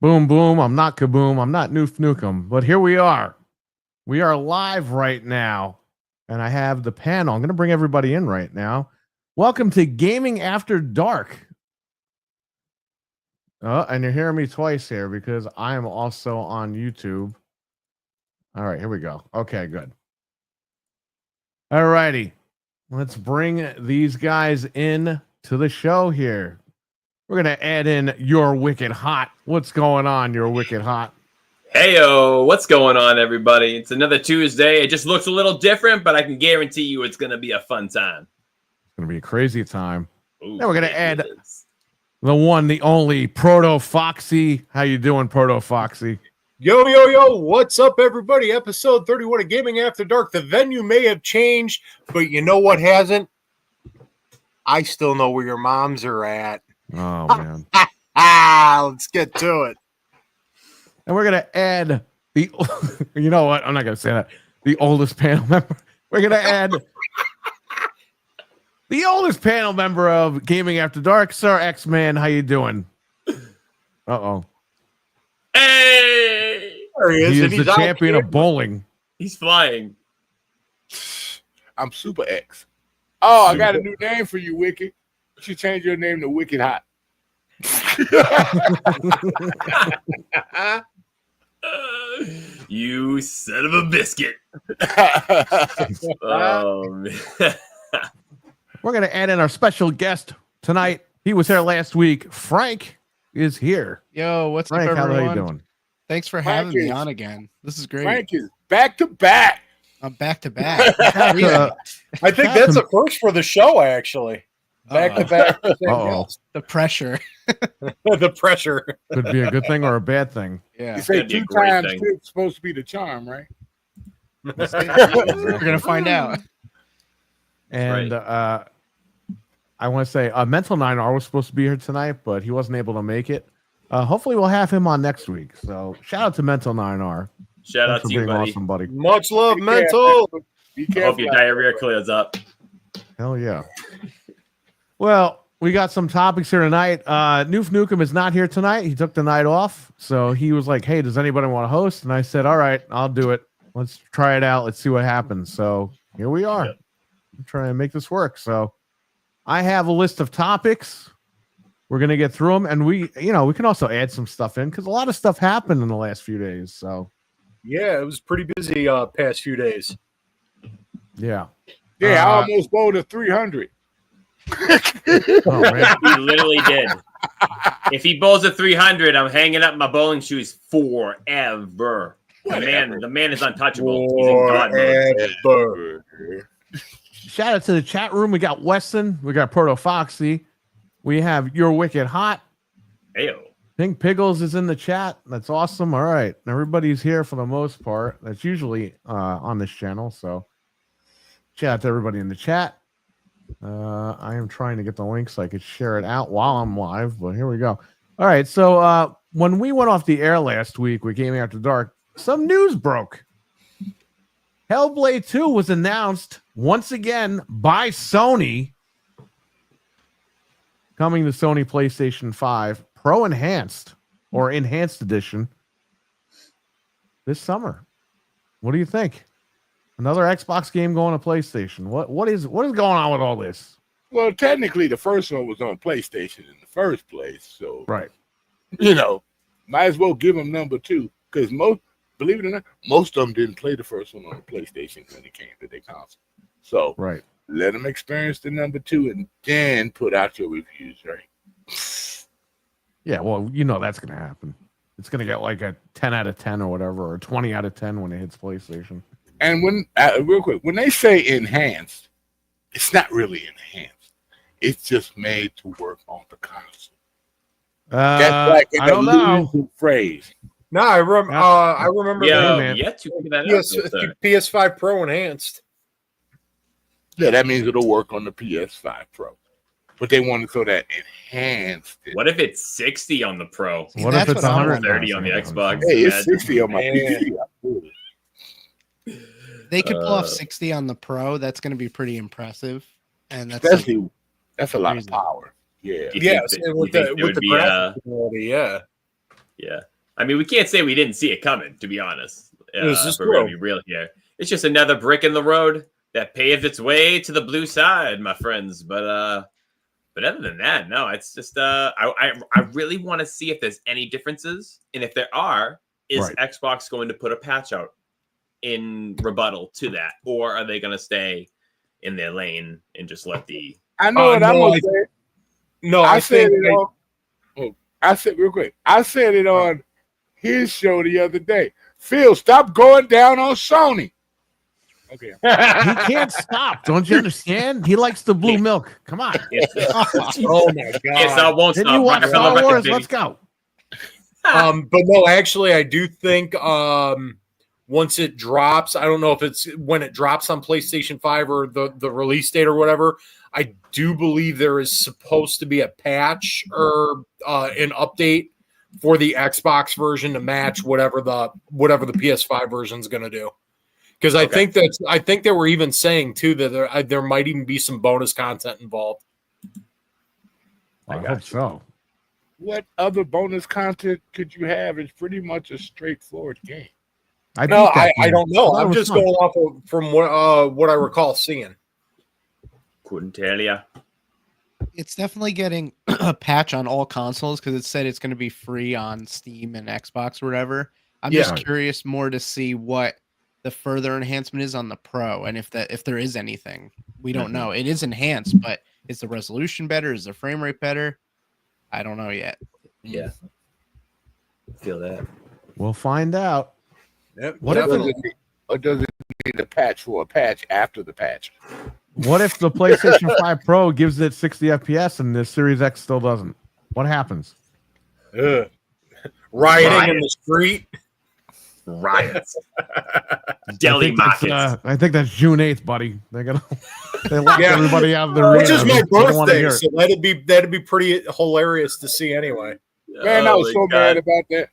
Boom, boom. I'm not Kaboom. I'm not Newf Nukem. But here we are. We are live right now. And I have the panel. I'm going to bring everybody in right now. Welcome to Gaming After Dark. And you're hearing me twice here because I am also on YouTube. All right, here we go. Okay, good. All righty. Let's bring these guys in to the show here. We're going to add in Your Wicked Hot. What's going on, Your Wicked Hot? Heyo, what's going on, everybody? It's another Tuesday. It just looks a little different, but I can guarantee you it's going to be a fun time. It's going to be a crazy time. Ooh, then we're going to add the one, the only, Proto Foxy. How you doing, Proto Foxy? Yo, yo, yo, what's up, everybody? Episode 31 of Gaming After Dark. The venue may have changed, but you know what hasn't? I still know where your moms are at. Oh, man. Let's get to it. And we're going to add the, you know what? I'm not going to say that. The oldest panel member. We're going to add the oldest panel member of Gaming After Dark, Sir X-Man. How you doing? Uh-oh. Hey! There he is. He is the champion of bowling. He's flying. I'm Super X. Oh, I got a new name for you, Wicked. You should change your name to Wicked Hot. You son of a biscuit. Oh, man. We're going to add in our special guest tonight. He was here last week. Frank is here. Yo, what's Frank, up, how everyone? are you doing? Thanks for having me on again. This is great. Frank is back to back. I'm back to back. I think that's a first for the show, actually. Back to back. The pressure. The pressure. Could be a good thing or a bad thing. Yeah. You say That'd be a 2 great times thing. 2 is supposed to be the charm, right? We're gonna find out. And I want to say Mental9r was supposed to be here tonight, but he wasn't able to make it. Hopefully we'll have him on next week. So shout out to Mental9r. Shout out Thanks for to you, being buddy. awesome, buddy. Much love, Be mental. careful. Be I careful. hope your diarrhea clears up. Hell yeah. Well, we got some topics here tonight. Newf Nukem is not here tonight. He took the night off. So he was like, hey, does anybody want to host? And I said, all right, I'll do it. Let's try it out. Let's see what happens. So here we are. Yep. I'm trying to make this work. So I have a list of topics. We're going to get through them. And we can also add some stuff in because a lot of stuff happened in the last few days. So Yeah, it was pretty busy past few days. yeah. Yeah, I almost bowled a 300. Oh, man. He literally did. If he bowls a 300, I'm hanging up my bowling shoes forever. The man is untouchable. He's in God mode. Forever. Shout out to the chat room. We got Weston. We got Proto Foxy. We have Your Wicked Hot. Heyo. Pink Pickles is in the chat. That's awesome. All right. Everybody's here for the most part. That's usually on this channel. So shout out to everybody in the chat. I am trying to get the link so I could share it out while I'm live, but here we go. All right. So when we went off the air last week with Gaming After Dark, some news broke. Hellblade 2 was announced once again by Sony, coming to Sony PlayStation 5 Pro Enhanced or Enhanced Edition this summer. What do you think? Another Xbox game going to PlayStation. What is going on with all this? Well, technically, the first one was on PlayStation in the first place. So, Right. Might as well give them number 2 because believe it or not, most of them didn't play the first one on the PlayStation when it came to their console. So, Right. let them experience the number 2 and then put out your reviews, right? Yeah, well, that's going to happen. It's going to get like a 10 out of 10 or whatever, or 20 out of 10 when it hits PlayStation. And when real quick, when they say enhanced, it's not really enhanced. It's just made to work on the console. That's like I don't know. an phrase. No, I remember Yeah, man. yet to figure that out. sir. PS5 Pro Enhanced. Yeah, that means it'll work on the PS5 Pro. But they want to throw that enhanced. What if it's 60 on the Pro? What That's if it's what I'm 130 on the Xbox? Hey, it's Imagine. 60 on my Man. PC. They could pull off 60 on the Pro. That's going to be pretty impressive. And that's Especially, that's a lot of crazy. power. Yeah. You Yes, think and that- with you the think there with would the be, graphics quality, yeah. Yeah. I mean, we can't say we didn't see it coming, to be honest. This is if we're going true. to be real here. It's just another brick in the road that paved its way to the blue side, my friends. But other than that, no, it's just I really want to see if there's any differences. And if there are, is Xbox going to put a patch out in rebuttal to that? Or are they going to stay in their lane and just let the... I know what I'm going to say. No, I said real quick. I said it on his show the other day. Phil, stop going down on Sony. Okay. He can't stop. Don't you understand? He likes the blue milk. Come on. Oh my god. Yes, I won't Didn't stop. you watch Rockefeller Star Records, Wars? baby. Let's go. But no, actually, I do think once it drops, I don't know if it's when it drops on PlayStation 5 or the release date or whatever. I do believe there is supposed to be a patch or an update for the Xbox version to match whatever the PS5 version is going to do. Because I think they were even saying too that there might even be some bonus content involved. I hope so. What other bonus content could you have? It's pretty much a straightforward game. I don't know. I'm just going off from what I recall seeing. Couldn't tell ya. It's definitely getting a patch on all consoles because it said it's going to be free on Steam and Xbox or whatever. I'm just curious more to see what the further enhancement is on the Pro, and if there is anything. We don't know. It is enhanced, but is the resolution better? Is the frame rate better? I don't know yet. Yeah. Feel that. We'll find out. Yep. What if does it need a patch for a patch after the patch? What if the PlayStation 5 Pro gives it 60 FPS and the Series X still doesn't? What happens? Rioting in the street. Riots. Deli markets. I think that's June 8th, buddy. They locked everybody out of the Which is my birthday, birthday, so that'd be pretty hilarious to see anyway. Man, I was so mad about that.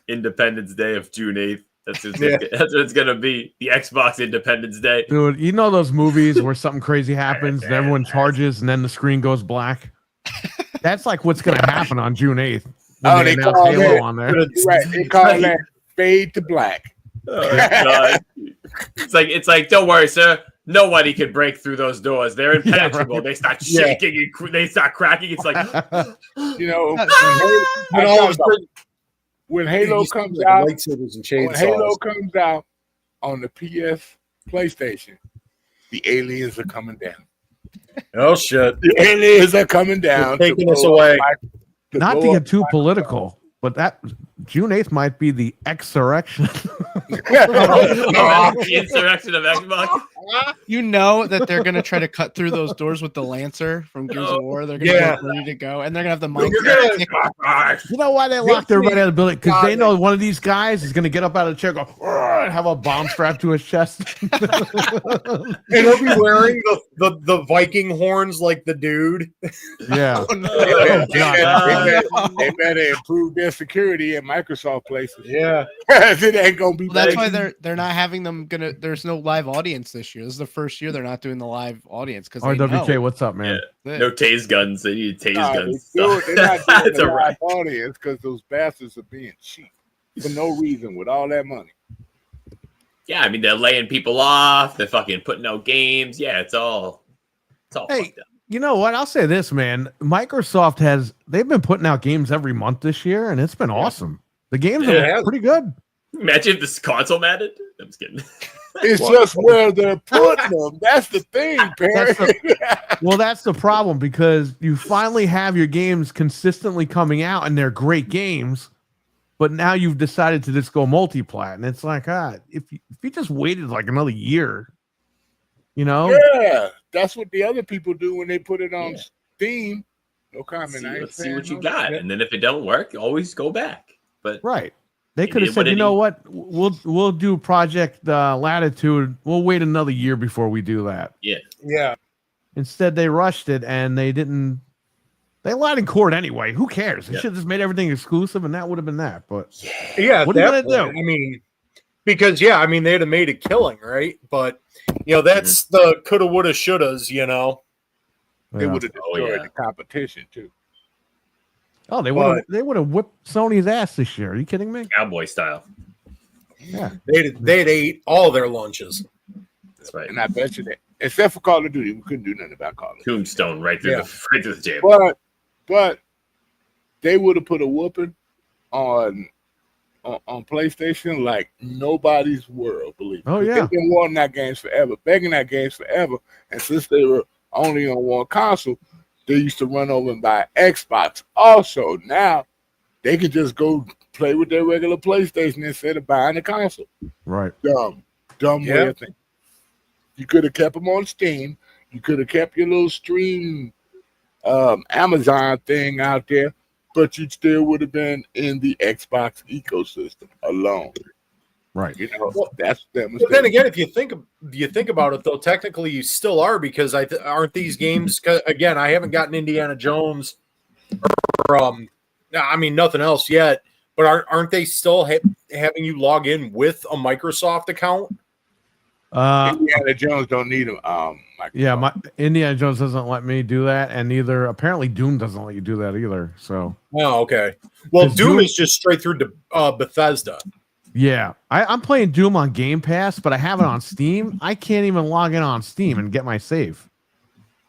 Independence Day of June 8th. That's what it's gonna be. The Xbox Independence Day. Dude, you know those movies where something crazy happens and everyone charges and then the screen goes black? That's like what's gonna happen on June 8th. Oh, they call Halo on there. Right. They call that fade to black. Oh, God. It's like, don't worry, sir. Nobody can break through those doors. They're impenetrable. They start shaking and they start cracking. It's like, you know, when Halo comes out, when Halo comes out on the PlayStation, the aliens are coming down. Oh shit! The aliens are coming down, taking us away. Not to get too political, but that June 8th might be the X-surrection. the insurrection of Xbox. You know that they're going to try to cut through those doors with the Lancer from Gears of War. They're going to be ready to go, and they're going to have the mic. You know why they locked everybody out of the building? Because they know one of these guys is going to get up out of the chair, go, and have a bomb strapped to his chest. And he'll be wearing the Viking horns like the dude. Yeah. Oh, no. They better improve their security at Microsoft places. Yeah. It ain't going to be that's why they're not having them there's no live audience this year. This is the first year they're not doing the live audience because RWK, what's up, man? Yeah. No tase guns. They need tase guns. They're not doing the live audience because those bastards are being cheap for no reason with all that money. Yeah, I mean they're laying people off. They're fucking putting out games. Yeah, it's all fucked up. You know what? I'll say this, man. Microsoft they've been putting out games every month this year, and it's been awesome. The games are pretty good. Imagine if this console mattered. I'm just kidding. It's just where they're putting them. That's the thing, Perry. That's the problem, because you finally have your games consistently coming out, and they're great games, but now you've decided to just go multi-plat, and it's like, if you just waited like another year, you know? Yeah, that's what the other people do when they put it on Steam. No comment. Let's see what you got, and then if it don't work, always go back. But right. They could have said, you know what, we'll do Project Latitude. We'll wait another year before we do that. Yeah. Yeah. Instead, they rushed it, and they didn't. They lied in court anyway. Who cares? They should have just made everything exclusive, and that would have been that. But yeah, what are you gonna do? I mean, because they'd have made a killing, right? But that's the coulda, woulda, shouldas. They would have destroyed the competition too. Oh, they would have whipped Sony's ass this year. Are you kidding me? Cowboy style. Yeah, they'd ate all their lunches. That's right. And I bet you that, except for Call of Duty, we couldn't do nothing about Call of Duty. Tombstone right through the table. But they would have put a whooping on PlayStation like nobody's world, believe me. Oh, yeah. They've been wanting that games forever, begging that games forever. And since they were only on one console, they used to run over and buy Xbox. Also, now they can just go play with their regular PlayStation instead of buying the console. right. Dumb way of thinking. You could have kept them on Steam. You could have kept your little stream Amazon thing out there, but you still would have been in the Xbox ecosystem alone. Right. You know, that's them. But then again, if you think about it, though, technically you still are, because aren't these games? Again, I haven't gotten Indiana Jones, or I mean nothing else yet. But aren't they still having you log in with a Microsoft account? Indiana Jones don't need them. Yeah, Indiana Jones doesn't let me do that, and neither apparently Doom doesn't let you do that either. So, oh, okay. Well, Doom is just straight through to Bethesda. Yeah, I'm playing Doom on Game Pass, but I have it on Steam. I can't even log in on Steam and get my save.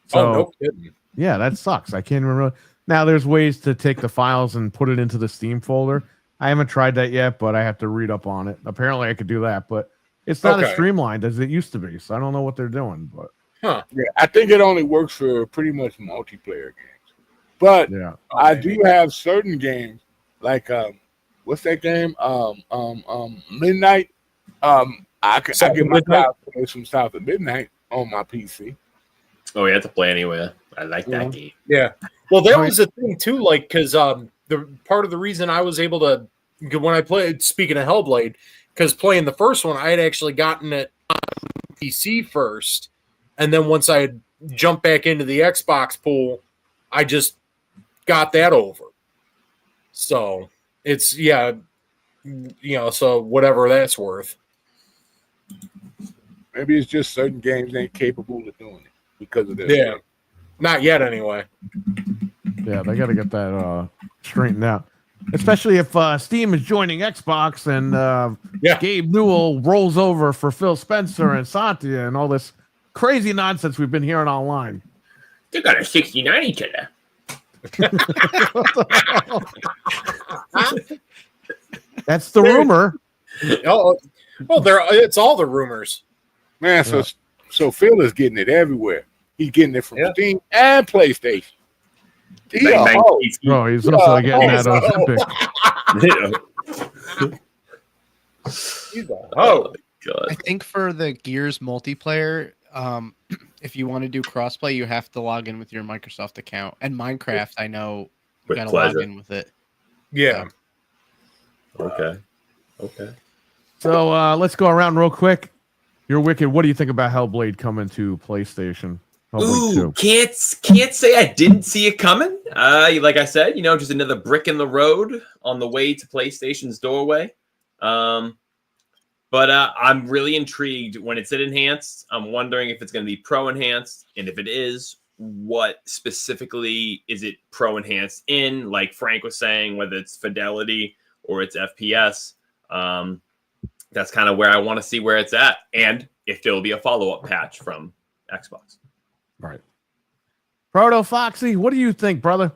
So, no kidding. Yeah, that sucks. I can't even really. Now, there's ways to take the files and put it into the Steam folder. I haven't tried that yet, but I have to read up on it. Apparently, I could do that, but it's not as streamlined as it used to be. So I don't know what they're doing. But yeah, I think it only works for pretty much multiplayer games. But I do have certain games like what's that game? Midnight. I get my play some South of Midnight on my PC. Oh, you have to play anywhere. I like that game. Yeah. Well, that was the thing too. Like, because the part of the reason I was able to, when I played, speaking of Hellblade, because playing the first one, I had actually gotten it on PC first, and then once I had jumped back into the Xbox pool, I just got that over. So it's so whatever that's worth. Maybe it's just certain games ain't capable of doing it because of this. Yeah, not yet anyway. Yeah, they got to get that straightened out. Especially if Steam is joining Xbox and Gabe Newell rolls over for Phil Spencer and Satya and all this crazy nonsense we've been hearing online. They got a 69 each other. That's the rumor. Well, it's all the rumors. Man, so Phil is getting it everywhere. He's getting it from Steam and PlayStation. He's also getting that Ozempic. God. I think for the Gears multiplayer, if you want to do crossplay, you have to log in with your Microsoft account. And Minecraft, I know you got to log in with it. Yeah. Okay. So let's go around real quick. You're Wicked. What do you think about Hellblade coming to PlayStation? Ooh, can't say I didn't see it coming. Like I said, just another brick in the road on the way to PlayStation's doorway. But I'm really intrigued when it said enhanced. I'm wondering if it's going to be pro enhanced, and if it is, what specifically is it pro enhanced in? Like Frank was saying, whether it's fidelity or it's FPS. That's kind of where I want to see where it's at, and if there will be a follow-up patch from Xbox. Right. Proto Foxy, what do you think, brother?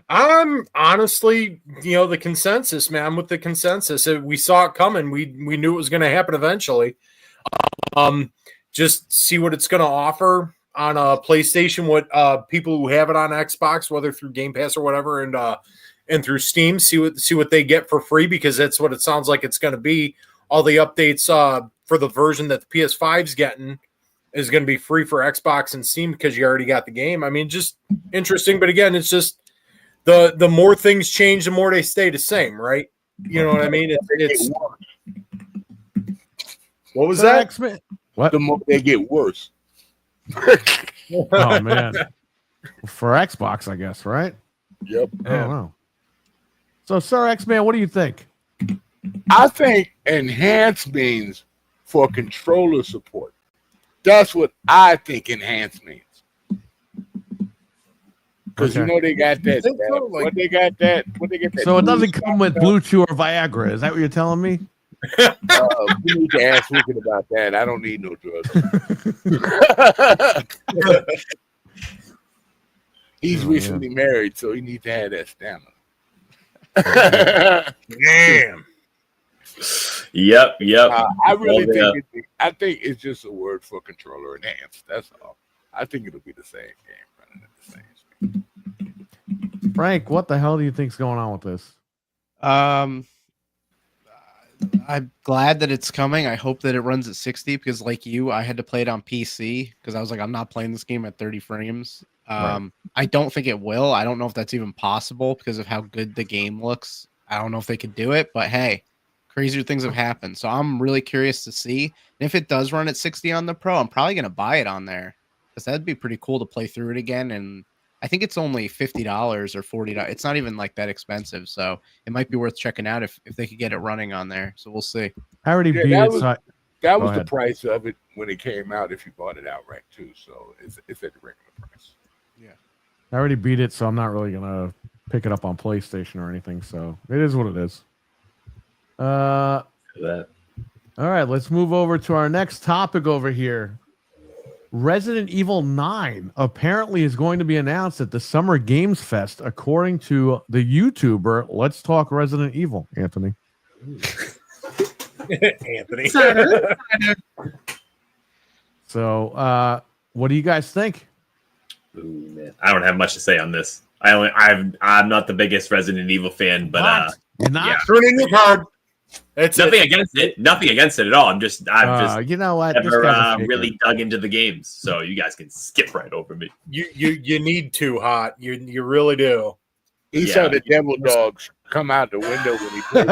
I'm honestly, the consensus, man. I'm with the consensus. We saw it coming. We knew it was going to happen eventually. Just see what it's going to offer on a PlayStation. What people who have it on Xbox, whether through Game Pass or whatever, and through Steam, see what they get for free, because that's what it sounds like it's going to be. All the updates for the version that the PS5's getting is going to be free for Xbox and Steam because you already got the game. I mean, just interesting. But again, it's just the more things change, the more they stay the same, right? You know what I mean? It's what was that? X-Men? What? The more they get worse. Oh, man. For Xbox, I guess, right? Yep. Oh, wow. So, Sir X-Man, what do you think? I think enhanced means for controller support. That's what I think enhanced means. Because you know they got that. What they got that? What they get that? So it doesn't come with Blue Chew or Viagra. Is that what you're telling me? You need to ask Wicked about that. I don't need no drugs. He's recently married, so he needs to have that stamina. Damn. Yep. I really think it's just a word for controller enhanced. That's all. I think it'll be the same game running at the same speed. Frank, what the hell do you think's going on with this? I'm glad that it's coming. I hope that it runs at 60 because, like you, I had to play it on PC because I was like, I'm not playing this game at 30 frames. Right. I don't think it will. I don't know if that's even possible because of how good the game looks. I don't know if they could do it, but hey, crazier things have happened. So I'm really curious to see. And if it does run at 60 on the Pro, I'm probably going to buy it on there because that'd be pretty cool to play through it again. And I think it's only $50 or $40. It's not even like that expensive. So it might be worth checking out if they could get it running on there. So we'll see. I already beat it. That was the price of it when it came out if you bought it outright too. So it's at the regular price. Yeah. I already beat it, so I'm not really going to pick it up on PlayStation or anything. So it is what it is. All right, let's move over to our next topic over here. Resident Evil 9 apparently is going to be announced at the Summer Games Fest, according to the YouTuber Let's Talk Resident Evil, Anthony. Anthony. So, what do you guys think? Ooh, man. I don't have much to say on this. I'm not the biggest Resident Evil fan, but You're not? yeah. Turn in your card. It's nothing against it. Nothing against it at all. I've just you know what? never really dug into the games, so you guys can skip right over me. You need to, Hot. You really do. He saw the devil dogs come out the window when he played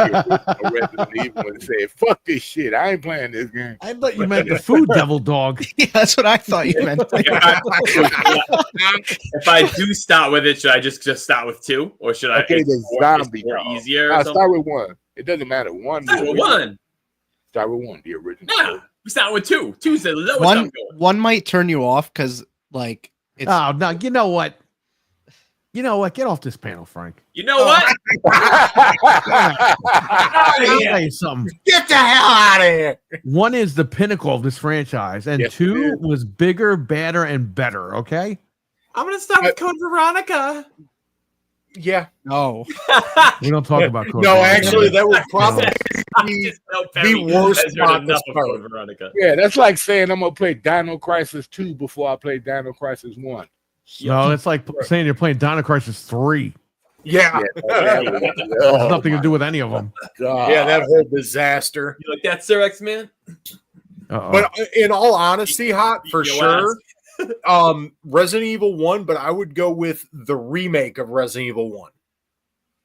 Resident Evil and said, "Fuck this shit! I ain't playing this game." I thought you meant the food devil dog. Yeah, that's what I thought you meant. If I do start with it, should I just start with 2, or should I? Okay, the zombie more dog. easier. I'll start with 1. It doesn't matter. 1. Start with 1. Start with 1. The original. Yeah, we start with 2. 2's the lowest. One might turn you off because like it's. Oh no! You know what? You know what? Get off this panel, Frank. You know what? I'll tell you something. Get the hell out of here. 1 is the pinnacle of this franchise, and Yes, 2 was bigger, badder, and better. Okay. I'm gonna start with Code Veronica. Yeah. No. We don't talk about Code No, Veronica. actually, that would probably be the worst spot to start. Code Veronica. Yeah, that's like saying I'm gonna play Dino Crisis 2 before I play Dino Crisis 1. No, it's like saying you're playing Dino Crisis 3. Yeah. It has nothing to do with any of them. Yeah, that whole disaster. You like that, Sir X-Man? But in all honesty, Hot, for Yo, sure, Resident Evil 1, but I would go with the remake of Resident Evil 1.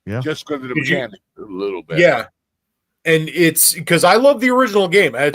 Yeah. Just because of the mechanics a little bit. Yeah. And it's because I love the original game. That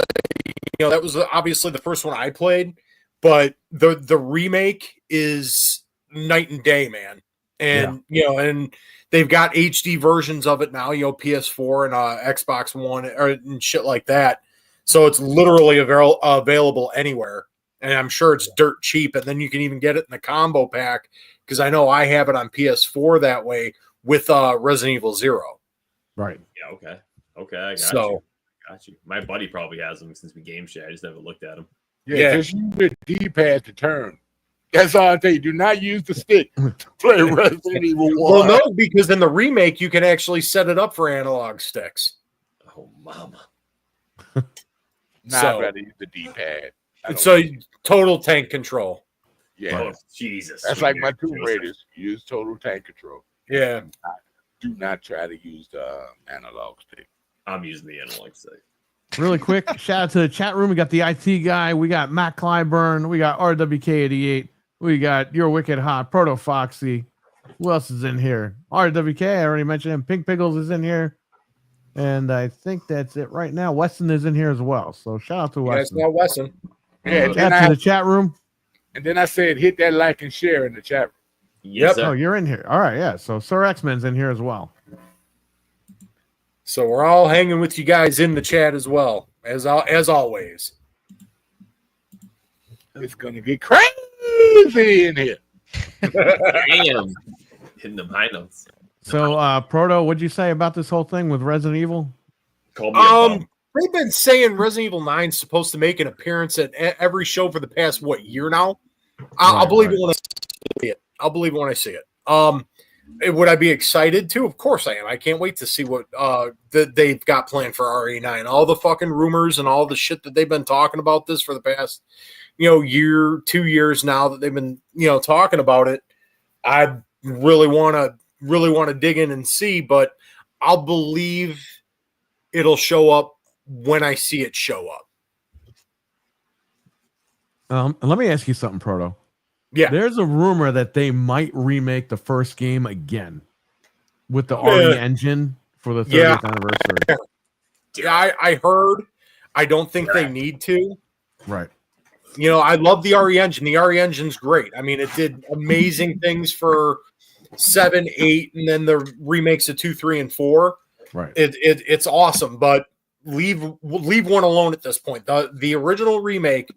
was obviously the first one I played, but the remake is night and day, man. And and they've got HD versions of it now, PS4 and Xbox One and shit like that. So it's literally available anywhere. And I'm sure it's dirt cheap. And then you can even get it in the combo pack because I know I have it on PS4 that way with Resident Evil 0. Right. Yeah, okay. I got you. My buddy probably has them since we game share. I just never looked at them. Yeah, just use the D-pad to turn. That's all I tell you. Do not use the stick to play Resident Evil 1. Well, no, because in the remake, you can actually set it up for analog sticks. Oh, mama. I'd rather use the D-pad. So total tank control. Yeah. Oh, Jesus. That's like my Tomb Raiders. Use total tank control. Yeah. Do not try to use the analog stick. I'm using the analog stick. Really quick, shout out to the chat room. We got the IT guy. We got Matt Clyburn. We got RWK88. We got Your Wicked Hot, Proto Foxy. Who else is in here? RWK, I already mentioned him. Pink Pickles is in here. And I think that's it right now. Weston is in here as well. So shout out to Weston. Yeah, Weston. Yeah, Shout out to the chat room. And then I said hit that like and share in the chat room. Yes, Oh, you're in here. All right, yeah. So Sir X-Men's in here as well. So we're all hanging with you guys in the chat as well, as always. It's gonna get crazy in here. Damn. Hitting them high notes. So, Proto, what'd you say about this whole thing with Resident Evil? Call me a bum. They've been saying Resident Evil 9 is supposed to make an appearance at every show for the past year now. I'll believe it when I see it. I'll believe it when I see it. Would I be excited too? Of course I am. I can't wait to see what they've got planned for RE9. All the fucking rumors and all the shit that they've been talking about this for the past, year, 2 years now that they've been, talking about it. I really want to dig in and see, but I'll believe it'll show up when I see it show up. Let me ask you something, Proto. Yeah. There's a rumor that they might remake the first game again with the RE engine for the 30th anniversary. Yeah, I heard. I don't think they need to. Right. I love the RE engine. The RE engine's great. I mean, it did amazing things for 7, 8, and then the remakes of 2, 3, and 4. Right. It's awesome, but leave one alone at this point. The original remake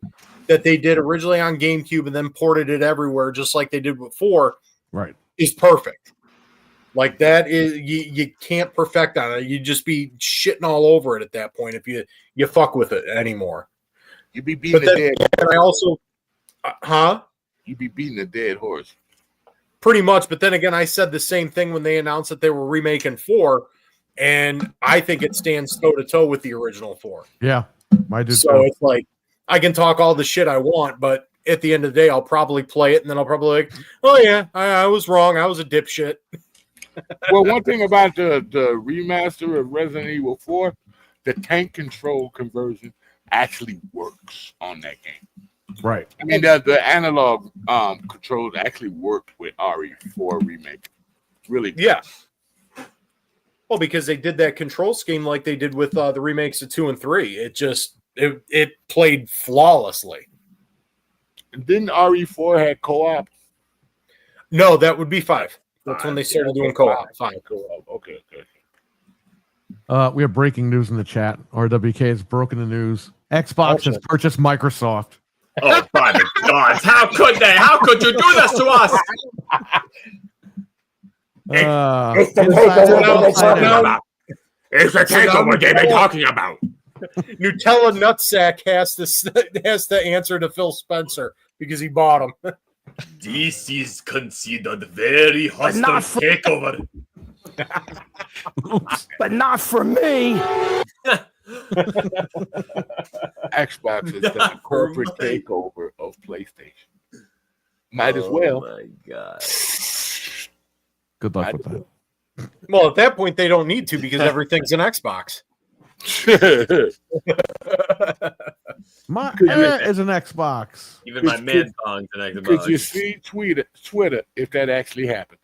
that they did originally on GameCube and then ported it everywhere, just like they did with 4, right, is perfect. Like that is you can't perfect on it. You'd just be shitting all over it at that point if you fuck with it anymore. You'd be beating the dead. And I also, You'd be beating a dead horse. Pretty much, but then again, I said the same thing when they announced that they were remaking 4, and I think it stands toe to toe with the original 4. Yeah, I do. So it's like I can talk all the shit I want, but at the end of the day, I'll probably play it, and then I'll probably like, oh yeah, I was wrong. I was a dipshit. Well, one thing about the remaster of Resident Evil 4, the tank control conversion actually works on that game. Right. I mean, the analog controls actually worked with RE4 remake. Really good. Yeah. Well, because they did that control scheme like they did with the remakes of 2 and 3. It played flawlessly. Didn't RE4 have co-op? No, that would be 5. That's when they started doing co-op. 5. Co-op. Okay. We have breaking news in the chat. RWK has broken the news. Xbox has purchased Microsoft. Oh, by the gods. How could they? How could you do this to us? It's the takeover they've been talking about. Nutella Nutsack has to answer to Phil Spencer because he bought him. This is considered very hostile takeover. But not for me. Xbox has done a corporate takeover of PlayStation. Might as well. Oh my god. Good luck with that. Well, at that point, they don't need to because everything's an Xbox. My is an Xbox. Even my man song's an Xbox. Could you see Twitter if that actually happened?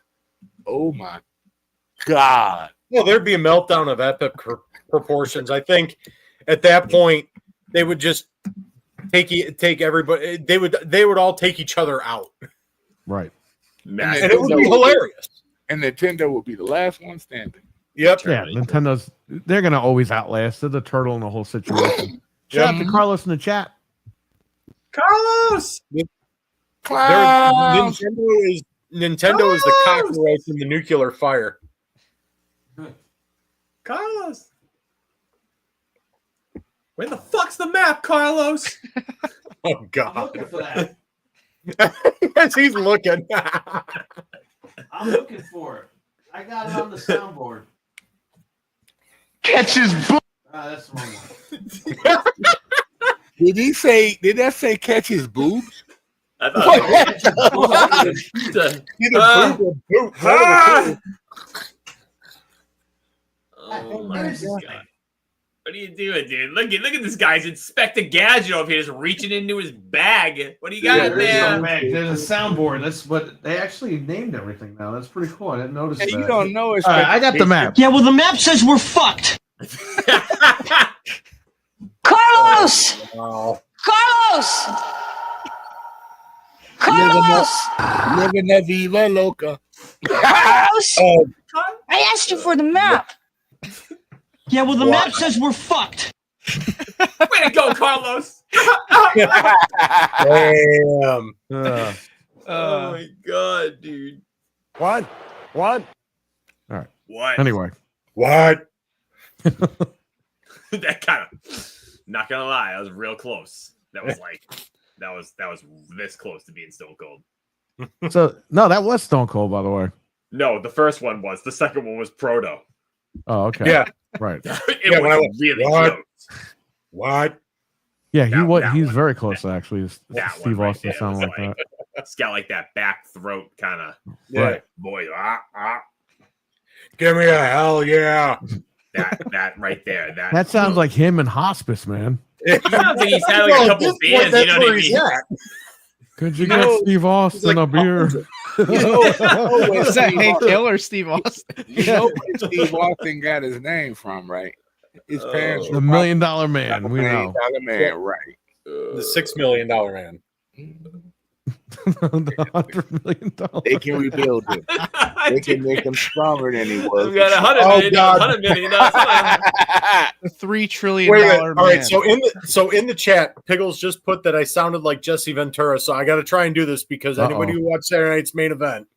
Oh my god. Well, there'd be a meltdown of epic proportions. I think at that point they would just take everybody. They would all take each other out. Right. And it would be hilarious. And Nintendo would be the last one standing. Yep. Yeah, they're going to always outlast. They're the turtle in the whole situation. Shout out to Carlos in the chat. Carlos! Nintendo is the cockroach in the nuclear fire. Carlos! Where the fuck's the map, Carlos? Oh, God. I'm looking for that. Yes, he's looking. I'm looking for it. I got it on the soundboard. Catch his boot. That's the wrong one. Did that say catch his boobs? I thought oh my god. What are you doing, dude? Look at this guy's Inspector Gadget over here just reaching into his bag. What do you got in there? There's a soundboard. That's what they actually named everything now. That's pretty cool. I didn't notice that. You don't know it's I got the map. Yeah, well, the map says we're fucked. Carlos! Wow. Carlos! Carlos! living la vida loca. Carlos! Oh, I asked you for the map. Yeah, well, the map says we're fucked. Way to go, Carlos! damn. Oh my god, dude. What? All right. What? Anyway. What? That kind of, not gonna lie, that was real close. That was this close to being Stone Cold. So no, that was Stone Cold, by the way. No, the first one was. The second one was Proto. Oh, okay. Yeah. Right. It when I was went, really "What?" close. What? Yeah, That he's one. very close actually. That Steve one right Austin there sounded was like that. It's got like that back throat kind of Yeah. boy. Give me a hell yeah. That right there. That sounds like him in hospice, man. He sounds like he's had like a couple beers. You know what I mean? Could you know, get Steve Austin a beer? Is that Hank Hill or Steve Austin? You know where Steve Austin got his name from, right? His parents The were $1 Million Man. $1 We Million know. Man, right? The $6 million man. The $100 million. They can rebuild him. They can make him stronger than he was. I've got $100 million. The $3 trillion Wait, man. all right. So in the chat, Piggles just put that I sounded like Jesse Ventura. So I got to try and do this because anybody who watched Saturday Night's Main Event,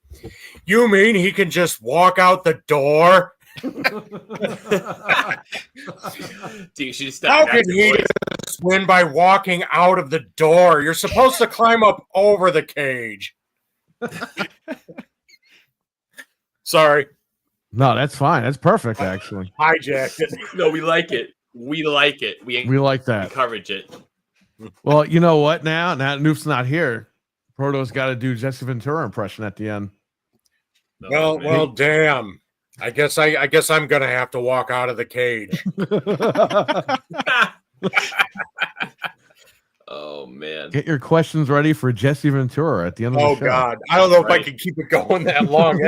you mean he can just walk out the door? Dude, she just How can he just win by walking out of the door? You're supposed to climb up over the cage. Sorry, No, that's fine. That's perfect, actually. hijacked it. No, we like it. We like it. We We like that. encourage it. Well, you know what? Now Noof's not here. Proto's got to do Jesse Ventura impression at the end. Oh, man. Well, damn. I guess I'm gonna have to walk out of the cage. Oh man. Get your questions ready for Jesse Ventura at the end of Oh the show. God, I don't know if I Right. can keep it going that long.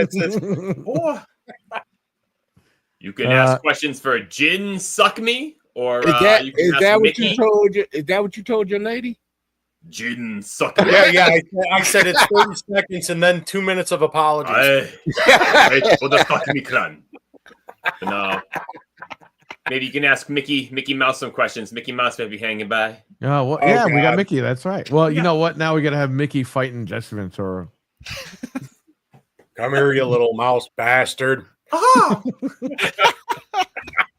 You can ask questions for Jin Suck Me, or Is that you can is ask that what Mickey. you told you? Is that what you told your lady? Jin Suck Me. Yeah. I said it's 30 seconds and then 2 minutes of apologies. Right, for the fuck me clan. No. Maybe you can ask Mickey Mouse some questions. Mickey Mouse may be hanging by. Oh, well, Oh, yeah, we got God. Mickey. That's right. Well, you know what? Now we got to have Mickey fighting Jesse Ventura. Come here, you little mouse bastard. Oh,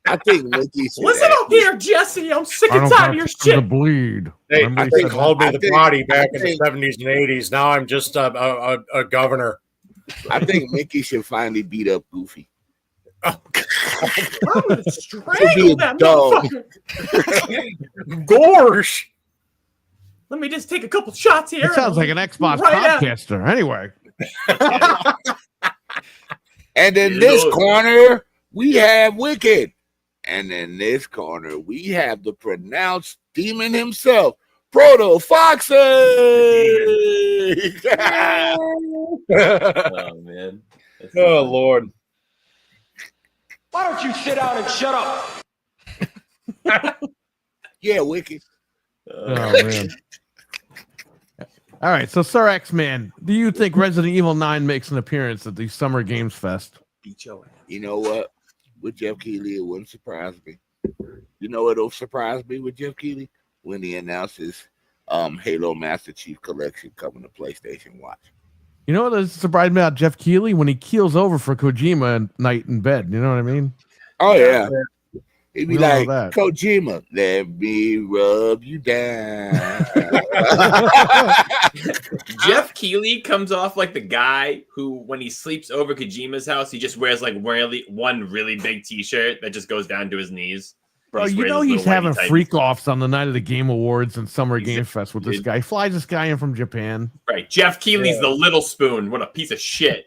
I think Mickey should listen ask up here, Jesse. I'm sick I and don't tired of your got time to shit. bleed. Hey, Remember I he think said called me I the think- body back I in the think- 70s and 80s. Now I'm just a governor. I think Mickey should finally beat up Goofy. I'm gonna be strangle a that dog. motherfucker. Gorsh. Let me just take a couple shots here. It sounds like an Xbox Right out. podcaster. Anyway, And in You this know it. corner, we have Wicked. And in this corner, we have the pronounced demon himself, Proto Foxy. Oh man. That's Oh Lord. Why don't you sit down and shut up? Yeah, Wicked. oh man. All right, so Sir X Man, do you think Resident Evil 9 makes an appearance at the Summer Games Fest? beat your ass. You know what? With Jeff Keighley, it wouldn't surprise me. You know what'll surprise me with Jeff Keighley? When he announces Halo Master Chief Collection coming to PlayStation Watch. You know what surprised me about Jeff Keighley? When he keels over for Kojima at night in bed. You know what I mean? Oh yeah. He'd be We all like, know that. Kojima, let me rub you down. Jeff Keighley comes off like the guy who, when he sleeps over Kojima's house, he just wears like one really big T-shirt that just goes down to his knees. Bro, He you wears know his he's little having whitey tighties. freak offs on the night of the Game Awards and Summer He's- Game Fest with this dude. guy. He flies this guy in from Japan. Right, Jeff Keighley's the little spoon. What a piece of shit.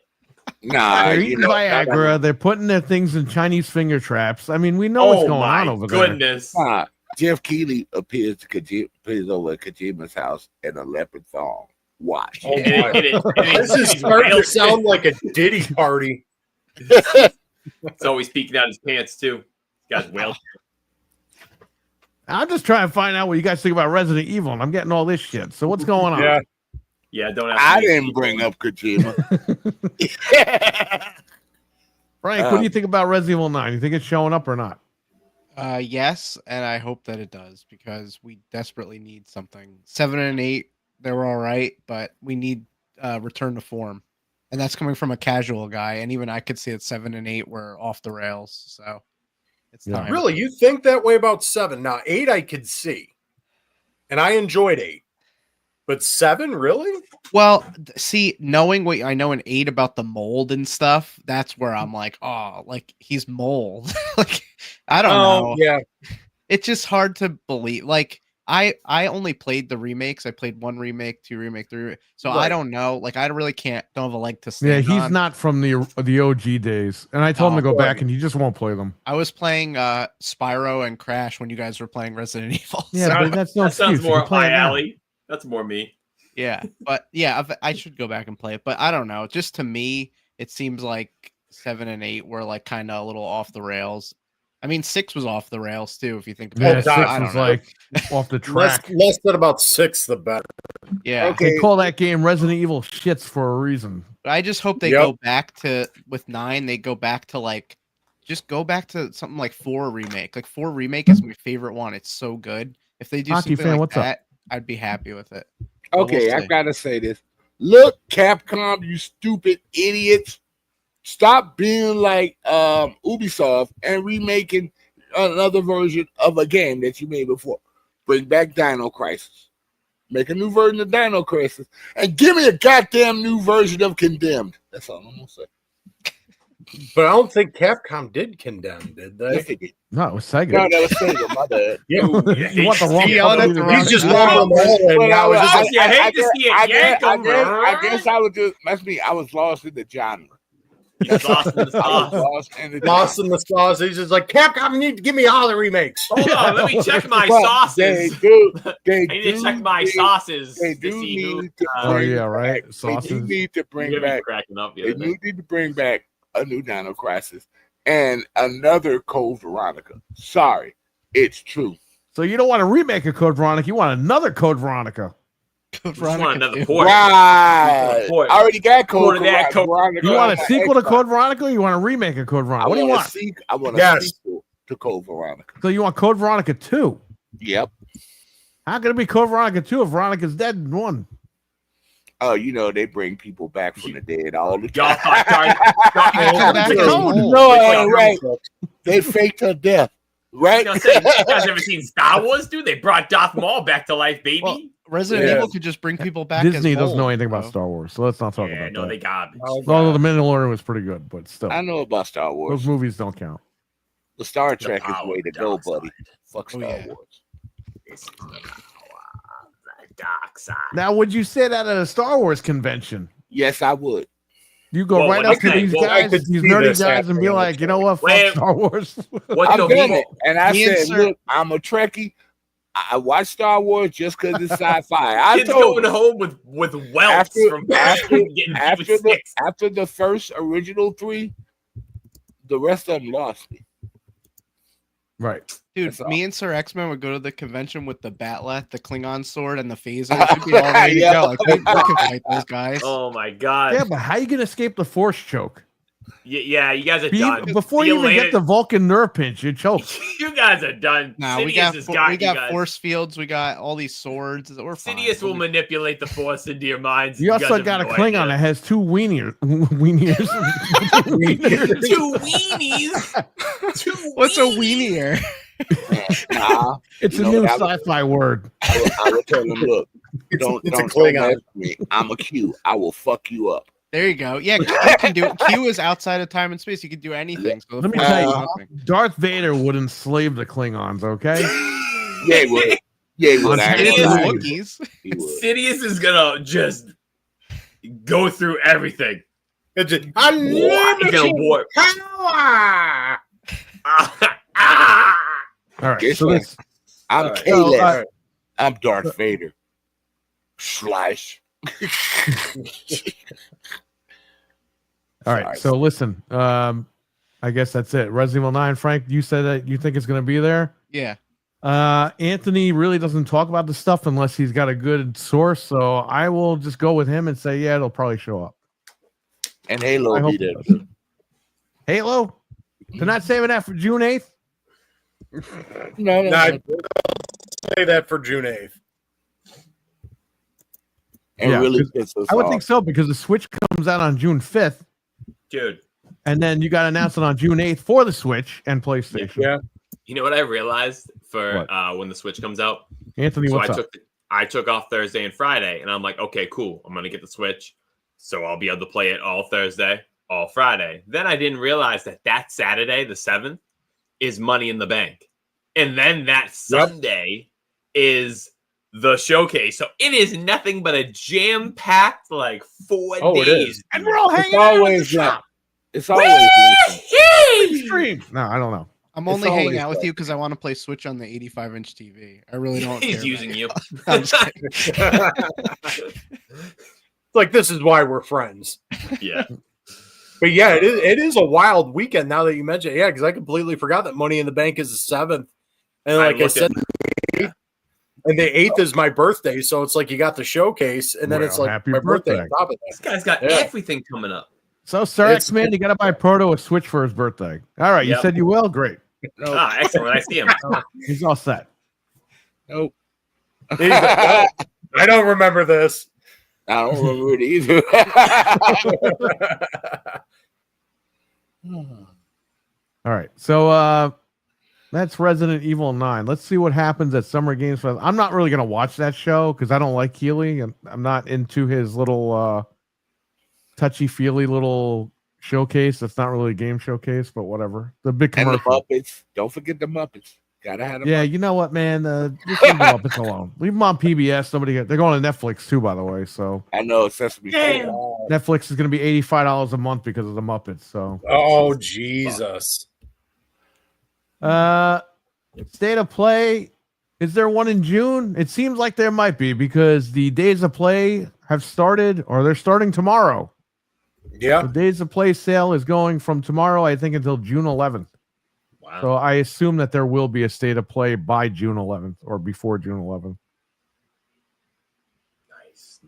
Nah, They're you eating know, Viagra. They're putting their things in Chinese finger traps. I mean, we know what's going on over there. goodness. nah, Jeff Keighley appears over at Kojima's house in a leopard thong. Watch. Oh, And my. it's This is starting to sound like a Diddy party. It's always peeking out his pants too. This guy's whale. I'm just trying to find out what you guys think about Resident Evil, and I'm getting all this shit. So what's going on? Yeah. Yeah, don't ask I me. didn't bring up Kojima. Frank, what do you think about Resident Evil 9? You think it's showing up or not? Yes, and I hope that it does because we desperately need something. 7 and 8, they were all right, but we need return to form, and that's coming from a casual guy. And even I could see that 7 and 8 were off the rails. So it's time. Really, you think that way about 7? Now 8, I could see, and I enjoyed 8, but 7, really? Well, see, knowing what I know in 8 about the mold and stuff, that's where I'm like, oh, like he's mold. Like I don't know. Yeah, it's just hard to believe. Like I only played the remakes. I played 1 remake, 2 remake, 3 remake. So I don't know. Like I really don't have a leg to stand he's on. not from the OG days. And I told him to go back, and he just won't play them. I was playing Spyro and Crash when you guys were playing Resident Evil. Yeah, but that's no that sounds excuse. more You can play high it now. alley. That's more me. Yeah, but yeah, I should go back and play it. But I don't know. Just to me, it seems like 7 and 8 were like kind of a little off the rails. I mean, 6 was off the rails too, if you think about Yeah, it. 6 I don't was know. like off the track. less than about 6, the better. Yeah. Okay. They call that game Resident Evil shits for a reason. I just hope they go back to with 9. They go back to like, just go back to something like 4 remake. Like 4 remake is my favorite one. It's so good. If they do Hockey something fan, like what's up? that, I'd be happy with it. But Okay, we'll I see. gotta say this. Look, Capcom, you stupid idiots. Stop being like Ubisoft and remaking another version of a game that you made before. Bring back Dino Crisis. Make a new version of Dino Crisis. And give me a goddamn new version of Condemned. That's all I'm gonna say. But I don't think Capcom did Condemn, did they? Yes, it did. No, it was Sega. No, that was Sega, my bad. You want the wrong yelling at the company to wrong He's just guy. going from and now it's just You hate to see it yank 'em, I guess I was just, that's me. I was lost in the genre. He's lost in the I was sauce. lost in the lost in the sauce. He's just like, Capcom, you need to give me all the remakes. Hold on, let me check my But sauces. They do. They I need to do check my need- sauces They to do see who. need to Oh, bring yeah, back- right. They do Sauces. need to bring You're gonna be back. cracking up the They other do day. need to bring back a new Dino Crisis and another Code Veronica. Sorry, it's true. So you don't want to remake a Code Veronica. You want another Code Veronica. Just want another port. Right. Port. I already got Port Code of that Veronica. You want a on my sequel to Xbox. Code Veronica, or you want a remake of Code Veronica? What do you want? I want a Yes. sequel to Code Veronica. So you want Code Veronica 2? Yep. How can it be Code Veronica 2 if Veronica's dead in 1? Oh, you know they bring people back from the dead all the Y'all time. thought That's the code. No, right. They faked her death, right? you guys ever seen Star Wars, dude? They brought Darth Maul back to life, baby. Well, Resident Yeah. Evil could just bring people back. Disney as doesn't know mold, anything about bro. Star Wars, so let's not talk yeah, about no, that. they garbage. Although The Mandalorian was pretty good, but still, I know about Star Wars. those movies don't count. The Star Trek is the power way to of go, dark buddy. side. Fuck Oh, Star yeah. Wars. This is the power of the dark side. Now, would you say that at a Star Wars convention? Yes, I would. You go Well, right what up do to you these think? Well, I guys, could these see nerdy this guys, and be happening on like, the you know what? Fuck Wait. Star Wars. What I've no, done he, it, and I Me and said, Sir- "Look, I'm a Trekkie. I watch Star Wars just because it's sci-fi." I kids told going you, home with welts from getting after with sticks. the first original 3, the rest of them lost me. Right. Dude, That's all. me and Sir X-Men would go to the convention with the Batlet, the Klingon sword, and the phaser. We'd be all ready to Yeah. go. Like, we can fight those guys. Oh my god. Yeah, but how you gonna escape the Force choke? Yeah, you guys are done. Before See you even later. get the Vulcan nerve pinch, you choke. You guys are done. Nah, Sidious we got has we got you got guys. force fields. We got all these swords. We're fine. Sidious will manipulate the force into your minds. You also guys have got a no Klingon idea. that has 2 weeniers. Wieners. Two weenies. Two What's a weenies. weenier? Nah, It's You a know, new that was- sci-fi word. I would tell them, "Look, don't it's a mess Klingon. with me. I'm a Q. I will fuck you up." There you go. Yeah, Q can do. Q is outside of time and space. You can do anything. So Let me Force tell is you, nothing. Darth Vader would enslave the Klingons, okay? Yeah, he would. Yeah, he would. On I ain't It Sidious is gonna lie. Wookiees. He would. Sidious is gonna just go through everything. It's just, He's gonna warp. power. All right. Guess So what? this, I'm All right. Caleb. So, I'm Darth Vader. Slash. all right. Sorry. So listen, I guess that's it. Resident Evil 9, Frank, you said that you think it's going to be there. Yeah. Anthony really doesn't talk about the stuff unless he's got a good source. So I will just go with him and say, yeah, it'll probably show up. And Halo I will hope be it there. does. Halo? They're not saving that for June 8th? No, Nah, say that for June 8th. and Yeah, really 'cause piss us I would off. think so because the Switch comes out on June 5th, Dude. and then you got to announce it on June 8th for the Switch and PlayStation. Yeah. You know what I realized for What? when the Switch comes out? Anthony, So what's up? I took off Thursday and Friday, and I'm like, okay, cool. I'm gonna get the Switch, so I'll be able to play it all Thursday, all Friday. Then I didn't realize that Saturday, the 7th, is Money in the Bank, and then that Sunday is the showcase. So it is nothing but a jam-packed like 4 it days, is. And we're all It's hanging out at the always that. shop. It's always Stream. No, I don't know. I'm It's only hanging always out with like- you because I want to play Switch on the 85-inch TV. I really don't. He's care using about you. I'm just kidding. It's like, this is why we're friends. Yeah. But yeah, it is a wild weekend now that you mention it. Yeah, because I completely forgot that Money in the Bank is the 7th. And like I looked said, and the 8th is my birthday. So it's like you got the showcase, and then it's Well, like happy my birthday birthday. on top of This that. guy's got Yeah. everything coming up. So, Sir It's- X-Man, you got to buy Proto a Switch for his birthday. All right, you Yep. said you will? Great. Nope. Ah, excellent. I see him. He's all set. Nope. He's like, "Oh, I don't remember this. I don't remember it either. All right, so that's Resident Evil 9. Let's see what happens at Summer Games Fest. I'm not really going to watch that show because I don't like Keeley, and I'm not into his little touchy-feely little showcase. That's not really a game showcase, but whatever. The big And the commercial. Muppets. Don't forget the Muppets. Gotta have the Yeah, you know what, man? Just leave the Muppets alone. Leave them on PBS. They're going to Netflix too, by the way. So I know Sesame Street. Netflix is going to be $85 a month because of the Muppets. So Oh, Jesus. state of play. Is there one in June? It seems like there might be because the days of play have started, or they're starting tomorrow. Yeah. The days of play sale is going from tomorrow, I think, until June 11th. Wow. So I assume that there will be a state of play by June 11th or before June 11th.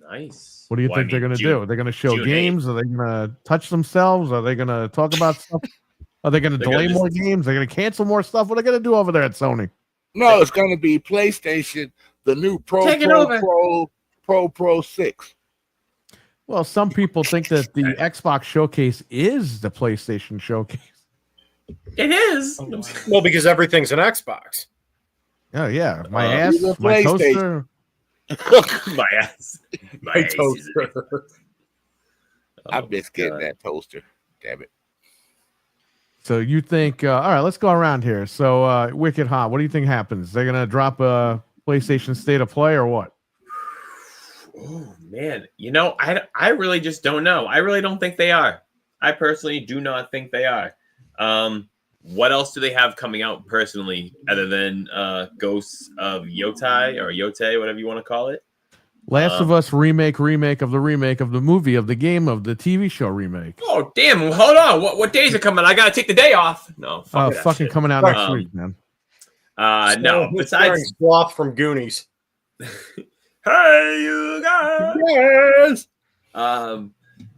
Nice. What do you Well, I think they're mean, going to June- do? Are they going to show June games? Are they going to touch themselves? Are they going to talk about stuff? Are they going to They're delay gonna more games? They're going to cancel more stuff? What are they going to do over there at Sony? No, it's gonna be PlayStation, the new Take it over. Pro 6. Well, some people think that the Xbox showcase is the PlayStation showcase. It is. Well, because everything's an Xbox. Oh yeah, my Uh, ass, the my PlayStation. toaster. My ass. My My ass is- toaster. I Oh, miss getting God. that toaster. Damn it. So you think? All right, let's go around here. So Wicked Hawt, what do you think happens? They're gonna drop a PlayStation State of Play or what? Oh man, you know, I really just don't know. I really don't think they are. I personally do not think they are. What else do they have coming out personally other than Ghosts of Yotai or Yote, whatever you want to call it? Last of Us remake of the movie, of the game, of the TV show remake. Oh damn! Well, hold on. What days are coming? I gotta take the day off. No, fuck that Fucking shit. coming out next week, man. No. Besides, Sloth from Goonies. hey, you guys. Yes.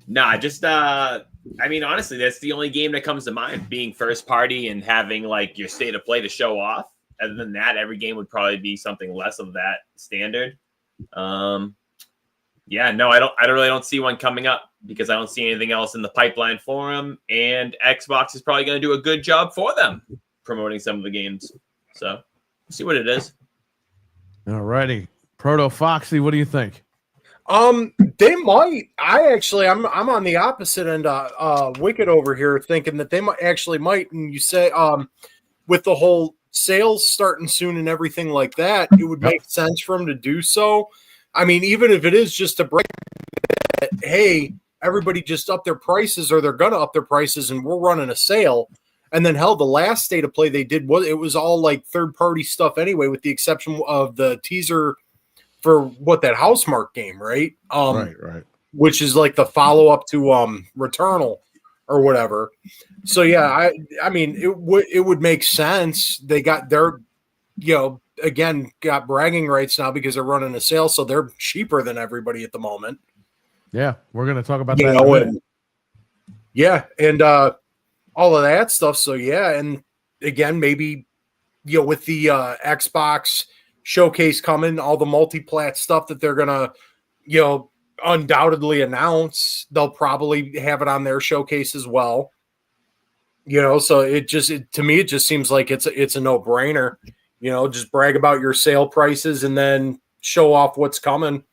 Nah, just I mean, honestly, that's the only game that comes to mind, being first party and having like your state of play to show off. Other than that, every game would probably be something less of that standard. Yeah, no, I really don't see one coming up because I don't see anything else in the pipeline for them, and Xbox is probably going to do a good job for them promoting some of the games. So, see what it is. All righty, Proto Foxy, what do you think? They might. I'm on the opposite end. Wicked over here, thinking that they might. And you say, with the whole sales starting soon and everything like that, it would make sense for them to do so. I mean, even if it is just to break, hey, everybody just up their prices, or they're gonna up their prices, and we're running a sale. And then hell, the last state of play they did was all like third party stuff anyway, with the exception of the teaser for that Housemarque game, right? Right. Which is like the follow up to Returnal or whatever. So yeah, I mean it would make sense. They got their, again, got bragging rights now because they're running a sale, so they're cheaper than everybody at the moment. Yeah, we're gonna talk about You that. know, and all of that stuff. So yeah, and again, maybe with the Xbox showcase coming, all the multi-plat stuff that they're gonna undoubtedly announce. They'll probably have it on their showcase as well. So to me, it just seems like it's a no-brainer. Just brag about your sale prices and then show off what's coming.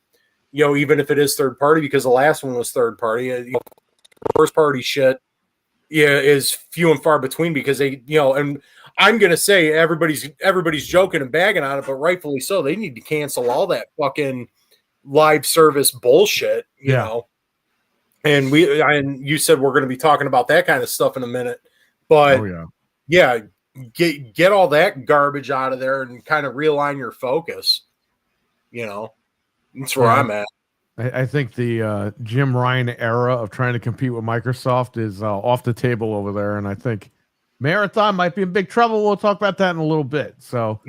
Even if it is third party, because the last one was third party. First party shit, is few and far between because they, and I'm gonna say everybody's joking and bagging on it, but rightfully so. They need to cancel all that fucking live service bullshit, you know. And you said we're going to be talking about that kind of stuff in a minute, but get all that garbage out of there and kind of realign your focus. That's where I'm at. I think the Jim Ryan era of trying to compete with Microsoft is off the table over there, and I think Marathon might be in big trouble. We'll talk about that in a little bit. So,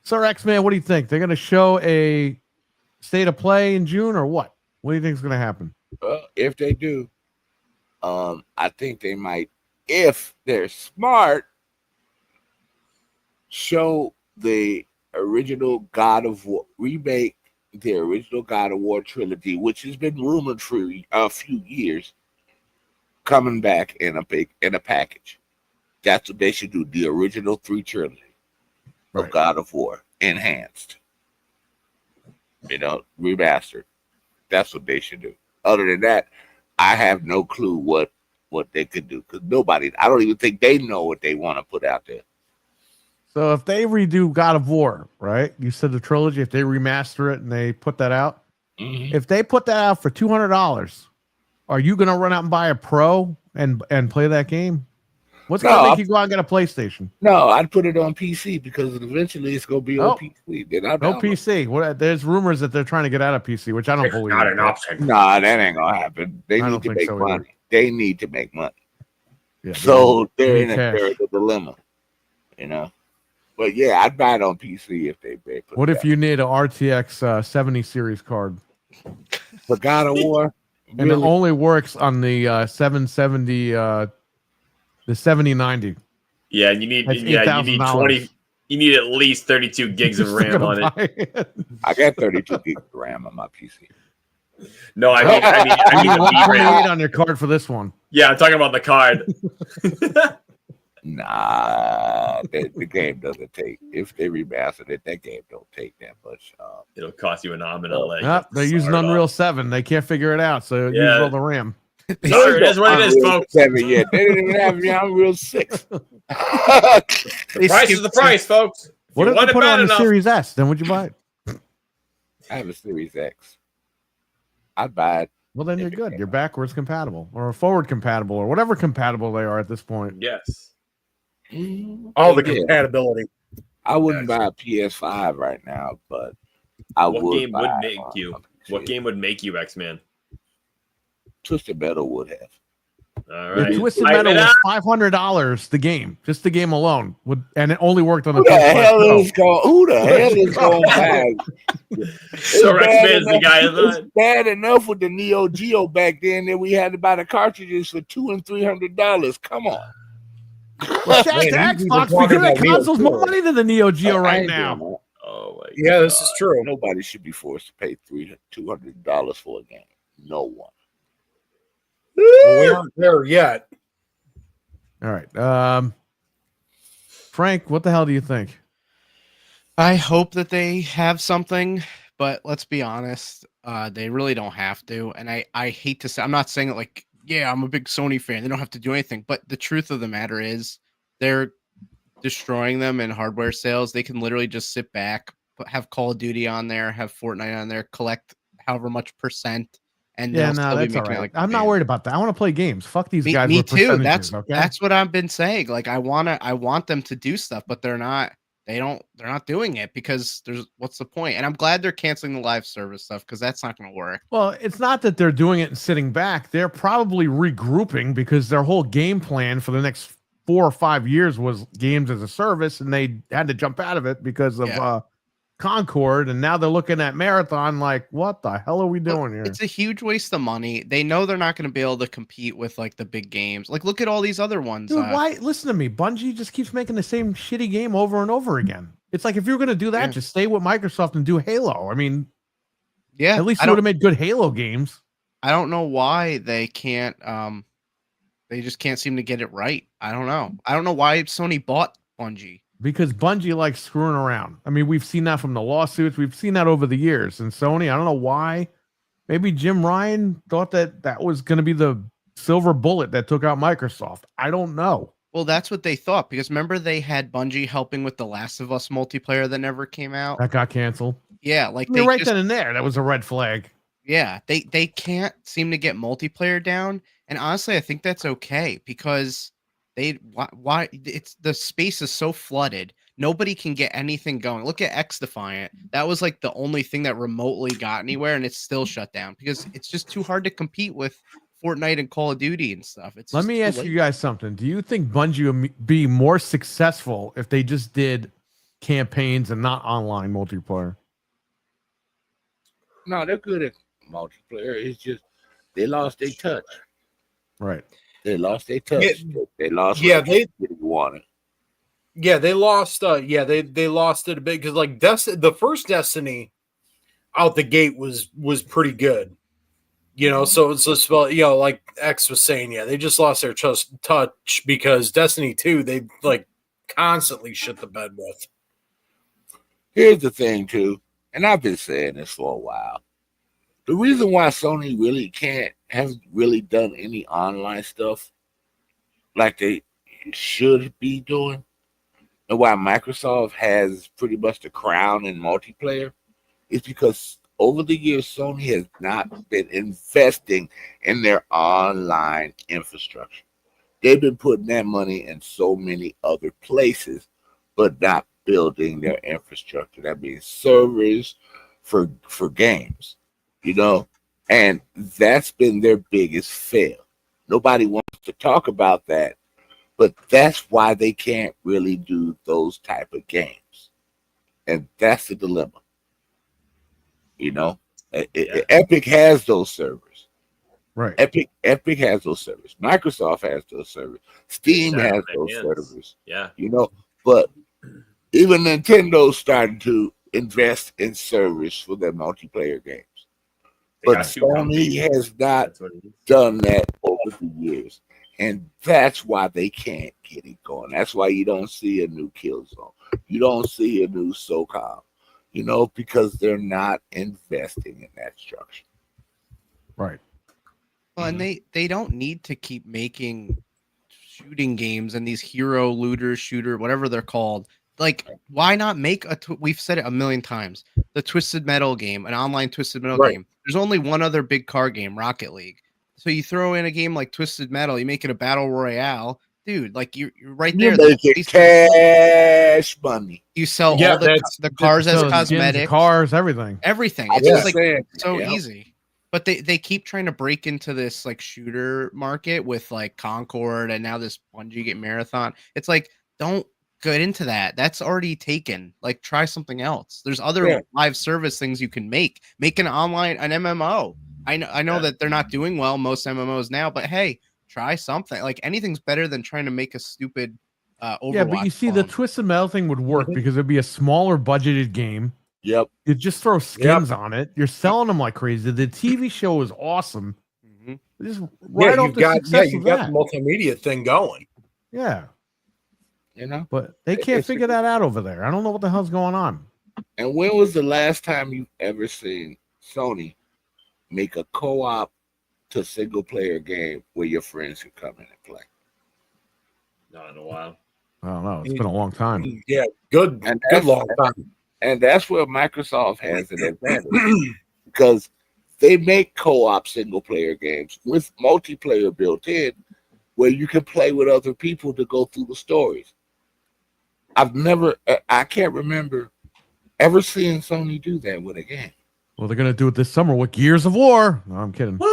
Sir X-Man, what do you think? They're going to show a state of play in June or what? What do you think is going to happen? If they do, I think they might, if they're smart, show the original God of War remake. The original God of War trilogy, which has been rumored for a few years, coming back in a package. That's what they should do. The original 3 trilogy of God of War enhanced, remastered. That's what they should do. Other than that, I have no clue what they could do because I don't even think they know what they want to put out there. So if they redo God of War, right? You said the trilogy, if they remaster it and they put that out, if they put that out for $200, are you going to run out and buy a Pro and play that game? What's going to make you go out and get a PlayStation? No, I'd put it on PC because eventually it's going to be on PC. No PC. There's rumors that they're trying to get out of PC, which I don't believe. Not an option. Nah, that ain't going to happen. They need to make money. Either. They need to make money. Yeah, so they're in a dilemma, But yeah, I'd buy it on PC if they put What if you need an RTX 70 series card? For God of War? And it only works on the 770, the 7090. Yeah, you need 20. You need at least 32 gigs of RAM on it. I got 32 gigs of RAM on my PC. No, I mean the VRAM on your card for this one. Yeah, I'm talking about the card. Nah, the game doesn't take. If they remastered it, that game don't take that much. It'll cost you an arm and a leg. They're using Unreal 7. They can't figure it out, so use all the RAM. Sorry, it is what it is, folks. 7 yet. They didn't even have the Unreal 6. The price is the price, folks. What if they put it on the Series S? Then would you buy it? I have a Series X. I'd buy it. Well, then you're good. You're backwards compatible or forward compatible or whatever compatible they are at this point. Yes. All the compatibility. I wouldn't buy a PS5 right now, but I would. What game would make you? What game would make you, X-Man? Twisted Metal would have. All right. Twisted Metal was $500. The game, just the game alone, and it only worked on the. Who the hell is going back? So X-Man's the guy. It's bad enough with the Neo Geo back then that we had to buy the cartridges for $200 and $300. Come on. Well, shout out to Xbox because that console's more money than the Neo Geo right now. Oh my God. This is true. Nobody should be forced to pay $200 for a game. No one. We aren't there yet. All right. Frank, what the hell do you think? I hope that they have something, but let's be honest, they really don't have to. And I hate to say, I'm not saying it like, yeah, I'm a big Sony fan. They don't have to do anything. But the truth of the matter is they're destroying them in hardware sales. They can literally just sit back, have Call of Duty on there, have Fortnite on there, collect however much percent. And yeah, no, that's all right. Like I'm not worried about that. I want to play games. Fuck these guys. Me with too. Okay? That's what I've been saying. Like I want them to do stuff, but they're not doing it because what's the point? And I'm glad they're canceling the live service stuff because that's not going to work. Well, it's not that they're doing it and sitting back. They're probably regrouping because their whole game plan for the next 4 or 5 years was games as a service, and they had to jump out of it because of Concord, and now they're looking at Marathon like, what the hell are we doing here? It's a huge waste of money. They know they're not going to be able to compete with like the big games. Like, look at all these other ones. Dude, why? Listen to me. Bungie just keeps making the same shitty game over and over again. It's like if you're going to do that, just stay with Microsoft and do Halo. I mean, Yeah, At least it would have made good Halo games. I don't know why they can't. They just can't seem to get it right. I don't know. I don't know why Sony bought Bungie. Because Bungie likes screwing around. I mean, we've seen that from the lawsuits. We've seen that over the years. And Sony, I don't know why. Maybe Jim Ryan thought that was going to be the silver bullet that took out Microsoft. I don't know. Well, that's what they thought. Because remember, they had Bungie helping with The Last of Us multiplayer that never came out. That got canceled. Yeah, like they right then and there. That was a red flag. Yeah, they can't seem to get multiplayer down. And honestly, I think that's okay because why it's the space is so flooded. Nobody can get anything going. Look at X Defiant. That was like the only thing that remotely got anywhere, and it's still shut down because it's just too hard to compete with Fortnite and Call of Duty and stuff. Let me ask you guys something. Do you think Bungie would be more successful if they just did campaigns and not online multiplayer? No, they're good at multiplayer. It's just they lost their touch. Right. They lost their touch. They lost. Yeah, they wanted. Yeah, they lost. They lost it a bit because like the first Destiny out the gate was pretty good. You know, so it's just like X was saying, yeah, they just lost their touch because Destiny 2 they like constantly shit the bed with. Here's the thing too, and I've been saying this for a while. The reason why Sony really hasn't really done any online stuff like they should be doing, and why Microsoft has pretty much the crown in multiplayer, is because over the years Sony has not been investing in their online infrastructure. They've been putting that money in so many other places, but not building their infrastructure. That means servers for games. You know, and that's been their biggest fail. Nobody wants to talk about that, but that's why they can't really do those type of games. And that's the dilemma. You know, Epic has those servers. Right. Epic has those servers. Microsoft has those servers. Steam has those servers. Yeah. You know, but even Nintendo's starting to invest in servers for their multiplayer games. But Sony has not done that over the years. And that's why they can't get it going. That's why you don't see a new Killzone. You don't see a new SOCOM. You know, because they're not investing in that structure. Right. Well, and they don't need to keep making shooting games and these hero, looter, shooter, whatever they're called. Like, why not make we've said it a million times, the Twisted Metal game, an online Twisted Metal game. There's only one other big car game, Rocket League. So you throw in a game like Twisted Metal, you make it a battle royale. Dude, like you're right there. You make cash money. You sell all the cars as cosmetics. Cars, everything. Everything. It's just like so easy. But they keep trying to break into this like shooter market with like Concord and now this Bungie game Marathon. It's like, don't get into that. That's already taken. Like, try something else. There's other live service things you can make. Make an MMO. I know that they're not doing well, most MMOs now, but hey, try something. Like, anything's better than trying to make a stupid Overwatch. Yeah, but you see, the Twisted Metal thing would work because it'd be a smaller budgeted game. Yep. You just throw skins on it. You're selling them like crazy. The TV show is awesome. Just right off the success you got the multimedia thing going. Yeah. You know, but they can't figure that out over there. I don't know what the hell's going on. And when was the last time you ever seen Sony make a co-op to single player game where your friends can come in and play? Not in a while. I don't know. It's been a long time. Yeah, good long time. And that's where Microsoft has an advantage because they make co-op single player games with multiplayer built in where you can play with other people to go through the stories. I can't remember ever seeing Sony do that with a game. Well, they're going to do it this summer with Gears of War. No, I'm kidding. But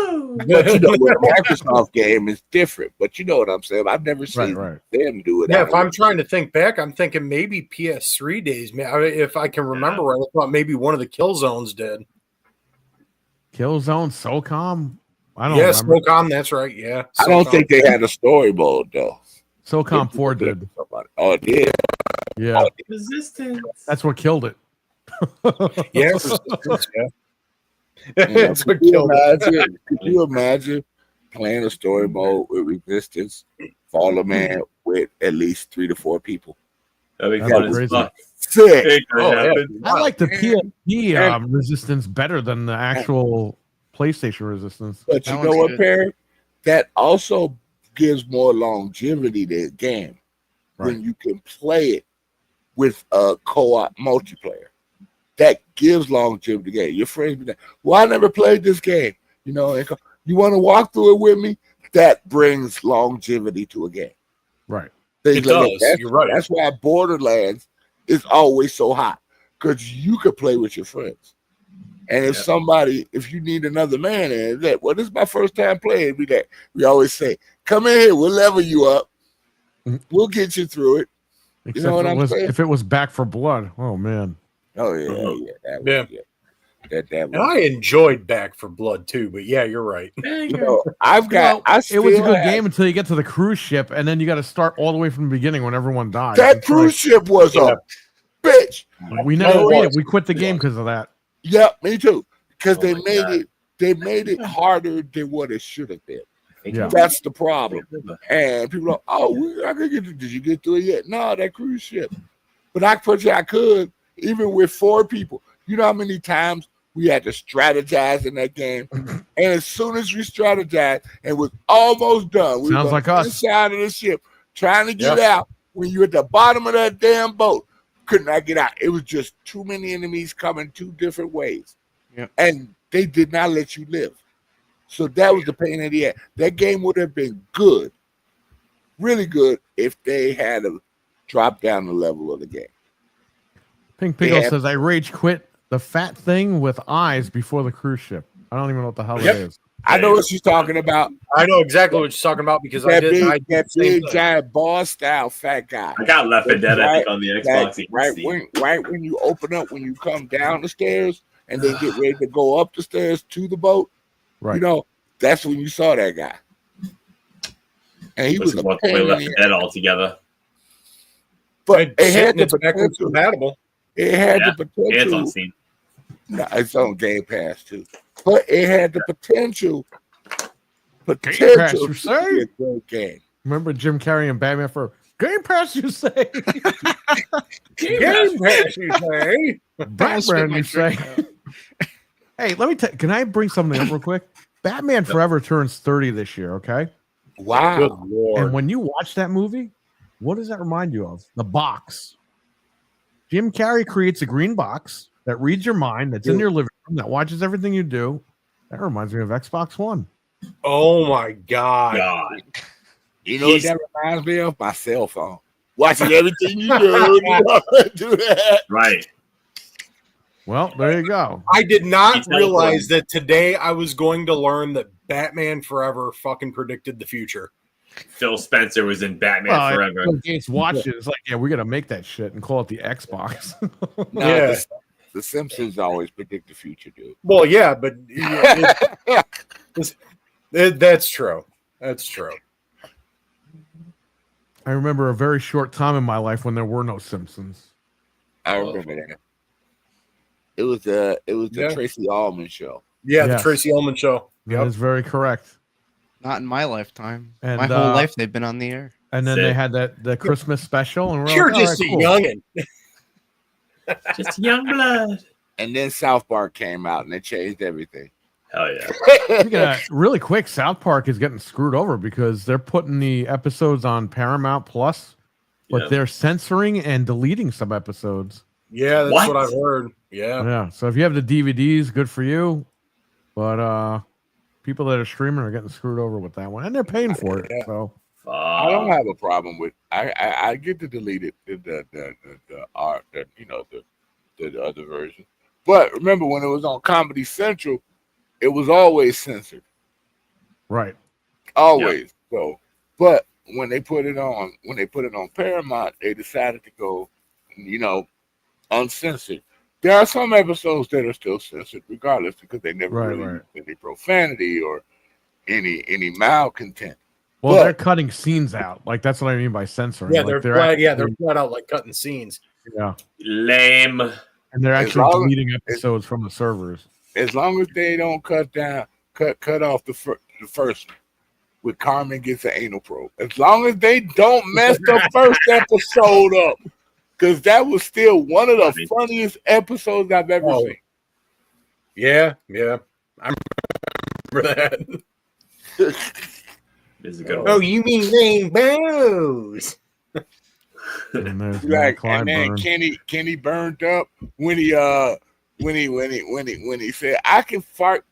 you know, with a Microsoft game is different. But you know what I'm saying? I've never seen them do it. Yeah, if I'm trying to think back, I'm thinking maybe PS3 days. If I can remember right, I thought maybe one of the Killzones did. Killzone, SOCOM? I don't remember. SOCOM, that's right. Yeah. I don't think they had a story mode, though. SOCOM 4 did. Oh, it did? Yeah. Resistance. That's what killed it. Yeah. That's what Could you killed it. imagine? Could you imagine playing a story mode with Resistance, Fallen Man with at least 3 to 4 people? That'd be That'd fun be as crazy. fuck. Sick. It could Oh, yeah. happen. I like the PSP And- resistance better than the actual PlayStation resistance. But That you one's know what, good. Perry? That also gives more longevity to the game Right. when you can play it with a co-op multiplayer. That gives longevity to the game. Your friends be like, well, I never played this game. You know, and you want to walk through it with me? That brings longevity to a game. Right. Things It like does. that. You're right. That's why Borderlands is always so hot, because you could play with your friends. And if you need another man in that, well, this is my first time playing, we always say, come in here, we'll level you up. We'll get you through it. Except know what I'm saying? if it was Back for Blood. Oh man. Oh yeah, that was, that And was. I enjoyed Back for Blood too, but yeah, you're right. You know, I've got. Well, it was a good have- game until you get to the cruise ship, and then you got to start all the way from the beginning when everyone dies. That It's cruise ship was Yeah. a bitch. like, we never No, it beat it. was. We quit the game because of that. Yeah, me too. Because Oh they my made God. it. They made it harder than what it should have been. Yeah. That's the problem. And people are, oh, I could get. Did you get through it yet? No, that cruise ship. But I could, even with 4 people. You know how many times we had to strategize in that game? And as soon as we strategized and was almost done, we Sounds were like us. inside of the ship trying to get out. When you're at the bottom of that damn boat, could not get out. It was just too many enemies coming 2 different ways. Yep. And they did not let you live. So that was the pain in the ass. That game would have been good, really good, if they had dropped down the level of the game. Pink Pickle Yeah. says, I rage quit the fat thing with eyes before the cruise ship. I don't even know what the hell Yep. it is. I know what she's talking about. I know exactly what you're talking about because I That did. big, I did that the same big thing. giant boss style fat guy. I got Left 4 Dead, I think, on the Xbox. You can Right see. when you open up, when you come down the stairs and then get ready to go up the stairs to the boat, Right. you know, that's when you saw that guy. And he was Let's a walk away pain in Left the 4 ass. Dead altogether. But And it had the it's backwards potential. compatible. It had Yeah, the And it's on potential. Steam. No, it's on Game Pass too. But it had the potential. Pass, you to say? be a great game. Remember Jim Carrey and Batman for Game Pass, you say? Game Pass, you say? Batman, you say? Hey, let me tell. Can I bring something up real quick? Batman Forever turns 30 this year. Okay. Wow. Good lord. And when you watch that movie, what does that remind you of? The box. Jim Carrey creates a green box that reads your mind, that's in your living room, that watches everything you do. That reminds me of Xbox One. Oh my god. God. You know what that reminds me of? My cell phone. Watching everything you do. Do that. Right. Well, there you go. I did not He's realize that today I was going to learn that Batman Forever fucking predicted the future. Phil Spencer was in Batman Well, Forever. Bill Gates watched it. It's like, yeah, we're gonna make that shit and call it the Xbox. No, Yeah. the Simpsons always predict the future, dude. Well, yeah, but that's true. That's true. I remember a very short time in my life when there were no Simpsons. I remember that. It was the Yeah. Tracy Ullman show. Yeah, Yes. the Tracy Ullman show. That is very correct. Not in my lifetime. And, my whole life they've been on the air. And then Sick. they had the Christmas special, and we're You're like, all just right, a cool. youngin. Just young blood. And then South Park came out and they changed everything. Hell yeah. Speaking of, really quick, South Park is getting screwed over because they're putting the episodes on Paramount Plus, but Yeah. they're censoring and deleting some episodes. Yeah, that's What? what I've heard. Yeah. Yeah, so if you have the DVDs, good for you. But people that are streaming are getting screwed over with that one, and they're paying for it. Yeah. So I don't have a problem with. I get to delete it, the art, the other version. But remember when it was on Comedy Central, it was always censored, right, always. So, but when they put it on Paramount, they decided to go, uncensored. There are some episodes that are still censored, regardless, because they never really used any profanity or any mild content. well, But- they're cutting scenes out. Like that's what I mean by censoring. Yeah, like, they're flat out like cutting scenes. yeah, Lame. and they're As actually long as- deleting episodes from the servers. as long as they don't cut off the first one, with Carmen gets an anal probe. As long as they don't mess the first episode up, because that was still one of the funniest episodes I've ever seen. Yeah, I remember that. This is a good one. Oh, you mean rainbows? Like, and then Kenny burned up when he said, "I can fart,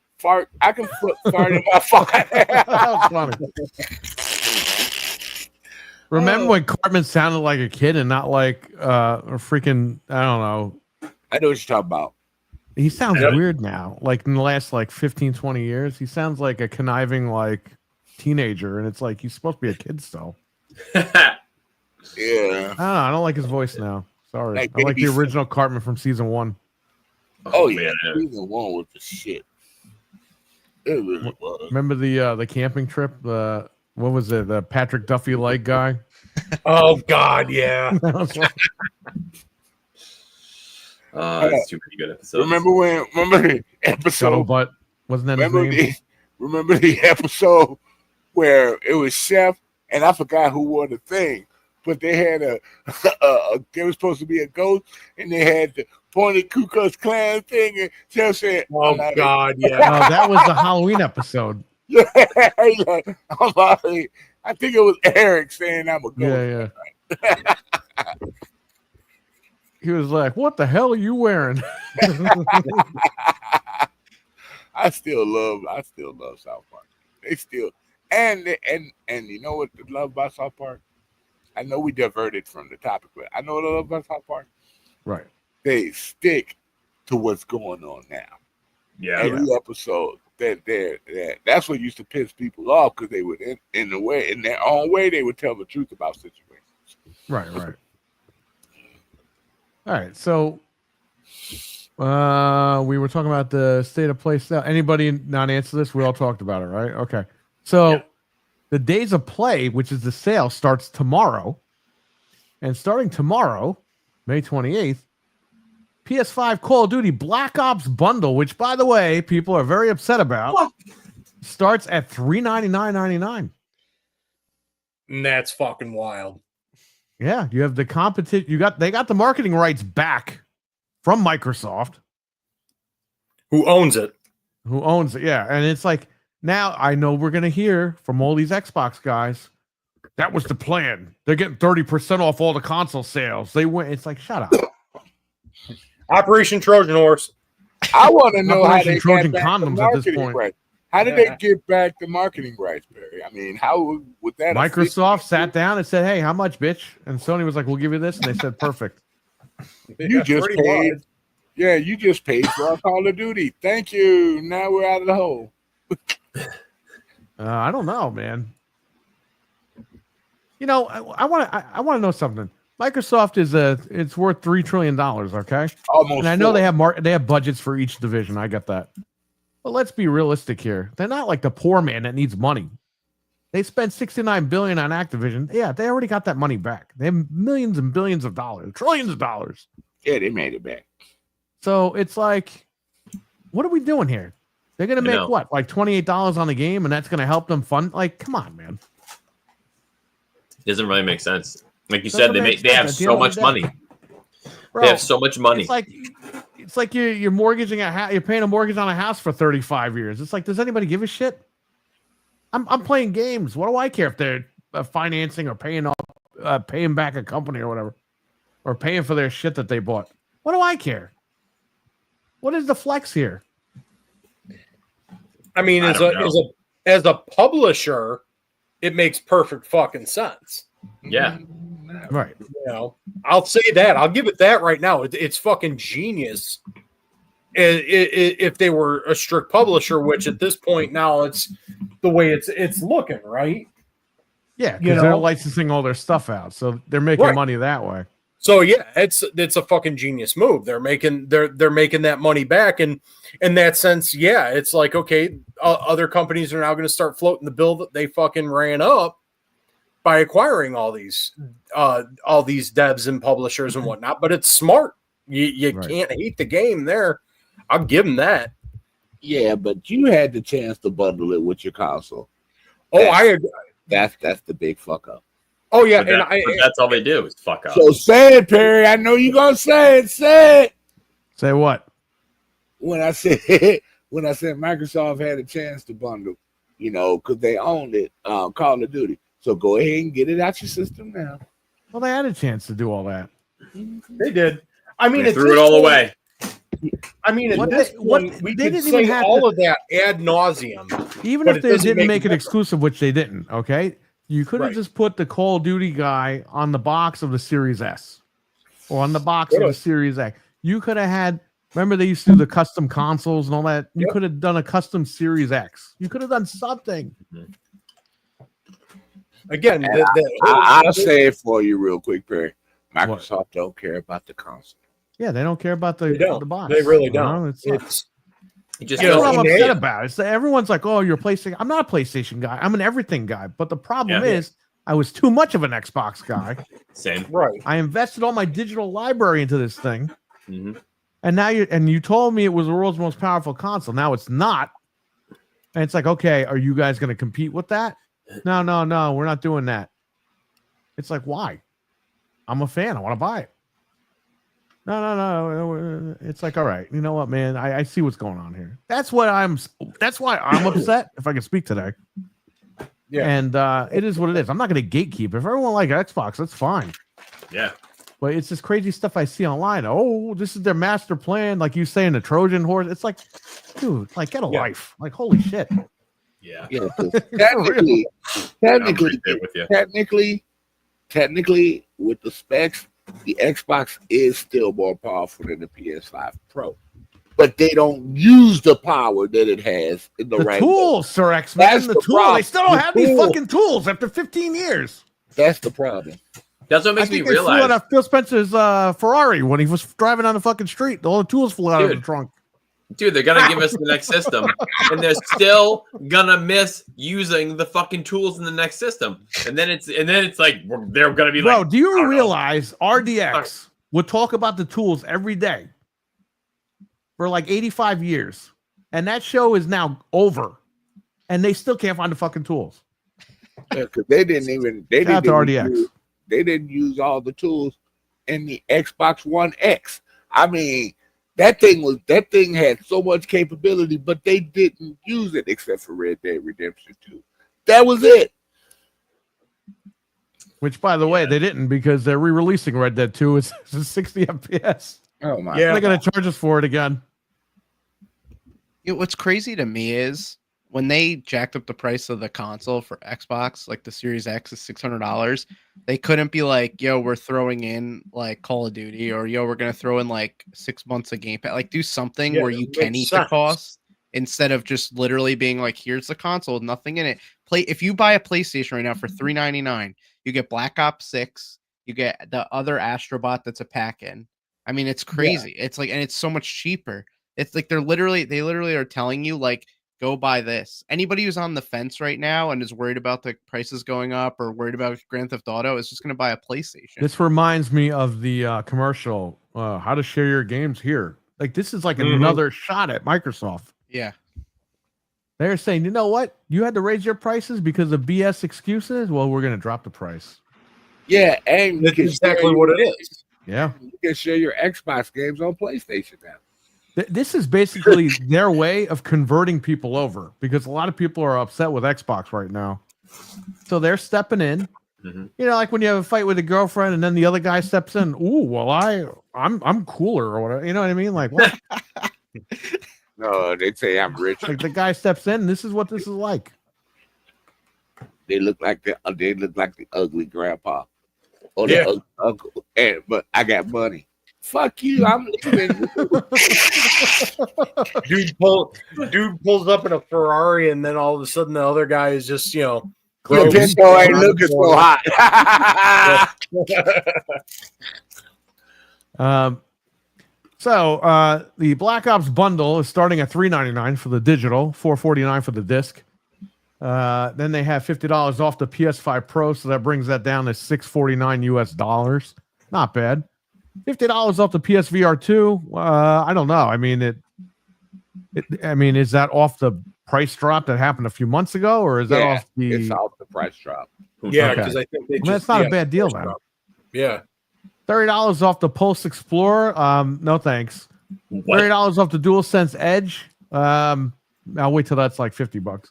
I can fart in my fart." That was funny. Remember when Cartman sounded like a kid and not like a freaking, I don't know. I know what you're talking about. He sounds weird now. Like in the last 15, 20 years, he sounds like a conniving teenager, and it's like he's supposed to be a kid still. Yeah. I don't know. I don't like his voice now. Sorry. Like I like the original Cartman from season 1. Oh yeah, season 1 was the shit. It really was. Remember the camping trip? What was it? The Patrick Duffy leg guy? Oh God, yeah. That's too many good episodes. Remember the episode? Scuttlebutt. Wasn't that his name? Remember the episode where it was Chef, and I forgot who wore the thing, but they had they were supposed to be a ghost, and they had the pointed Ku Klux Klan thing, and Chef said, "Oh God, yeah." That was the Halloween episode. Yeah, I'm like, I think it was Eric saying I'm a ghost. Yeah. He was like, "What the hell are you wearing?" I still love South Park. They still and you know what I love about South Park? I know we diverted from the topic, but I know what I love about South Park. Right. They stick to what's going on now. Yeah. Every episode that's what used to piss people off, because they would in their own way they would tell the truth about situations. Right. All right, so we were talking about the state of play sale. Anybody not answer this? We all talked about it, right? Okay. So the days of play, which is the sale, starts tomorrow. And starting tomorrow, May 28th, PS5 Call of Duty Black Ops bundle, which, by the way, people are very upset about, starts at $399.99. And that's fucking wild. Yeah, you have the competition. They got the marketing rights back from Microsoft, who owns it. Yeah, and it's like, now I know we're gonna hear from all these Xbox guys, that was the plan. They're getting 30% off all the console sales. They went. It's like, shut up. Operation Trojan Horse. I want to know how they Trojan got condoms back the at this point. rights. How did they get back the marketing rights, Barry? I mean, how would that? Microsoft sat down and said, "Hey, how much, bitch?" And Sony was like, "We'll give you this," and they said, "Perfect." You just paid. Yeah, you just paid for our Call of Duty. Thank you. Now we're out of the hole. I don't know, man. You know, I want to know something. Microsoft it's worth $3 trillion. Okay, almost. And I know they have budgets for each division. I get that. But let's be realistic here. They're not like the poor man that needs money. They spent $69 billion on Activision. Yeah, they already got that money back. They have millions and billions of dollars, trillions of dollars. Yeah, they made it back. So it's like, what are we doing here? They're gonna make what, like $28 on the game, and that's gonna help them fund? Like, come on, man. It doesn't really make sense. Like you said, they have so much money. Bro, they have so much money. It's like you're mortgaging you're paying a mortgage on a house for 35 years. It's like, does anybody give a shit? I'm playing games. What do I care if they're financing or paying back a company or whatever, or paying for their shit that they bought? What do I care? What is the flex here? I mean, as a publisher, it makes perfect fucking sense. Yeah. Right. You know, I'll say that. I'll give it that right now. It's fucking genius. If they were a strict publisher, which at this point now it's the way it's looking, right? Yeah, because they're licensing all their stuff out, so they're making money that way. So yeah, it's a fucking genius move. They're making that money back, and in that sense, yeah, it's like, okay, other companies are now going to start floating the bill that they fucking ran up by acquiring all these devs and publishers and whatnot. But it's smart. You can't hate the game there. I'll give them that. Yeah, but you had the chance to bundle it with your console. Oh, I agree. That's the big fuck up. Oh yeah, But that's all they do is fuck up. So say it, Perry. I know you're gonna say it. Say it. Say what? When I said Microsoft had a chance to bundle, because they owned it, Call of Duty. So go ahead and get it out your system now. Well, they had a chance to do all that. They did. I mean, they threw it all away. I mean, What at this they- point, what- we they could didn't even say have all to- of that ad nauseum. Even But if it they doesn't didn't make make it difference. exclusive, which they didn't, okay? You could have Right. just put the Call of Duty guy on the box of the Series S or on the box of the Could've. Series X. You could have had, remember they used to do the custom consoles and all that? You Yep. could have done a custom Series X. You could have done something. Again, I'll say it for you real quick, Perry. Microsoft don't care about the console. Yeah, they don't care about they the don't. box. They really you know? don't. It's, It just You that's know, what I'm in upset the- about. It's that everyone's like, "Oh, you're a PlayStation." I'm not a PlayStation guy. I'm an everything guy. But the problem Yeah. is, I was too much of an Xbox guy. same. right. I invested all my digital library into this thing, Mhm. and now you told me it was the world's most powerful console. Now it's not, and it's like, okay, are you guys going to compete with that? No, we're not doing that. It's like, why? I'm a fan. I want to buy it. No. It's like, all right, you know what, man? I see what's going on here. That's why I'm upset. If I can speak today. Yeah. And it is what it is. I'm not going to gatekeep. If everyone like Xbox, that's fine. Yeah. But it's this crazy stuff I see online. Oh, this is their master plan, like you saying the Trojan horse. It's like, dude, like get a life. Like, holy shit. Yeah. Yeah, 'cause technically, I'm right there with you. technically, with the specs, the Xbox is still more powerful than the PS5 Pro. But they don't use the power that it has in the right way. Tools, Sir X-Men. That's The the tools. They problem. still don't The have these tool. fucking tools after 15 years. That's the problem. That's what I makes me think they flew out realize. of Phil Spencer's Ferrari when he was driving on the fucking street. All the tools flew out of the Dude. trunk. Dude, they're gonna give us the next system, and they're still gonna miss using the fucking tools in the next system. And then it's like they're gonna be Bro, like, do I you don't know. realize RDX would talk about the tools every day for like 85 years, and that show is now over, and they still can't find the fucking tools. Yeah, 'cause they didn't even Shout out to RDX. They didn't use all the tools in the Xbox One X. I mean, that thing had so much capability, but they didn't use it except for Red Dead Redemption 2. That was it. Which, by the way, they didn't because they're re-releasing Red Dead 2. It's 60 FPS. Oh my! Yeah. They're gonna charge us for it again. You know, what's crazy to me is when they jacked up the price of the console for Xbox, like the Series X is $600. They couldn't be like, yo, we're throwing in like Call of Duty, or yo, we're gonna throw in like 6 months of Game Pass. Like, do something Yeah, where you it can makes eat the sense. cost instead of just literally being like, here's the console with nothing in it. If you buy a PlayStation right now for $399, you get Black Ops 6, you get the other Astrobot that's a pack in. I mean, it's crazy. It's like, and it's so much cheaper. It's like they literally are telling you like, go buy this. Anybody who's on the fence right now and is worried about the prices going up or worried about Grand Theft Auto is just going to buy a PlayStation. This reminds me of the commercial, how to share your games here. Like, this is like another shot at Microsoft. Yeah. They're saying, you know what? You had to raise your prices because of BS excuses? Well, we're going to drop the price. Yeah, and you That's can exactly share what it is. Yeah. You can share your Xbox games on PlayStation now. This is basically their way of converting people over because a lot of people are upset with Xbox right now. So they're stepping in. Mhm. You know, like when you have a fight with a girlfriend and then the other guy steps in. Ooh, well, I'm cooler or whatever. You know what I mean? Like, what? No, they say I'm rich. Like the guy steps in. This is what this is like. They look like the ugly grandpa. Or Yeah. the uncle. But I got money. Fuck you. I'm leaving. Dude pulls up in a Ferrari, and then all of a sudden the other guy is just, Your gross. pistol ain't looking so hot. So the Black Ops bundle is starting at $399 for the digital, $449 for the disc. Then they have $50 off the PS5 Pro, so that brings that down to $649 US. Not bad. $50 off the PSVR 2. I don't know. I mean, I mean, is that off the price drop that happened a few months ago, or is that off the? It's off the price drop. Yeah, Okay. because I think they just, That's not a bad deal then. Yeah. $30 off the Pulse Explorer. No thanks. $30 off the DualSense Edge. I'll wait till that's like $50.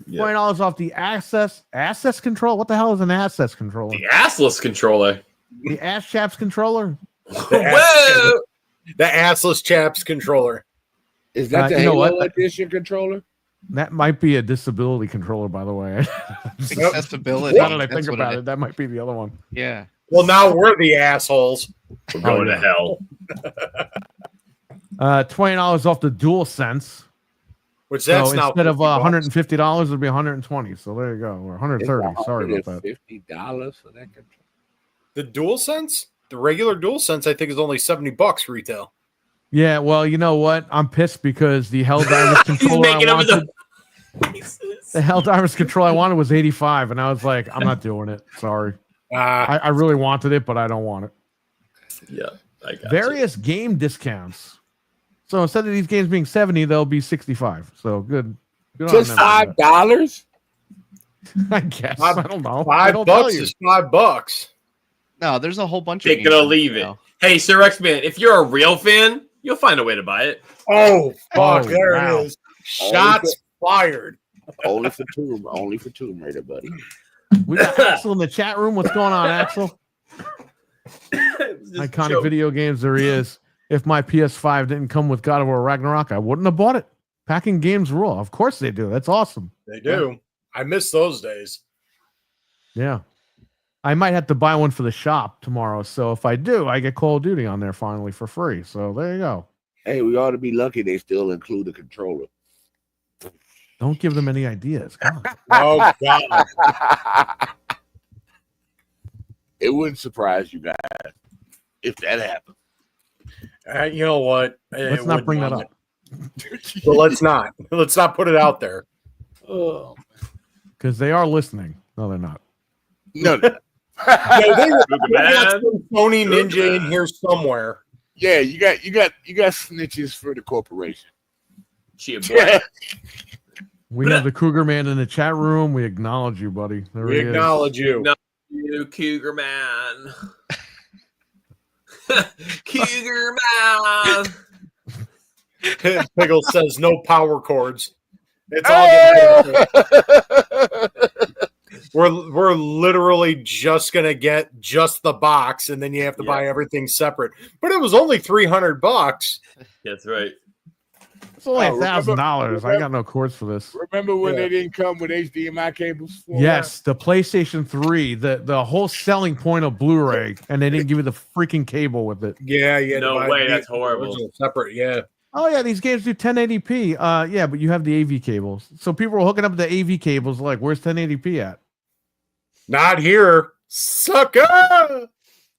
$20 off the Access control. What the hell is an Access controller? The assless controller. The Ass Chaps controller. Whoa! The assless chaps controller. Is that the you know Halo what? Edition controller? That might be a disability controller, by the way. Accessibility. Now that I That's think what about it it, that might be the other one. Yeah. Well, now we're the assholes. We're going to hell. $20 off the DualSense. Which that's So now instead of $50. $150, it'll be $120. So there you go. Or $130. Sorry about that. $50 for that controller. The DualSense, the regular DualSense, I think is only $70 retail. Yeah, well, you know what? I'm pissed because the Helldivers controller I wanted, the Helldivers controller I wanted was 85, and I was like, I'm not doing it. Sorry. I really wanted it, but I don't want it. Yeah, I got Various game discounts. So instead of these games being 70, they'll be 65. So good. Good Just on them. $5? I guess. I don't know. $5 is $5. No, there's a whole bunch of Take it or leave it. Hey, Sir X-Man, if you're a real fan, you'll find a way to buy it. Oh, fuck. Oh, there wow. it is. Shots fired. Only for Tomb Raider, buddy. We got Axel in the chat room. What's going on, Axel? Iconic video games. There he is. If my PS5 didn't come with God of War Ragnarok, I wouldn't have bought it. Packing games rule. Of course they do. That's awesome. They do. I miss those days. Yeah. I might have to buy one for the shop tomorrow. So if I do, I get Call of Duty on there finally for free. So there you go. Hey, we ought to be lucky they still include the controller. Don't give them any ideas. Come on. Oh, God. It wouldn't surprise you guys if that happened. You know what? Let's not bring that up. But let's not. Let's not put it out there. Oh, Because they are listening. No, they're not. no. No, they got some Sony Ninja in here somewhere. Yeah, you got snitches for the corporation. Chia boy. We have the Cougar Man in the chat room. We acknowledge you, buddy. There We he is. acknowledge you. No, you Cougar Man. Cougar Man. Pickle says no power cords. It's all good. We're literally just gonna get just the box, and then you have to buy everything separate. But it was only $300. That's right. It's only Oh, $1,000. I got no cords for this. Remember when they didn't come with HDMI cables? Yes, the PlayStation 3, the whole selling point of Blu-ray, and they didn't give you the freaking cable with it. Yeah. No way, that's horrible. Separate, yeah. Oh yeah, these games do 1080p. Yeah, but you have the AV cables. So people were hooking up the AV cables. Like, where's 1080p at? Not here, sucker.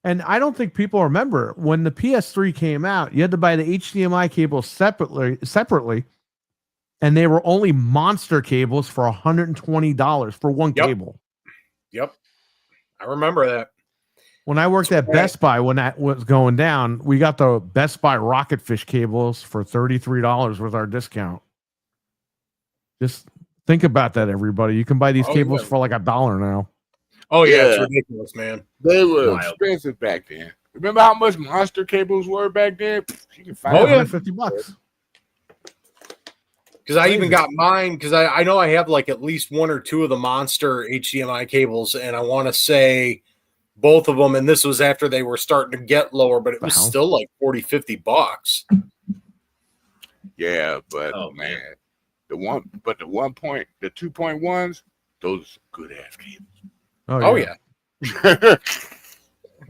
And I don't think people remember when the PS3 came out. You had to buy the HDMI cables separately, and they were only monster cables for $120 for one cable. Yep, I remember that. When I worked at Best Buy, when that was going down, we got the Best Buy Rocketfish cables for $33 with our discount. Just think about that, everybody. You can buy these cables for like $1 now. Oh yeah, it's ridiculous, man. They were expensive back then. Remember how much monster cables were back then? You can find $50. Because I even got mine, because I know I have like at least one or two of the monster HDMI cables, and I want to say both of them, and this was after they were starting to get lower, but it was still like $40-$50. Yeah, but man, the 2.1s, those are good ass cables. Oh yeah. But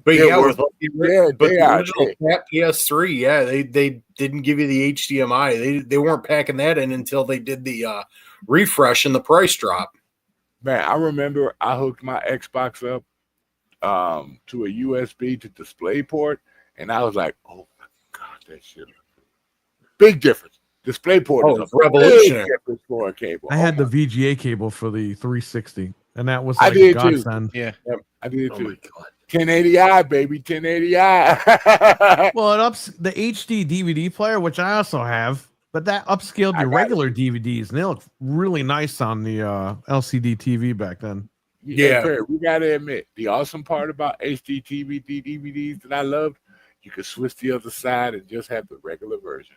with the original PS3, yeah, they didn't give you the HDMI. They weren't packing that in until they did the refresh and the price drop. Man, I remember I hooked my Xbox up to a USB to DisplayPort, and I was like, "Oh my god, that shit! Big difference. DisplayPort is a revolutionary difference for a cable." I had the VGA cable for the 360, and that was I like did godsend. too. Yeah, I did too. 1080i, baby, 1080i. Well, it ups the HD DVD player, which I also have. But that upscaled your regular DVDs, and they look really nice on the LCD TV back then. Yeah. Perry, we gotta admit the awesome part about HD TV DVDs that I loved. You could switch the other side and just have the regular version.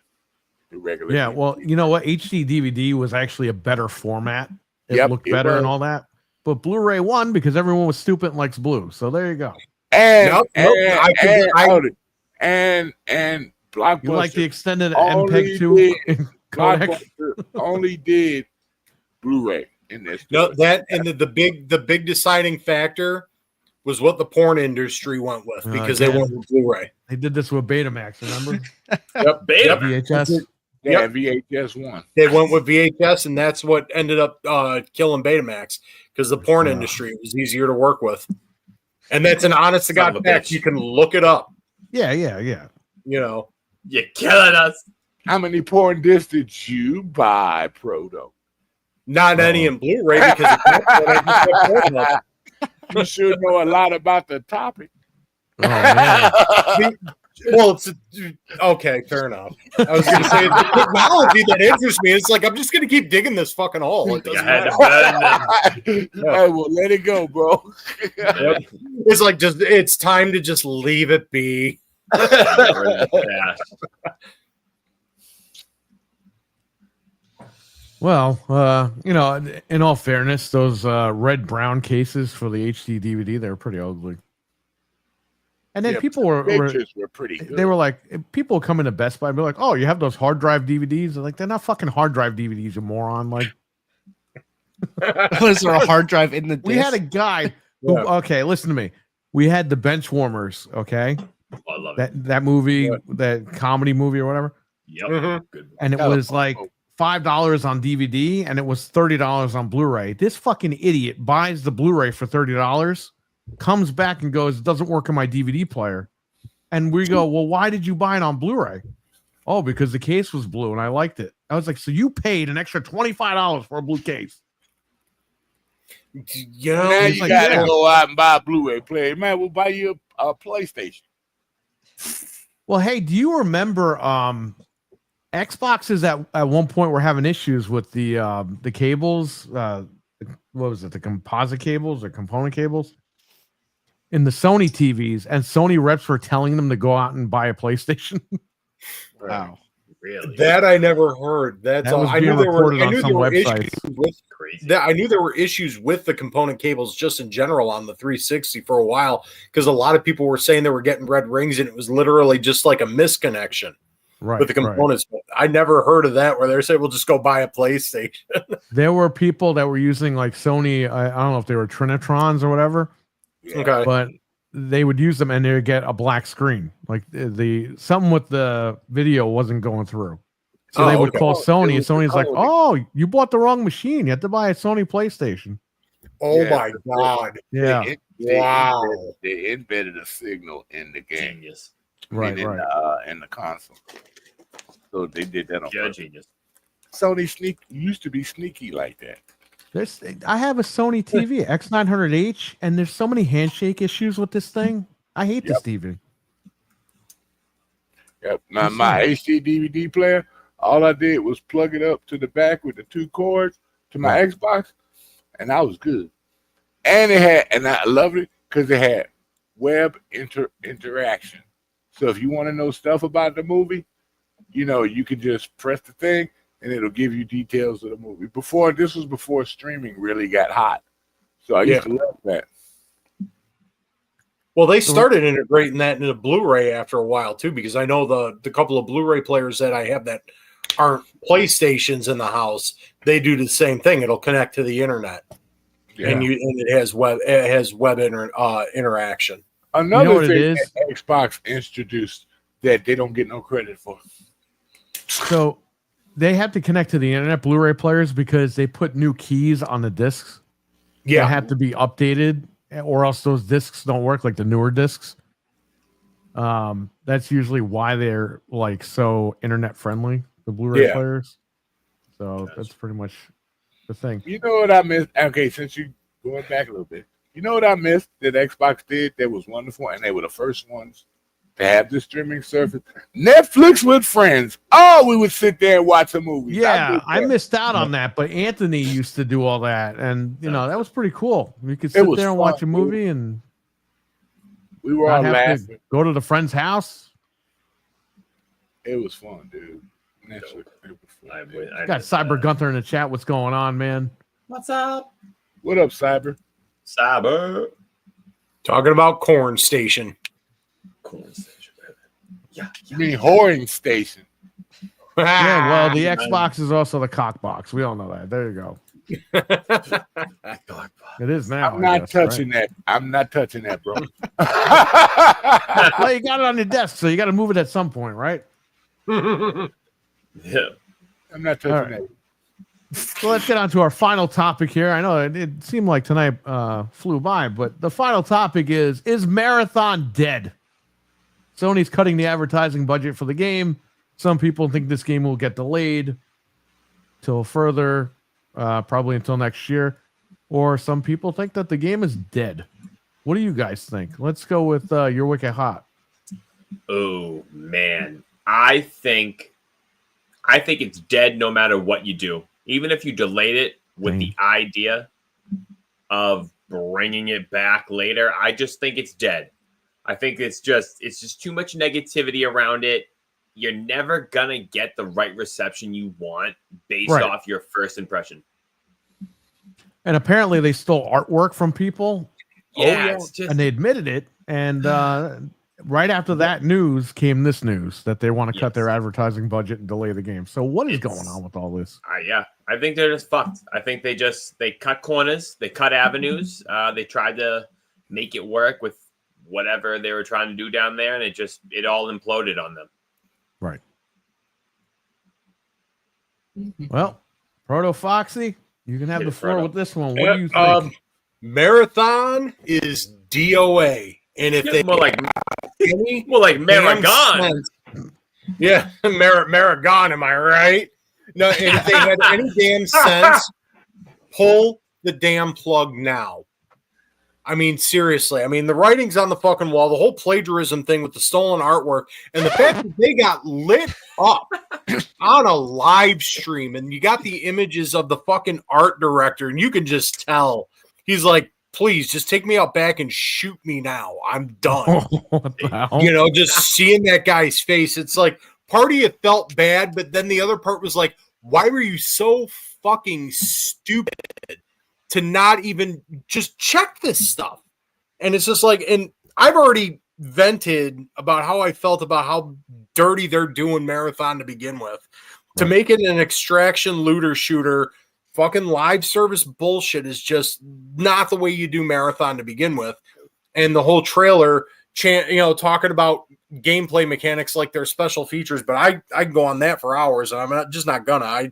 The regular. Yeah, DVD. well, you know what? HD DVD was actually a better format. It looked better and all that. But Blu-ray won because everyone was stupid and likes blue. So there you go. And Blockbuster. You like the extended only MPEG 2 codec? Blockbuster only did Blu-ray in this. No, that and the big deciding factor was what the porn industry went with because they went with Blu-ray. They did this with Betamax, remember? Yep, VHS. Yeah, VHS one. They went with VHS, and that's what ended up killing Betamax because the porn industry was easier to work with. And that's an honest to God fact. You can look it up. Yeah. You know, you're killing us. How many porn discs did you buy, Proto? Not any in Blu-ray because you should know a lot about the topic. Oh, man. Well, it's okay, fair enough. I was going to say it's the technology that interests me. It's like I'm just going to keep digging this fucking hole. It doesn't matter. Hey, well, let it go, bro. It's like it's time to just leave it be. Well, you know, in all fairness, those red-brown cases for the HD DVD, they were pretty ugly. And then people were pretty good. They were like, people come into Best Buy and be like, "Oh, you have those hard drive DVDs?" They're like, they're not fucking hard drive DVDs, you moron. Like, was there a hard drive in the disc? We had a guy who, okay, listen to me. We had the Benchwarmers, okay? I love that movie, that comedy movie or whatever. Yep. Mm-hmm. And it was like $5 on DVD and it was $30 on Blu-ray. This fucking idiot buys the Blu-ray for $30, comes back and goes, "It doesn't work in my DVD player." And we go, "Well, why did you buy it on Blu-ray?" "Oh, because the case was blue and I liked it." I was like, "So you paid an extra $25 for a blue case?" You know, now you gotta go out and buy a Blu-ray player. Man, we'll buy you a PlayStation. Well, hey, do you remember Xboxes at one point were having issues with the cables? What was it? The composite cables or component cables in the Sony TVs, and Sony reps were telling them to go out and buy a PlayStation. Wow. Really? That I never heard. That's all. I knew there were issues with crazy. I knew there were issues with the component cables just in general on the 360 for a while because a lot of people were saying they were getting red rings and it was literally just like a misconnection with the components. Right. I never heard of that where they said, "We'll just go buy a PlayStation." There were people that were using like Sony. I don't know if they were Trinitrons or whatever. Okay, but they would use them and they would get a black screen. Like something with the video wasn't going through. So they would call Sony, and Sony's like, "Oh, you bought the wrong machine. You have to buy a Sony PlayStation." Oh my God. Yeah. Wow. They embedded a signal in the game. Genius. Right. In the console. So they did that on purpose. Genius. Sony used to be sneaky like that. I have a Sony TV X900H, and there's so many handshake issues with this thing. I hate this TV. Yep. Now my HD DVD player, all I did was plug it up to the back with the 2 cords to my Xbox, and I was good. And I loved it because it had web interaction. So if you want to know stuff about the movie, you know, you can just press the thing and it'll give you details of the movie. This was before streaming really got hot. So I used to love that. Well, they started integrating that into Blu-ray after a while too, because I know the couple of Blu-ray players that I have that aren't PlayStations in the house, they do the same thing. It'll connect to the internet, and it has web interaction. Another thing that Xbox introduced that they don't get no credit for. So they have to connect to the internet, Blu-ray players, because they put new keys on the discs. Yeah, they have to be updated, or else those discs don't work, like the newer discs. That's usually why they're like so internet friendly, the Blu-ray players. So that's pretty much the thing. You know what I missed? Okay, since you going back a little bit, you know what I missed that Xbox did that was wonderful, and they were the first ones to have the streaming service. Netflix with friends. Oh, we would sit there and watch a movie. Yeah, I missed out on that, but Anthony used to do all that, and that was pretty cool. We could sit there and watch a movie, and we were all laughing. To go to the friend's house. It was fun, dude. Netflix. I got Cyber Gunther in the chat. What's going on, man? What's up? What up, Cyber? Cyber. Talking about Corn Station. Corn Station, baby. Yeah. You mean whoring station? Yeah, well, the Xbox is also the cock box. We all know that. There you go. It is now. I'm not touching that. I'm not touching that, bro. Well, you got it on your desk, so you got to move it at some point, right? Yeah. I'm not touching that. So let's get on to our final topic here. I know it seemed like tonight flew by, but the final topic is Marathon dead? Sony's cutting the advertising budget for the game. Some people think this game will get delayed till further, probably until next year. Or some people think that the game is dead. What do you guys think? Let's go with your Wicked Hawt. Oh, man. I think it's dead no matter what you do. Even if you delayed it with the idea of bringing it back later, I just think it's dead. I think it's just too much negativity around it. You're never gonna get the right reception you want based off your first impression. And apparently they stole artwork from people. Yeah, and they admitted it. And right after that news came this news that they want to cut their advertising budget and delay the game. So what is going on with all this? Yeah, I think they're just fucked. I think they cut corners, they cut avenues. They tried to make it work with whatever they were trying to do down there, and it all imploded on them. Right. Well, Proto Foxy, you can have the floor with this one. What do you think? Marathon is DOA. And if they more like Maragon. Yeah, Maragon, am I right? No, and if they had any damn sense, pull the damn plug now. I mean, seriously. I mean, the writing's on the fucking wall, the whole plagiarism thing with the stolen artwork, and the fact that they got lit up on a live stream, and you got the images of the fucking art director, and you can just tell he's like, please just take me out back and shoot me now. I'm done. What the hell? Just seeing that guy's face, it's like part of you felt bad, but then the other part was like, why were you so fucking stupid to not even just check this stuff? And it's just like, and I've already vented about how I felt about how dirty they're doing Marathon to begin with. To make it an extraction looter shooter, fucking live service bullshit is just not the way you do Marathon to begin with. And the whole trailer, talking about gameplay mechanics like their special features, but I can go on that for hours, and I'm just not gonna.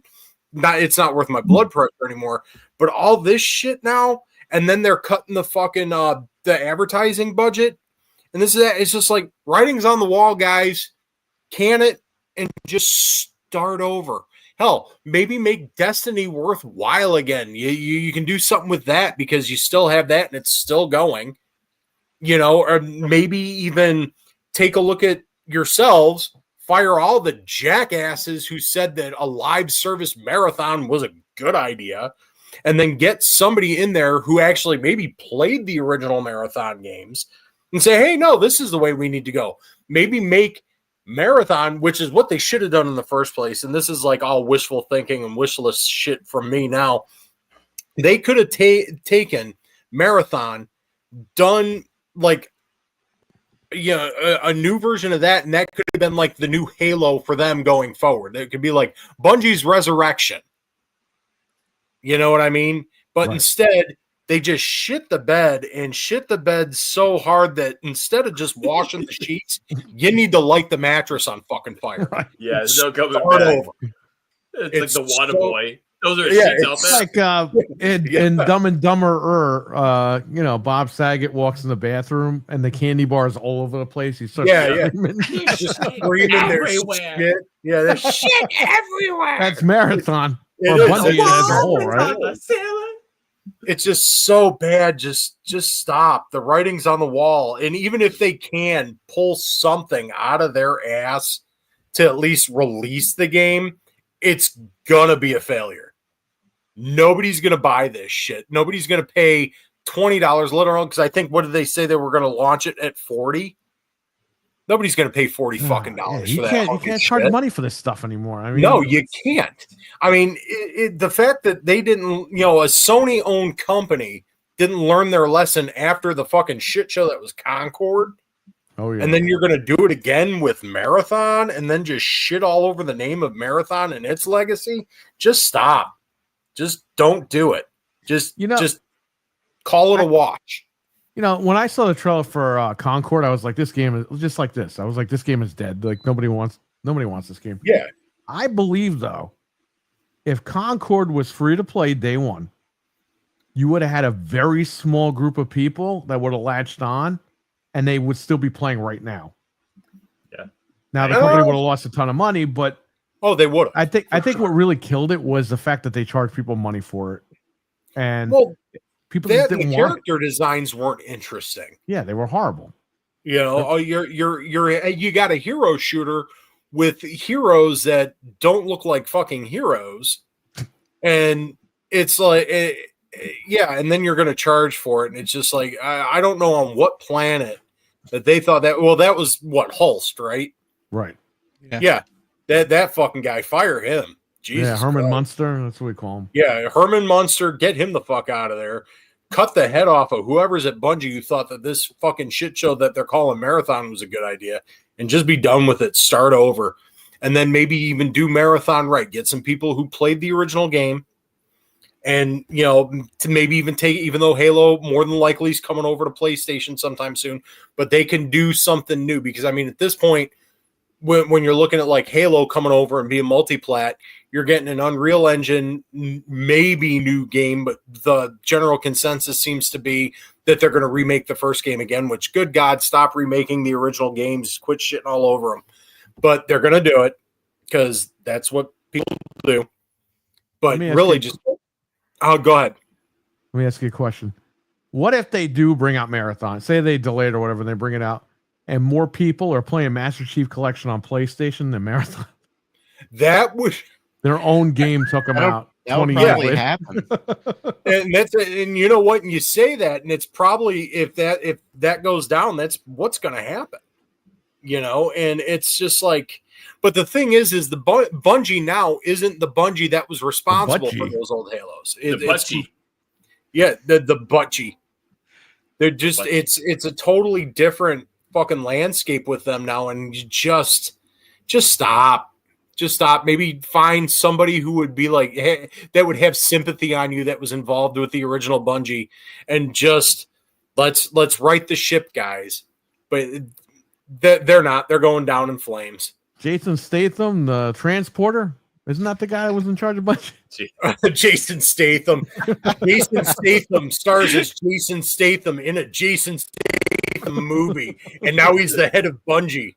It's not worth my blood pressure anymore. But all this shit now, and then they're cutting the fucking the advertising budget, and it's just like writing's on the wall, guys. Can it and just start over. Hell, maybe make Destiny worthwhile again. You can do something with that because you still have that and it's still going. Or maybe even take a look at yourselves, fire all the jackasses who said that a live service Marathon was a good idea, and then get somebody in there who actually maybe played the original Marathon games and say, hey, no, this is the way we need to go. Maybe make Marathon, which is what they should have done in the first place, and this is like all wishful thinking and wish list shit from me now. They could have taken Marathon, done like a new version of that, and that could have been like the new Halo for them going forward. It could be like Bungie's Resurrection. You know what I mean? But instead, they just shit the bed so hard that instead of just washing the sheets, you need to light the mattress on fucking fire. Yeah, there's no coming back. Over. It's like the Water Boy. Those are sheets out there. Like in Dumb and Dumber, Bob Saget walks in the bathroom and the candy bar is all over the place. He's screaming. Just screaming everywhere. Shit. Yeah, there's shit everywhere. That's Marathon. Or Bungie as a whole, right? It's just so bad. Just stop. The writing's on the wall. And even if they can pull something out of their ass to at least release the game, it's gonna be a failure. Nobody's gonna buy this shit. Nobody's gonna pay $20, let alone, because I think, what did they say they were gonna launch it at 40? Nobody's gonna pay 40 fucking dollars for that. You can't charge money for this stuff anymore. I mean, no, you can't. I mean, the fact that they didn't, a Sony owned company didn't learn their lesson after the fucking shit show that was Concord. Oh yeah. And then you're gonna do it again with Marathon, and then just shit all over the name of Marathon and its legacy. Just stop. Just don't do it. Just call it a watch. When I saw the trailer for Concord, I was like, this game is just like this. I was like, this game is dead. Like nobody wants this game. Yeah. I believe though, if Concord was free to play day one, you would have had a very small group of people that would have latched on, and they would still be playing right now. Yeah. Now the company would have lost a ton of money, but they would have. I think what really killed it was the fact that they charged people money for it, and people the didn't character designs weren't interesting. Yeah, they were horrible. You got a hero shooter with heroes that don't look like fucking heroes, and it's like, and then you're going to charge for it, and it's just like, I don't know on what planet that they thought that. Well, that was what, Hulst, right? Right. Yeah. That fucking guy, fire him. Jesus. Yeah, Herman Munster, that's what we call him. Yeah, Herman Munster, get him the fuck out of there. Cut the head off of whoever's at Bungie who thought that this fucking shit show that they're calling Marathon was a good idea, and just be done with it. Start over. And then maybe even do Marathon right. Get some people who played the original game, and, to maybe even take, even though Halo more than likely is coming over to PlayStation sometime soon, but they can do something new. Because, I mean, at this point, when you're looking at like Halo coming over and being multi-plat, you're getting an Unreal Engine, maybe new game, but the general consensus seems to be that they're going to remake the first game again, which, good God, stop remaking the original games, quit shitting all over them. But they're going to do it because that's what people do. But really go ahead. Let me ask you a question. What if they do bring out Marathon? Say they delay it or whatever, and they bring it out, and more people are playing Master Chief Collection on PlayStation than Marathon? That would... Their own game took them out. That would probably happen. And you know what? And you say that, and it's probably, if that goes down, that's what's going to happen. And it's just like, but the thing is the Bungie now isn't the Bungie that was responsible for those old Halos. The Bungie. Yeah, the Bungie. They're just, it's a totally different fucking landscape with them now, and you just stop. Just stop. Maybe find somebody who would be like, hey, that would have sympathy on you, that was involved with the original Bungie, and just let's right the ship, guys. But they're not. They're going down in flames. Jason Statham, the transporter, isn't that the guy that was in charge of Bungie? Jason Statham. Jason Statham stars as Jason Statham in a Jason Statham movie, and now he's the head of Bungie.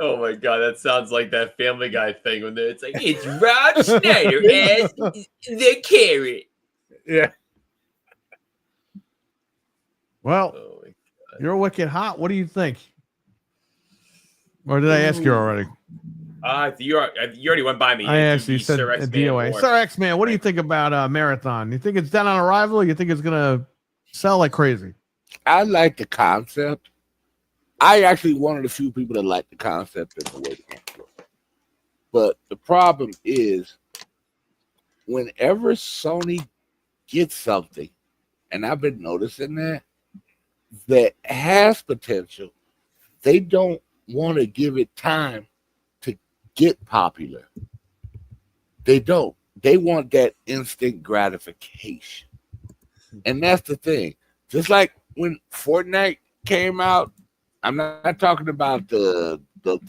Oh my God, that sounds like that Family Guy thing when it's like, it's Rob Schneider as the carrot. Yeah. Well, you're Wicked Hot. What do you think? Or did I ask you already? You already went by me. I asked you. You said DOA. Sir X-Man, what do you think about Marathon? You think it's dead on arrival, or you think it's going to sell like crazy? I like the concept. I actually one of the few people that like the concept and the way the game looks. But the problem is, whenever Sony gets something, and I've been noticing that has potential, they don't want to give it time to get popular. They don't. They want that instant gratification. And that's the thing. Just like when Fortnite came out, I'm not talking about the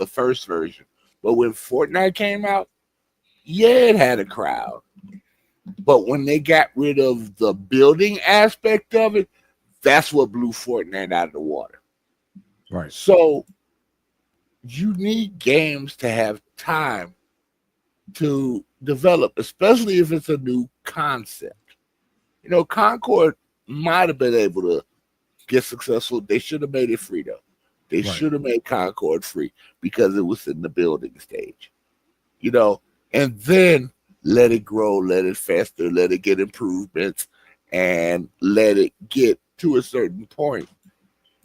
first version, but when Fortnite came out, yeah, it had a crowd. But when they got rid of the building aspect of it, that's what blew Fortnite out of the water. Right. So you need games to have time to develop, especially if it's a new concept. You know, Concord might have been able to get successful. They should have made it free though. They should have made Concord free because it was in the building stage. You know, and then let it grow, let it fester, let it get improvements, and let it get to a certain point.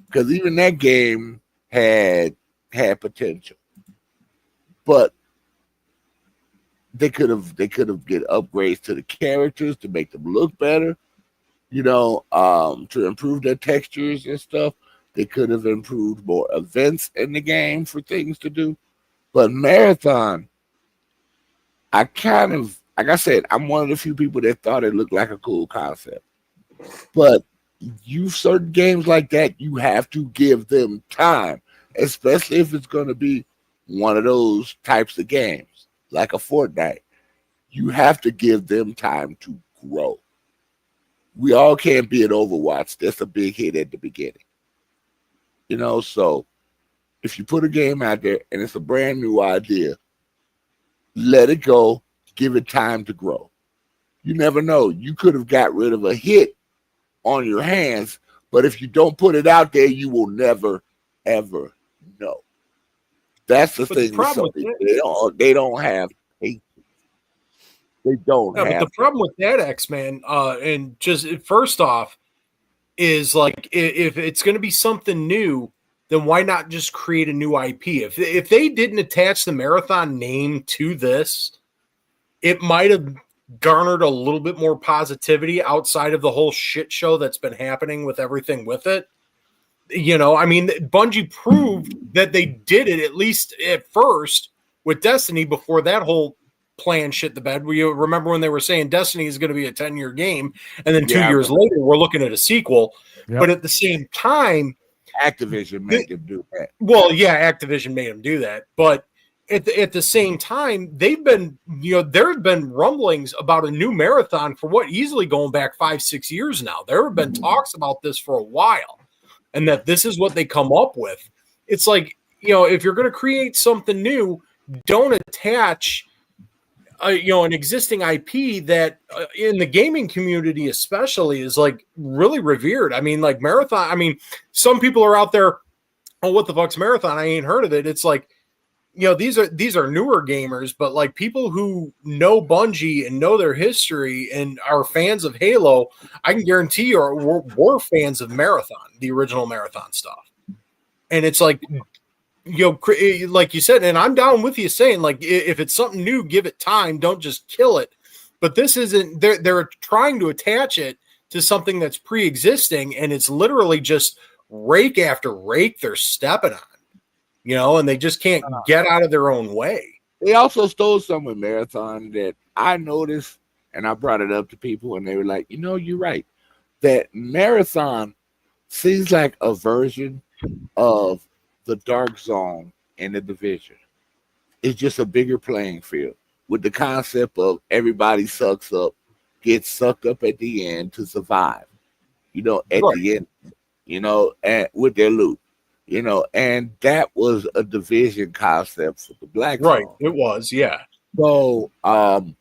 Because even that game had potential, but they could have get upgrades to the characters to make them look better. You know, to improve their textures and stuff. They could have improved more events in the game for things to do. But Marathon, like I said, I'm one of the few people that thought it looked like a cool concept. But certain games like that, you have to give them time, especially if it's going to be one of those types of games, like a Fortnite. You have to give them time to grow. We all can't be an Overwatch. That's a big hit at the beginning. You know, so if you put a game out there and it's a brand new idea, let it go, give it time to grow. You never know. You could have got rid of a hit on your hands, but if you don't put it out there, you will never, ever know. That's the thing. They don't have patience. They don't have. But the problem with that, X-Man, and just first off, is like if it's going to be something new, then why not just create a new IP? If they didn't attach the Marathon name to this, it might have garnered a little bit more positivity outside of the whole shit show that's been happening with everything with it. You know, I mean, Bungie proved that they did it, at least at first, with Destiny before that whole plan shit the bed. You remember when they were saying Destiny is going to be a 10-year game, and then 2 years later we're looking at a sequel. But at the same time, Activision made them do that. Well, yeah, Activision made them do that. But at the same time, they've been, you know, there have been rumblings about a new Marathon for what, easily going back 5-6 years now. There have been talks about this for a while, and that this is what they come up with. It's like, you know, if you're going to create something new, don't attach an existing IP that in the gaming community especially is like really revered. I mean, like Marathon. I mean, some people are out there, oh, what the fuck's Marathon? I ain't heard of it. It's like, you know, these are newer gamers, but like people who know Bungie and know their history and are fans of Halo, I can guarantee you we're fans of Marathon, the original Marathon stuff. And it's like, you know, like you said, and I'm down with you saying, like, if it's something new, give it time. Don't just kill it. But this isn't. They're trying to attach it to something that's pre-existing, and it's literally just rake after rake they're stepping on, you know, and they just can't get out of their own way. They also stole some with Marathon that I noticed, and I brought it up to people, and they were like, you know, you're right. That Marathon seems like a version of the Dark Zone and the Division. It's just a bigger playing field with the concept of everybody gets sucked up at the end to survive. You know, at the end, you know, and with their loot, you know, and that was a Division concept for the Black Zone. Right, it was, yeah. So I'm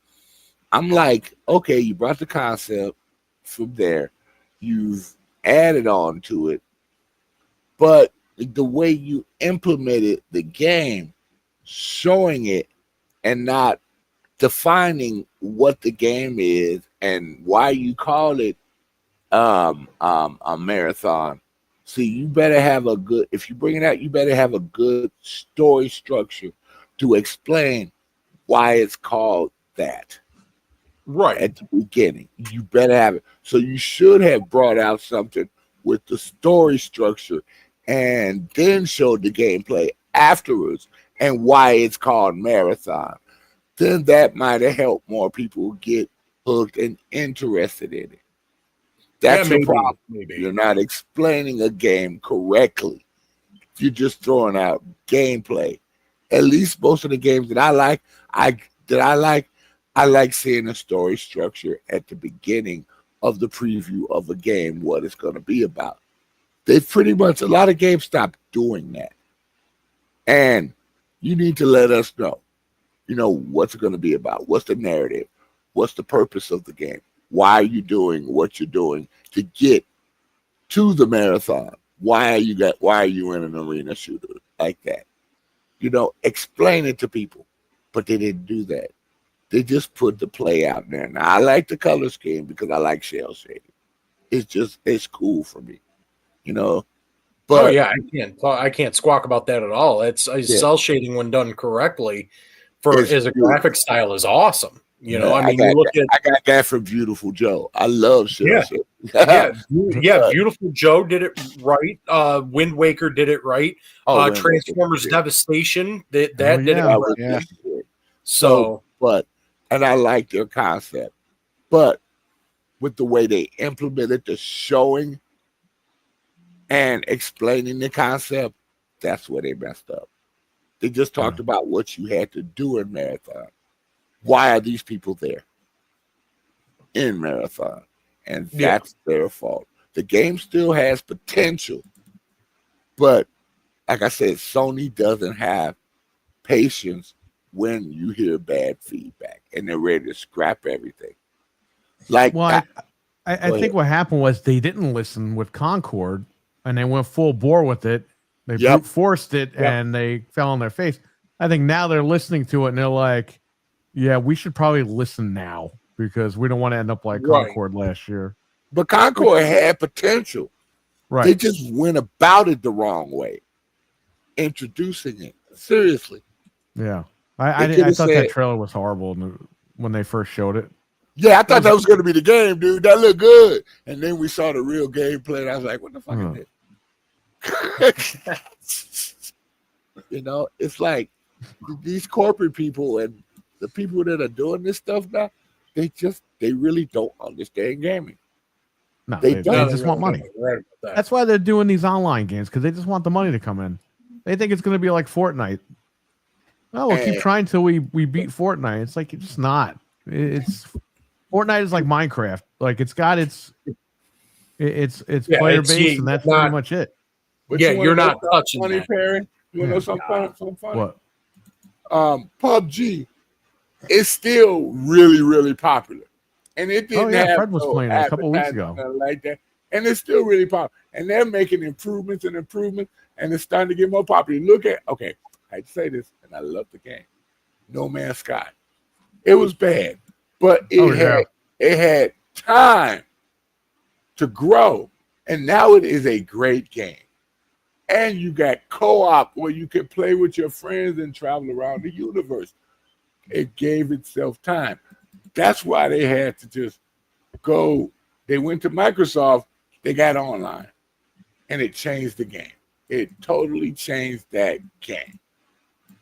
like, okay, you brought the concept from there, you've added on to it, but the way you implemented the game, showing it and not defining what the game is and why you call it a marathon. See, you better have a good, if you bring it out, you better have a good story structure to explain why it's called that. Right. At the beginning. You better have it. So you should have brought out something with the story structure and then showed the gameplay afterwards and why it's called Marathon. Then that might have helped more people get hooked and interested in it. That's the problem. Maybe. You're not explaining a game correctly. You're just throwing out gameplay. At least most of the games that I like seeing a story structure at the beginning of the preview of a game, what it's going to be about. They've pretty much, a lot of games stopped doing that. And you need to let us know, you know, what's it going to be about? What's the narrative? What's the purpose of the game? why are you doing what you're doing to get to the marathon? Why are you in an arena shooter like that? You know, explain it to people. But they didn't do that. They just put the play out there. Now I like the color scheme because I like shell shading. It's cool for me. You know. But I can't squawk about that at all. It's cell shading when done correctly as a graphic style is awesome. You know, I mean, I got that from Beautiful Joe. I love shell shading. Beautiful Joe did it right. Wind Waker did it right. Transformers Devastation did it right. Yeah. So, and I like their concept, but with the way they implemented the showing and explaining the concept, that's where they messed up. They just talked about what you had to do in Marathon. Why are these people there in Marathon? And that's their fault. The game still has potential, but like I said, Sony doesn't have patience when you hear bad feedback and they're ready to scrap everything. Like, well, I think what happened was they didn't listen with Concord and they went full bore with it. They brute forced it and they fell on their face. I think now they're listening to it and they're like, yeah, we should probably listen now because we don't want to end up like Concord last year. But Concord had potential. Right. They just went about it the wrong way, introducing it. Seriously. Yeah. I thought that trailer was horrible when they first showed it. Yeah, I thought that was going to be the game, dude. That looked good. And then we saw the real gameplay, and I was like, what the fuck is this? You know, it's like these corporate people and the people that are doing this stuff now, they really don't understand gaming. No, they just want money. Right about that. That's why they're doing these online games, because they just want the money to come in. They think it's going to be like Fortnite. Oh, we'll keep trying till we beat Fortnite. It's like, it's just not. It's Fortnite is like Minecraft. Like, it's got its player base, and that's pretty much it. But you're not touching funny, that. Perry. You want to know something funny? What? PUBG is still really, really popular. And it didn't have Fred was playing it a couple weeks ago. Like that. And it's still really popular. And they're making improvements, and it's starting to get more popular. Look at, I hate to say this, and I love the game. No Man's Sky. It was bad, but it had time to grow. And now it is a great game. And you got co-op where you can play with your friends and travel around the universe. It gave itself time. That's why they had to just go. They went to Microsoft, they got online, and it changed the game. It totally changed that game.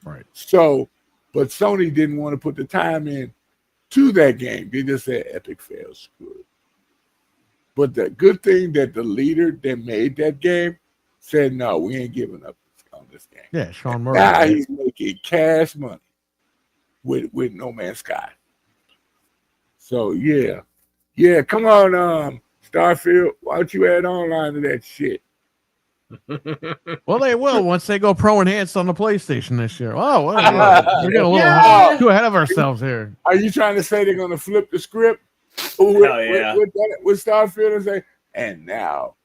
Right. So, but Sony didn't want to put the time in to that game. They just said Epic fails. Good. But the good thing that the leader that made that game said, no, we ain't giving up on this game. Yeah, Sean Murray. Now he's making cash money with No Man's Sky. So yeah. Come on, Starfield. Why don't you add online to that shit? Well, they will once they go pro enhanced on the PlayStation this year. Oh, we're getting a little too ahead of ourselves here. Are you trying to say they're going to flip the script with Starfield and say, and now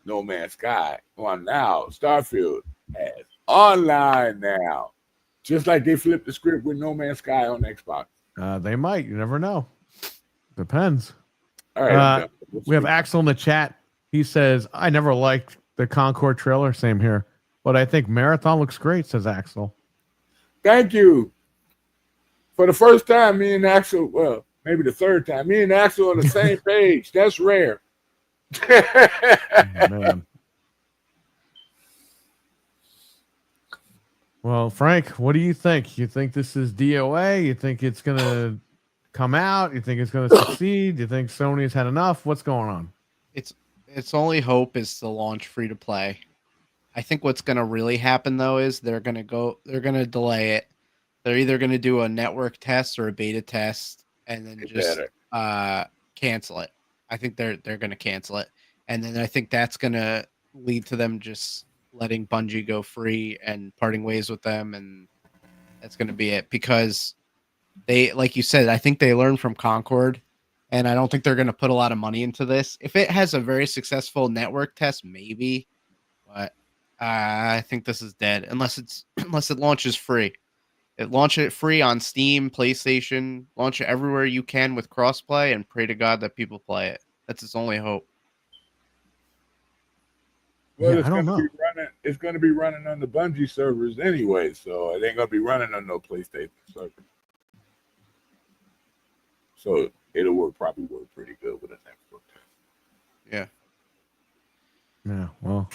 No Man's Sky now Starfield has online now, just like they flipped the script with No Man's Sky on Xbox? They might. You never know. Depends. All right. We have Axel in the chat. He says, I never liked the Concord trailer. Same here. But I think Marathon looks great, says Axel. Thank you. For the first time, me and Axel, well, maybe the third time, me and Axel on the same page. That's rare. Man. Well, Frank, what do you think? You think this is DOA? You think it's going to come out? You think it's going to succeed? You think Sony's had enough? What's going on? Its only hope is to launch free to play. I think what's going to really happen though is they're going to delay it. They're either going to do a network test or a beta test and then just cancel it. I think they're going to cancel it. And then I think that's going to lead to them just letting Bungie go free and parting ways with them, and that's going to be it, because they, like you said, I think they learned from Concord and I don't think they're going to put a lot of money into this. If it has a very successful network test, maybe, but I think this is dead unless it launches free. Launch it free on Steam, PlayStation, launch it everywhere you can with crossplay, and pray to God that people play it. That's its only hope. Well, Yeah, it's I don't gonna know. be running. It's going to be running on the Bungie servers anyway, so it ain't going to be running on no PlayStation server. So it'll probably work pretty good with a network. Yeah. Yeah. Well,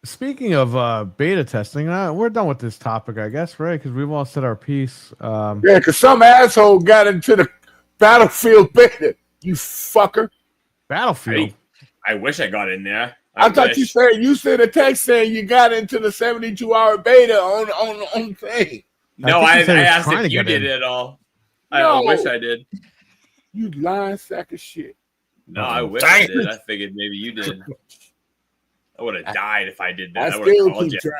speaking of beta testing, we're done with this topic, I guess, right? Because we've all said our piece. Yeah, because some asshole got into the Battlefield beta. You fucker. Battlefield. I wish I got in there. I thought wish. you sent a text saying you got into the 72-hour beta on thing. No, I I think he said he was asked trying to if you get did in. it at all. No. I wish I did. You lying sack of shit. No, I wish Dang. I did. I figured maybe you did. I would have died if I did I that. I would have still called keep you.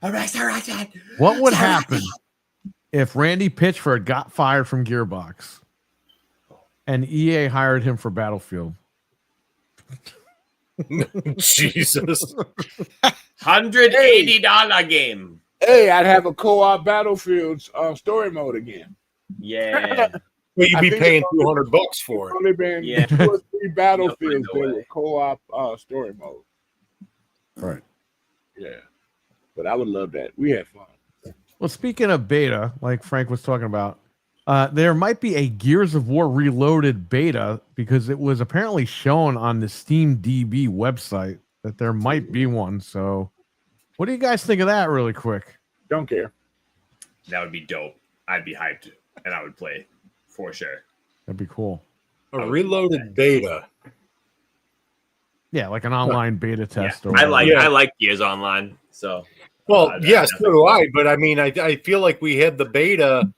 trying. What would happen if Randy Pitchford got fired from Gearbox and EA hired him for Battlefield? Jesus. $180 game. Hey, I'd have a co-op Battlefield story mode again. Yeah. Well, you'd I be think paying it's only- $200 for it. Only been Yeah. 2 or 3 Battlefields No that way. were co-op story mode. Right. Yeah, but I would love that. We had fun. Well, speaking of beta, like Frank was talking about, there might be a Gears of War Reloaded beta because it was apparently shown on the SteamDB website that there might be one. So, what do you guys think of that, really quick? Don't care. That would be dope. I'd be hyped and I would play for sure. That'd be cool. A reloaded beta. Yeah, like an online beta test. Yeah. Or I like Gears Online. So Well, yes, so do definitely. I. But I mean, I feel like we had the beta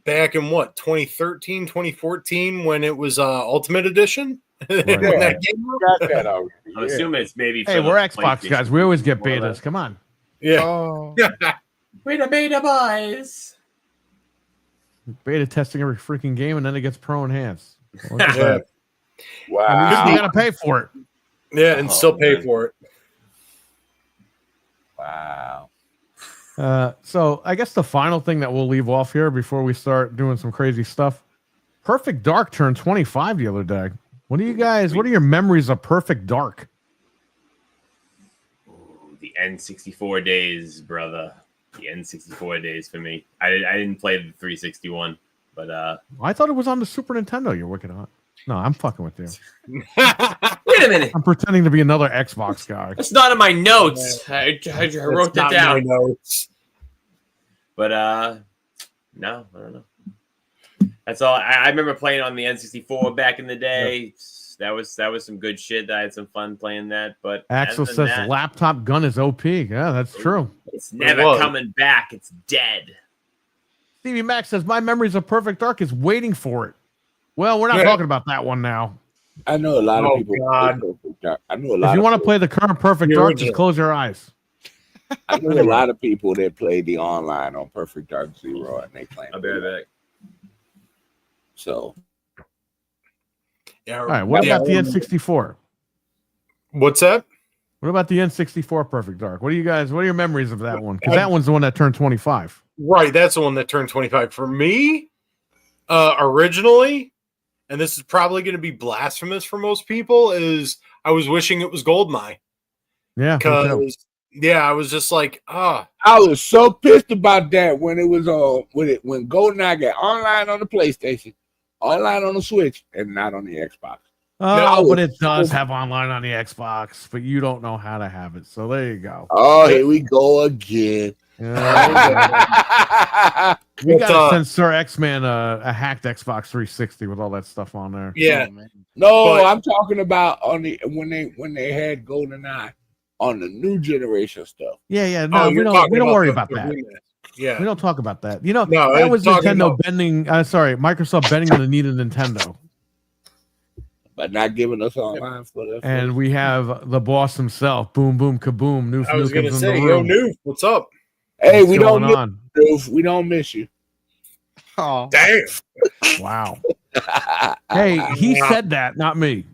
back in what, 2013, 2014, when it was Ultimate Edition. When that game Got that already. I'm assuming it's maybe. Hey, for the we're Xbox PlayStation guys. We always get more or betas. less. Come on. Yeah. Oh, We're the beta boys. Beta testing every freaking game, and then it gets pro enhanced. Look at Yeah. that. Wow. You gotta pay for it. Yeah, and Oh, still pay man. for it. Wow. So I guess the final thing that we'll leave off here before we start doing some crazy stuff. Perfect Dark turned 25 the other day. What are your memories of Perfect Dark? Ooh, the N64 days, brother. The N64 days for me. I didn't play the 361, but I thought it was on the Super Nintendo. You're Wicked Hawt. No, I'm fucking with you. wait a minute. I'm pretending to be another Xbox guy. It's not in my notes. I wrote That's that not my down. notes. But no, I don't know. That's all. I remember playing on the N64 back in the day. That was some good shit. I had some fun playing that. But Axel other than says that, laptop gun is OP. Yeah, that's true. it's never was. coming back. It's dead. Stevie Mac says my memories of Perfect Dark is waiting for it. Well, we're not talking about that one now. I know a lot of Oh, people. God. I know a lot. If you of want to people- play the current Perfect The Dark, original. just close your eyes. I know a lot of people that play the online on Perfect Dark Zero, and they claim. I'll be right back. So Yeah. All right, what about the N64? What's that? What about the N64 Perfect Dark? What are your memories of that one? Because that one's the one that turned 25. Right, that's the one that turned 25. For me, originally, and this is probably going to be blasphemous for most people, is I was wishing it was Goldmine. Yeah, me too. Because, I was just like, I was so pissed about that when it was when GoldenEye got online on the PlayStation, online on the Switch, and not on the Xbox. Oh, but it does have online on the Xbox, but you don't know how to have it. So there you go. Oh, here we go again. Yeah, we But, got to send Sir X-Man a hacked Xbox 360 with all that stuff on there. yeah. oh, man. No, But- I'm talking about on the when they had GoldenEye on the new generation stuff. Yeah. No, Oh, we you're don't talking worry the about that. remake. Yeah. We don't talk about that. You know, No, that I'm was talking Nintendo about- bending. Microsoft bending on the need of Nintendo. But not giving us online for that. And we have the boss himself. Boom, boom, kaboom. Newf I was going to Nukem's in say, the yo, room. Newf, what's up? Hey, What's we don't going miss on? you. We don't miss you. Oh, Damn. Wow. Hey, he said that, not me.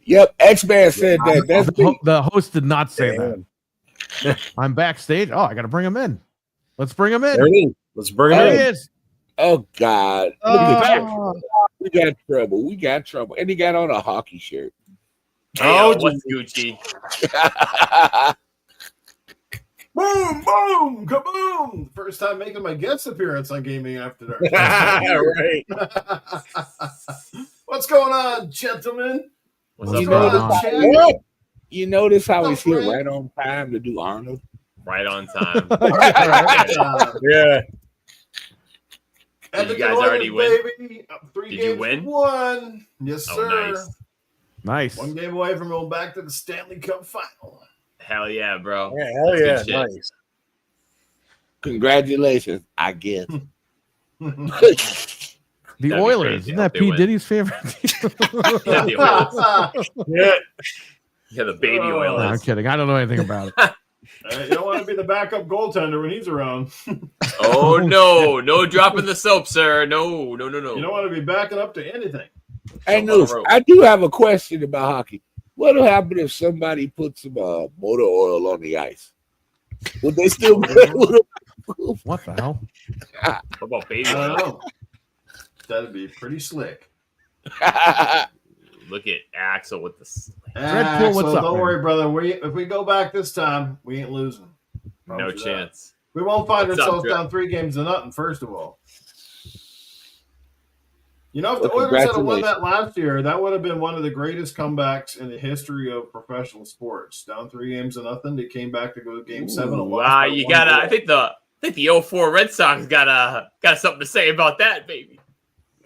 Yep, X-Man said that. That's The host did not say that. I'm backstage. Oh, I got to bring him in. Let's bring him in. There it is. Let's bring him There in. he is. Oh God! Look Oh. at that. We got trouble. We got trouble, and he got on a hockey shirt. Oh, what's Gucci? Boom, boom, kaboom! First time making my guest appearance on Gaming After Dark. Right. What's going on, gentlemen? What's You up, know bro? this- Chat? You notice how he's here Frank? right on time to do Arnold? Right on time. Yeah. Did you guys already win? Baby. 3 Did games you win? to 1. Yes, Oh, sir. nice. Nice. 1 game away from going back to the Stanley Cup final. Hell yeah, bro. Yeah, hell yeah. That's good shit. Nice. Congratulations, I guess. The be Oilers. crazy. Isn't I that hope they P. win. Diddy's favorite team? Yeah, the Oilers. Yeah. Yeah, the baby Oh. No, I'm Oilers. kidding. I don't know anything about it. You don't want to be the backup goaltender when he's around. Oh no, no dropping the soap, sir. No. You don't want to be backing up to anything. Hey, So on a Newf, rope. I do have a question about hockey. What'll happen if somebody puts some motor oil on the ice? Would they still play with them? What the hell? What about baby I oil? don't know. That'd be pretty slick. Look at Axel with the. Dreadpool, what's Axel, up, don't man? worry, brother. If we go back this time, we ain't losing. No Promise you that. chance. We won't find What's up, ourselves Dread? down 3 games to nothing, first of all. You know, if the Well, Oilers had won congratulations. that last year, that would have been one of the greatest comebacks in the history of professional sports. Down 3 games to nothing, they came back to go to Game 7. and lost Wow, by you 1 gotta. goal. I think the 04 Red Sox got something to say about that, baby.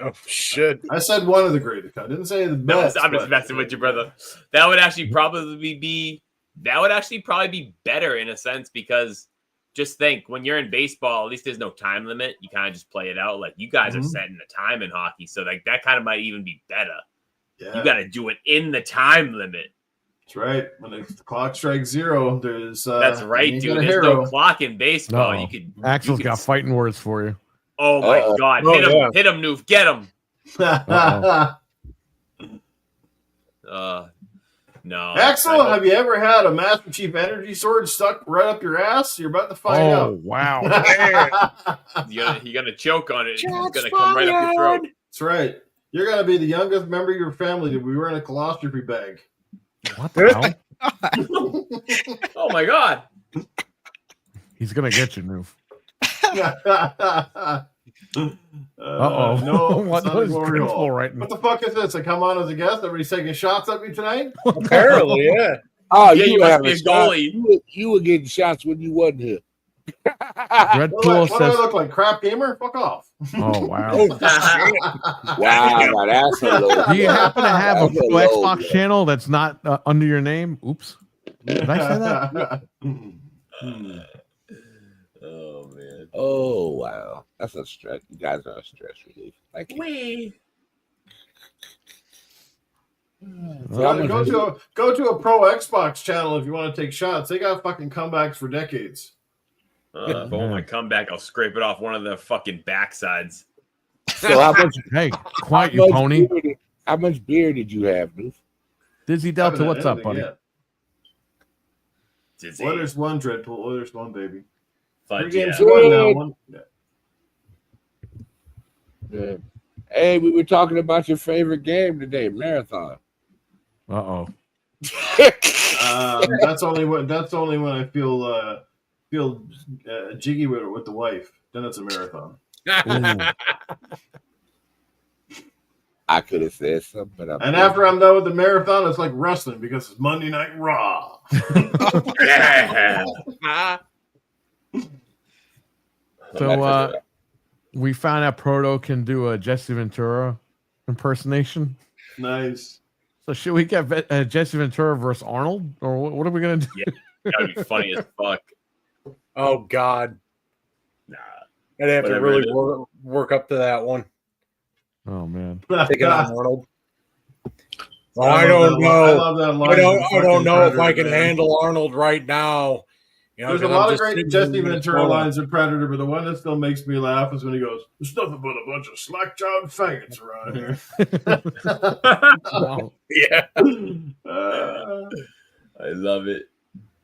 Oh, shit. I said one of the greatest. I didn't say the No, best. I'm just but- messing with you, brother. That would actually probably be better in a sense because just think when you're in baseball, at least there's no time limit. You kind of just play it out. Like you guys are Mhm. setting the time in hockey, so like that kind of might even be better. Yeah, You got to do it in the time limit. that's right. When the clock strikes 0, there's That's you right, ain't dude. got a There's no hero. clock in baseball. No. You could. Axel's you could- got fighting words for you. Oh my Uh-oh. god! Oh, Hit him! yeah. Hit him, Newf! Get him! No. Axel, have you ever had a Master Chief Energy Sword stuck right up your ass? You're about to find Oh, out. wow. You're gonna choke on it. It's gonna come right up your throat. That's right. You're going to be the youngest member of your family to be wearing a colostrophe bag. What the hell? Oh my god! He's going to get you, Noof. Uh-oh. No, What it's not a is glory hole. Dreadpool right now? What the fuck is this? I come on as a guest. Everybody's taking shots at me tonight? Apparently, yeah. Oh, Yeah, you must having be a shots. goalie. You were getting shots when you wasn't here. Dreadpool What do I says, look like? Crap gamer? Fuck off. oh, wow. Wow, now that's a low. Do you happen to have a That's pro low Xbox blow. channel that's not under your name? Oops. Did I say that? Oh man. Oh wow, that's a stress. You guys are a stress relief. Thank you. Wee. So how much go is it? to a pro Xbox channel if you want to take shots. They got fucking comebacks for decades. If I want my comeback, I'll scrape it off one of the fucking backsides. So how much? Hey, quiet, how you much pony. beer did- how much beer did you have, Noof? Dizzy Delta, Haven't what's had up, anything buddy? yet. Dizzy. Oilers won, Dreadpool. Oilers won, baby. 3 Fudge, games yeah. to 1 now. One. Yeah. Hey, we were talking about your favorite game today, Marathon. Uh-oh. That's only when I feel jiggy with the wife. Then it's a marathon. I could have said something, but I'm And after I'm done with the marathon, it's like wrestling because it's Monday Night Raw. Yeah. So we found out Proto can do a Jesse Ventura impersonation. Nice. So should we get Jesse Ventura versus Arnold, or what are we gonna do? That'd be funny as fuck. Oh, God. Nah. I'd have to Whatever really it is. work up to that one. Oh man, Taking on Arnold. Well, I I love don't that line. I know. love that line. I don't know if I Fucking can Predator, man. handle Arnold right now. You know, There's a 'cause I'm lot of just great sitting Jesse in Ventura Minnesota. lines in Predator, but the one that still makes me laugh is when he goes, "There's nothing but a bunch of slack-jawed faggots around here." Wow. Yeah. I love it.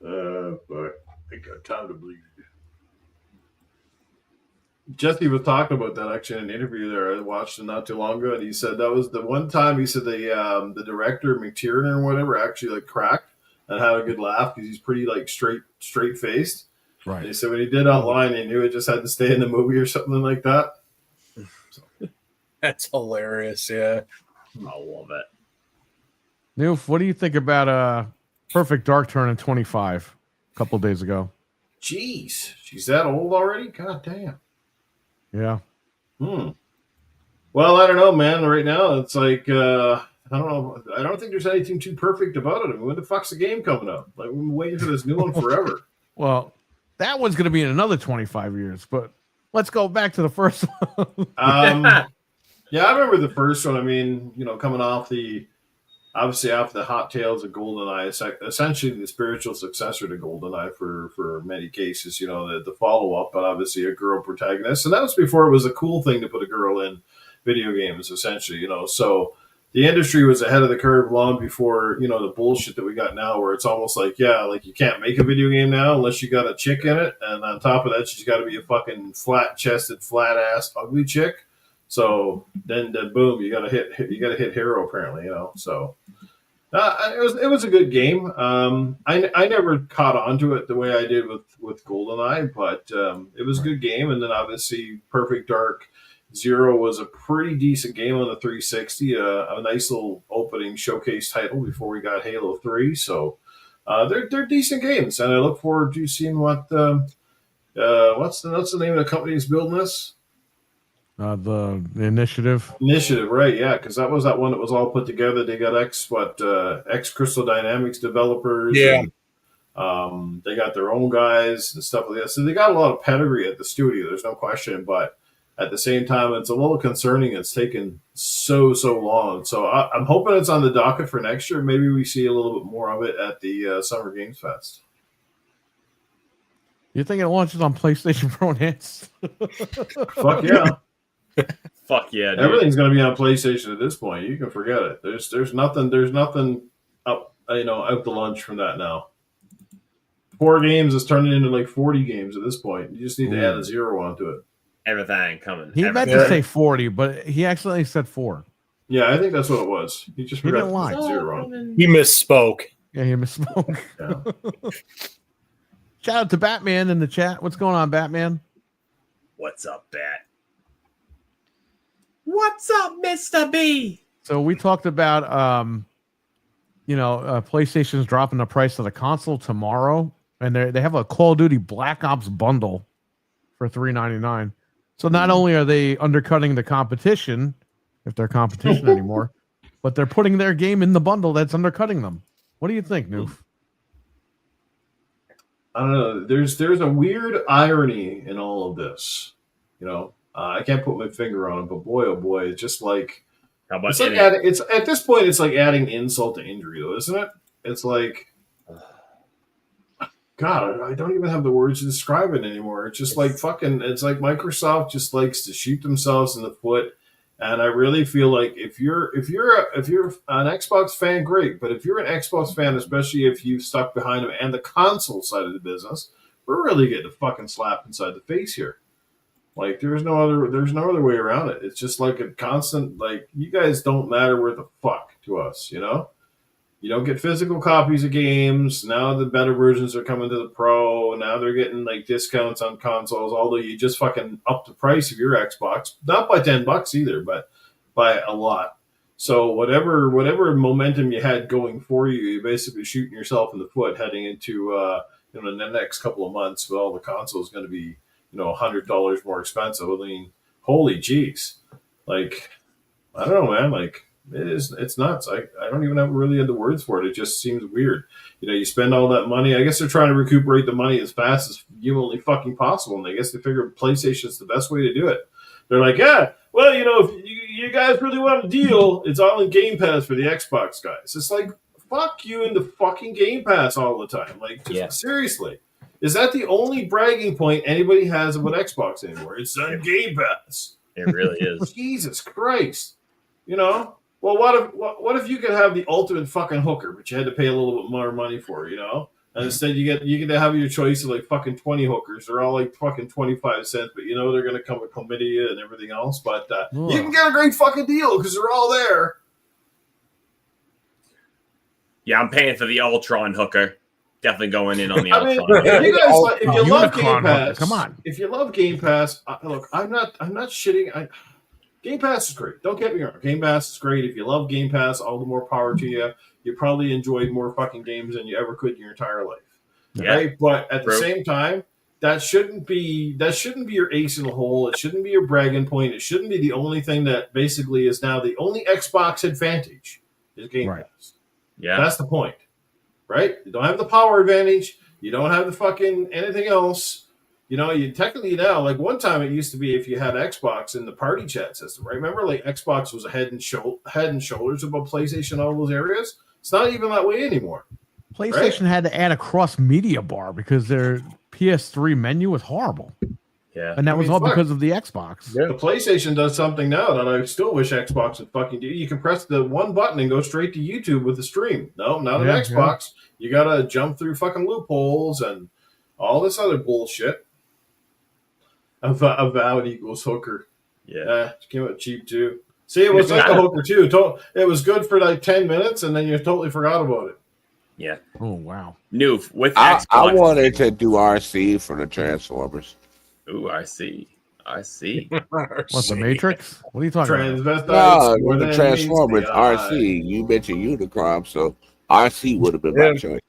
But I got time to bleed. Jesse was talking about that actually in an interview there. I watched it not too long ago, and he said that was the one time he said the director McTiernan or whatever actually like cracked and had a good laugh because he's pretty like straight faced. Right. And he said when he did that line, he knew it just had to stay in the movie or something like that. That's hilarious. Yeah. I love it. Newf, what do you think about Perfect Dark turning 25 a couple days ago? Jeez, she's that old already? God damn. Yeah. Well, I don't know, man. Right now, it's like I don't know. I don't think there's anything too perfect about it. I mean, when the fuck's the game coming up? Like we've been waiting for this new one forever. Well, that one's going to be in another 25 years, but let's go back to the first one. Yeah, I remember the first one. I mean, you know, coming off obviously after the Hot Tales of GoldenEye, essentially the spiritual successor to GoldenEye for many cases, you know, the follow-up, but obviously a girl protagonist. And that was before it was a cool thing to put a girl in video games, essentially, you know. So the industry was ahead of the curve long before, you know, the bullshit that we got now where it's almost like, yeah, like you can't make a video game now unless you got a chick in it. And on top of that, she's got to be a fucking flat-chested, flat-ass, ugly chick. So then, boom, you gotta hit hero apparently, you know. So it was a good game. I never caught on to it the way I did with GoldenEye, but it was a good game. And then obviously Perfect Dark Zero was a pretty decent game on the 360. A nice little opening showcase title before we got Halo 3. So they're decent games, and I look forward to seeing what what's the name of the company that's building this. The Initiative. Initiative, right? Yeah, because that was that one that was all put together. They got ex Crystal Dynamics developers. Yeah. And, they got their own guys and stuff like that. So they got a lot of pedigree at the studio. There's no question. But at the same time, it's a little concerning. It's taken so long. So I'm hoping it's on the docket for next year. Maybe we see a little bit more of it at the Summer Games Fest. You think it launches on PlayStation Pro Enhanced? Fuck yeah. Fuck yeah, dude. Everything's going to be on PlayStation at this point. You can forget it. There's nothing up out the lunch from that now. 4 games is turning into like 40 games at this point. You just need to add a 0 onto it. Everything coming. He meant to say 40, but he accidentally said 4. Yeah, I think that's what it was. He just forgot to put 0 on. He misspoke. Yeah, he misspoke. Yeah. Shout out to Batman in the chat. What's going on, Batman? What's up, Bat? What's up, Mr. B? So we talked about, PlayStation's dropping the price of the console tomorrow, and they have a Call of Duty Black Ops bundle for $3.99. So not only are they undercutting the competition, if they're competition anymore, but they're putting their game in the bundle that's undercutting them. What do you think, Newf? I don't know. There's a weird irony in all of this. You know, I can't put my finger on it, but boy, oh boy, it's just like it's at this point, it's like adding insult to injury, though, isn't it? It's like, God, I don't even have the words to describe it anymore. It's just like fucking. It's like Microsoft just likes to shoot themselves in the foot, and I really feel like if you're an Xbox fan, great, but if you're an Xbox fan, especially if you've stuck behind them and the console side of the business, we're really getting a fucking slap inside the face here. Like there's no other way around it. It's just like a constant, like, you guys don't matter where the fuck to us, you know? You don't get physical copies of games. Now the better versions are coming to the Pro. Now they're getting like discounts on consoles, although you just fucking up the price of your Xbox. Not by $10 either, but by a lot. So whatever momentum you had going for you, you're basically shooting yourself in the foot heading into the next couple of months with all the consoles going to be $100 more expensive. I mean, holy jeez. Like, I don't know, man. Like, it's nuts. I don't even have really the words for it. It just seems weird. You spend all that money. I guess they're trying to recuperate the money as fast as humanly fucking possible. And I guess they figure PlayStation's the best way to do it. They're like, yeah, well, if you guys really want a deal, it's all in Game Pass for the Xbox guys. It's like, fuck you in the fucking Game Pass all the time. Like, seriously. Is that the only bragging point anybody has about Xbox anymore? It's on Game Pass. It really is. Jesus Christ. You know? Well, what if you could have the ultimate fucking hooker, but you had to pay a little bit more money for it, you know? And instead you get to have your choice of like fucking 20 hookers. They're all like fucking 25 cents, but you know they're gonna come with chlamydia and everything else. But you can get a great fucking deal because they're all there. Yeah, I'm paying for the Ultron hooker. Definitely going in on the I mean, Ultron. if you love Game Pass, come on. If you love Game Pass, look, I'm not shitting. Game Pass is great. Don't get me wrong. Game Pass is great. If you love Game Pass, all the more power to you. You probably enjoyed more fucking games than you ever could in your entire life. Yeah. Right? But at the same time, that shouldn't be your ace in the hole. It shouldn't be your bragging point. It shouldn't be the only thing that basically is now the only Xbox advantage is Game Pass. Yeah. That's the point. Right? You don't have the power advantage. You don't have the fucking anything else. You know, you technically now, like one time it used to be if you had Xbox in the party chat system, right? Remember, like Xbox was head and shoulders above PlayStation, all those areas. It's not even that way anymore. PlayStation had to add a cross-media bar because their PS3 menu was horrible. Yeah. And that was all because of the Xbox. The PlayStation does something now that I still wish Xbox would fucking do. You can press the one button and go straight to YouTube with the stream. No, not an Xbox. You got to jump through fucking loopholes and all this other bullshit. Avowed equals hooker. Yeah. It came out cheap too. See, it was like a hooker too. It was good for like 10 minutes and then you totally forgot about it. Yeah. Oh, wow. Newf, with I Xbox. wanted to do RC for the Transformers. Ooh, I see. What's the Matrix? What are you talking about? No, the Transformers, RC. You mentioned Unicron, so RC would have been my choice.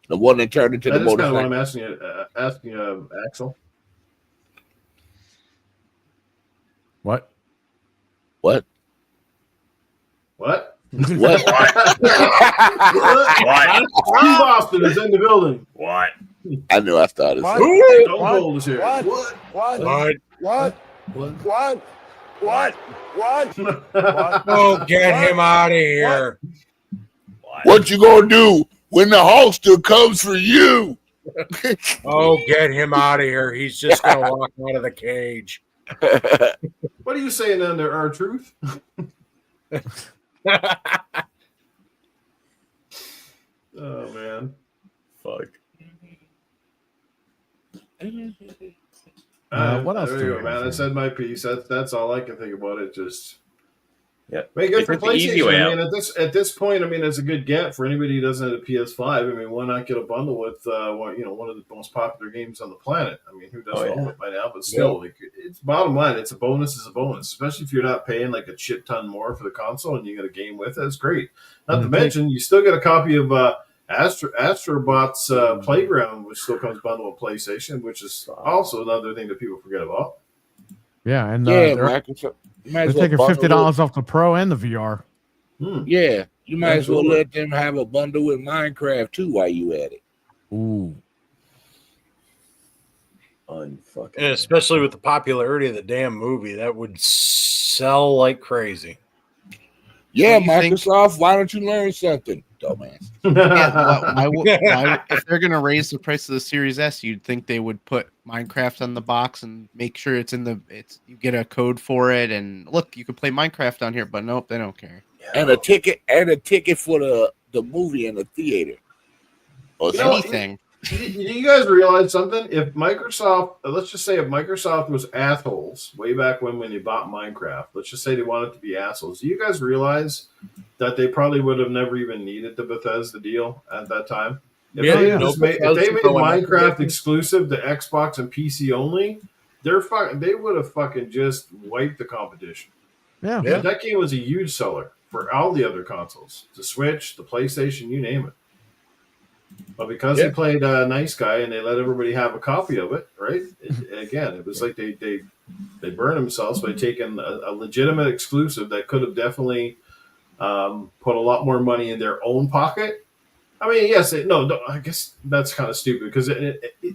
The one that turned into the motorcycle. That's kind of what I'm asking you, Axel. What? What? What? What? What? Steve Austin is in the building. What? I knew I started. Stone Cold is here. What? Oh, get him out of here. What you gonna do when the Hulkster comes for you? Oh, get him out of here. He's just going to walk out of the cage. What are you saying then there, R-Truth? Oh, man. Fuck. What else? There you go, man. I said my piece. That's all I can think about it. Just make it for PlayStation. I mean, at this point, I mean, it's a good get for anybody who doesn't have a PS5. I mean, why not get a bundle with one of the most popular games on the planet? I mean, who doesn't own it by now? But still, like, it's bottom line. It's a bonus. Is a bonus, especially if you're not paying like a shit ton more for the console and you get a game with it. It's great. Not to mention, you still get a copy of Astrobot's Playground, which still comes bundled with PlayStation, which is also another thing that people forget about. Yeah, and Microsoft. they're taking $50 off the Pro and the VR. Yeah, you might as well let them have a bundle with Minecraft too while you at it. Ooh. And especially with the popularity of the damn movie, that would sell like crazy. Yeah, Microsoft, why don't you learn something, dumbass? If they're going to raise the price of the Series S, you'd think they would put Minecraft on the box and make sure you get a code for it. And look, you can play Minecraft on here, but nope, they don't care. And a ticket for the movie in the theater. Or anything. You guys realize something? If Microsoft, let's just say if Microsoft was assholes way back when they bought Minecraft, let's just say they wanted to be assholes. Do you guys realize that they probably would have never even needed the Bethesda deal at that time? If they made Minecraft exclusive to Xbox and PC only, they would have fucking just wiped the competition. Yeah. That game was a huge seller for all the other consoles, the Switch, the PlayStation, you name it. But because they played nice guy and they let everybody have a copy of it, right? It was like they burned themselves by taking a legitimate exclusive that could have definitely put a lot more money in their own pocket. I mean, yes, I guess that's kind of stupid because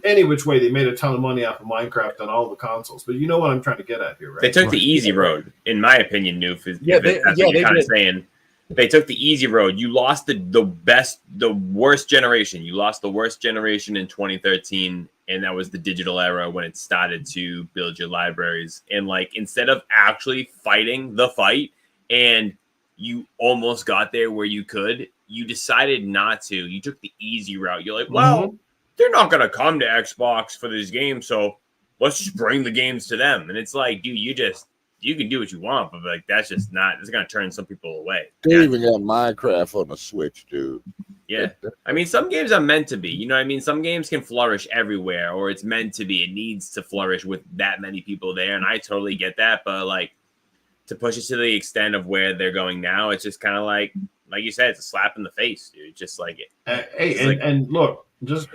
any which way they made a ton of money off of Minecraft on all the consoles. But you know what I'm trying to get at here, right? They took the easy road, in my opinion, Newf. That's what you're kind of saying. They took the easy road. You lost the worst generation. You lost the worst generation in 2013, and that was the digital era when it started to build your libraries. And like instead of actually fighting the fight, and you almost got there where you could, you decided not to. You took the easy route. You're like, well, they're not gonna come to Xbox for these games, so let's just bring the games to them. And it's like, dude, you can do what you want, but like that's just not. It's gonna turn some people away. They even got Minecraft on the Switch, dude. Yeah, I mean, some games are meant to be. You know what I mean? Some games can flourish everywhere, or it's meant to be. It needs to flourish with that many people there, and I totally get that. But like to push it to the extent of where they're going now, it's just kind of like you said, it's a slap in the face, dude. Just like it. Hey, and look. Just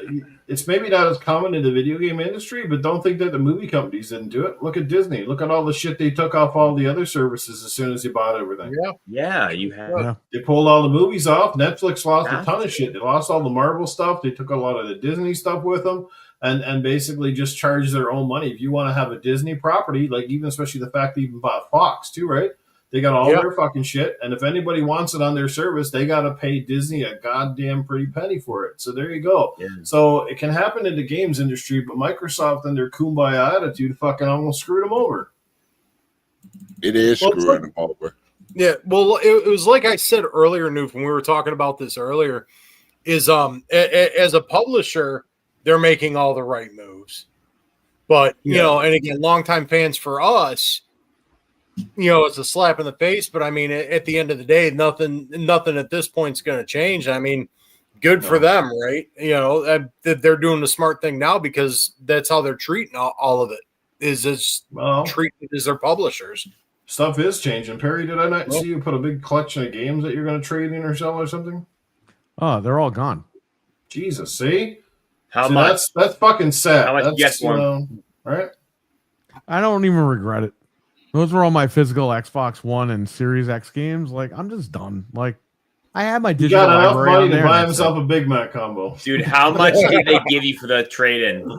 it's maybe not as common in the video game industry, but don't think that the movie companies didn't do it. Look at Disney. Look at all the shit they took off all the other services as soon as they bought everything. Yeah, you have. They pulled all the movies off. Netflix lost a ton of shit. They lost all the Marvel stuff. They took a lot of the Disney stuff with them, and basically just charged their own money. If you want to have a Disney property, like even especially the fact they even bought Fox too, right? They got all their fucking shit, and if anybody wants it on their service, they got to pay Disney a goddamn pretty penny for it. So there you go. Yeah. So it can happen in the games industry, but Microsoft and their kumbaya attitude fucking almost screwed them over. It is screwing them over. Yeah, well, it was like I said earlier, Newf, when we were talking about this earlier, is as a publisher, they're making all the right moves. But, you know, and again, longtime fans for us, you know, it's a slap in the face, but I mean, at the end of the day, nothing at this point is going to change. I mean, good for them, right? You know, they're doing the smart thing now because that's how they're treating all of it. Is as treated as their publishers. Stuff is changing. Perry, did I not see you put a big collection of games that you're going to trade in or sell or something? Oh, they're all gone. Jesus, see? How much? That's fucking sad. How much? Yes, one. Right? I don't even regret it. Those were all my physical Xbox One and Series X games. Like, I'm just done. Like, I had my digital library. Got enough money to buy himself a Big Mac combo. Dude, how much did they give you for the trade-in?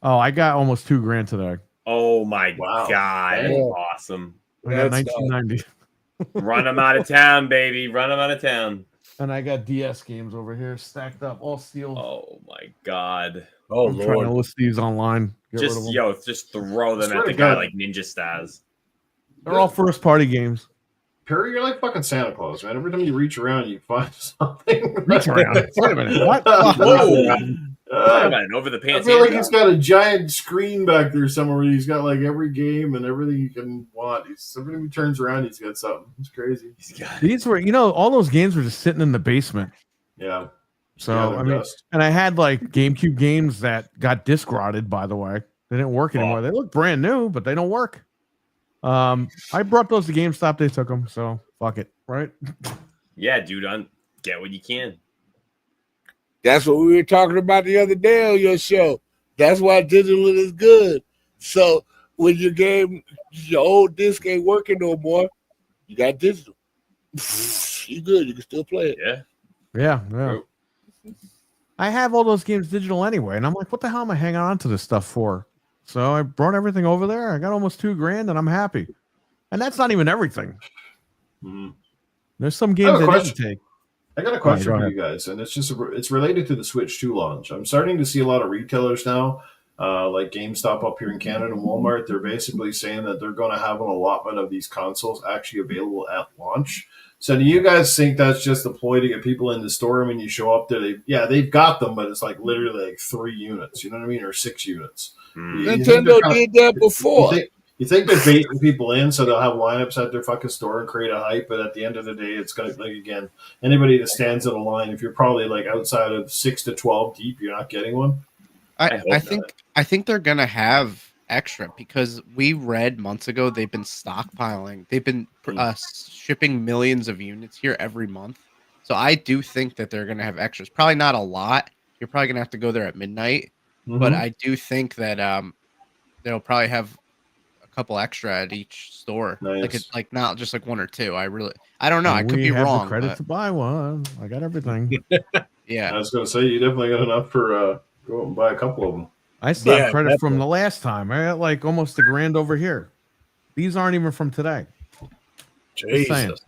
Oh, I got almost $2,000 today. Oh my God. That's awesome. I got 1990. Run them out of town, baby. Run them out of town. And I got DS games over here stacked up, all sealed. Oh my God. Oh, I'm trying to list these online. Just throw them at the guy like Ninja Stars. They're all first-party games. Perry, you're like fucking Santa Claus, man. Every time you reach around, you find something. Reach around. Wait a minute. What? Over the pants. I feel like he's got a giant screen back there somewhere where he's got like every game and everything you can want. Every time he turns around, he's got something. It's crazy. These were, all those games were just sitting in the basement. Yeah. So, I mean, and I had like GameCube games that got disc rotted, by the way. They didn't work anymore. They look brand new, but they don't work. I brought those to GameStop. They took them. So, fuck it. Right? Yeah, dude. Get what you can. That's what we were talking about the other day on your show. That's why digital is good. So when your old disc ain't working no more, you got digital. You good. You can still play it. Yeah. I have all those games digital anyway, and I'm like, what the hell am I hanging on to this stuff for? So I brought everything over there. I got almost $2,000, and I'm happy. And that's not even everything. Mm-hmm. There's some games I didn't take. I got a question for you guys, and it's related to the Switch 2 launch. I'm starting to see a lot of retailers now, like GameStop up here in Canada and Walmart. They're basically saying that they're going to have an allotment of these consoles actually available at launch. So do you guys think that's just a ploy to get people in the store? I mean, you show up there, they've got them, but it's like literally like 3 units, you know what I mean, or 6 units. Nintendo did that before. You think they're baiting people in so they'll have lineups at their fucking store and create a hype, but at the end of the day, it's going to, like, again, anybody that stands in a line, if you're probably like outside of 6 to 12 deep, you're not getting one. I think they're going to have extra because we read months ago they've been stockpiling. They've been shipping millions of units here every month. So I do think that they're going to have extras. Probably not a lot. You're probably going to have to go there at midnight. Mm-hmm. But I do think that they'll probably have couple extra at each store. Nice. Like not just like 1 or 2. I don't know. I could be wrong. The credit to buy one. I got everything. Yeah. I was going to say you definitely got enough for go out and buy a couple of them. I still have credit from the last time. I got like almost $1,000 over here. These aren't even from today. Jesus.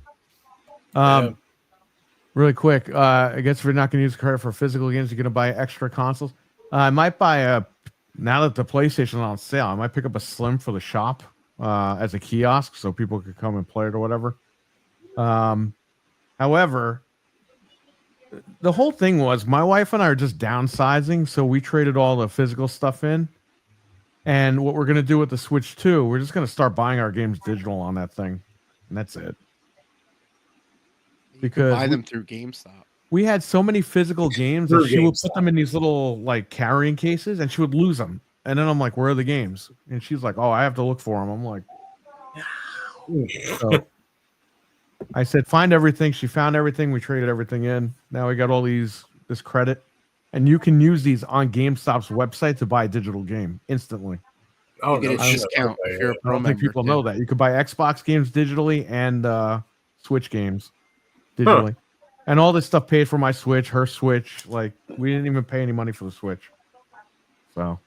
Really quick, I guess if you're not going to use credit for physical games, you're going to buy extra consoles. I might buy now that the PlayStation is on sale, I might pick up a Slim for the shop as a kiosk so people could come and play it or whatever. However, the whole thing was my wife and I are just downsizing, so we traded all the physical stuff in. And what we're going to do with the Switch 2, we're just going to start buying our games digital on that thing. And that's it. Because buy them through GameStop. We had so many physical games that she would put them in these little like carrying cases and she would lose them. And then I'm like, where are the games? And she's like, oh, I have to look for them. I'm like, so I said, find everything. She found everything. We traded everything in. Now we got all this credit. And you can use these on GameStop's website to buy a digital game instantly. Oh, you get a discount if you're a pro member. I don't think people know that. You could buy Xbox games digitally and Switch games digitally. And all this stuff paid for my Switch, her Switch. Like, we didn't even pay any money for the Switch. So,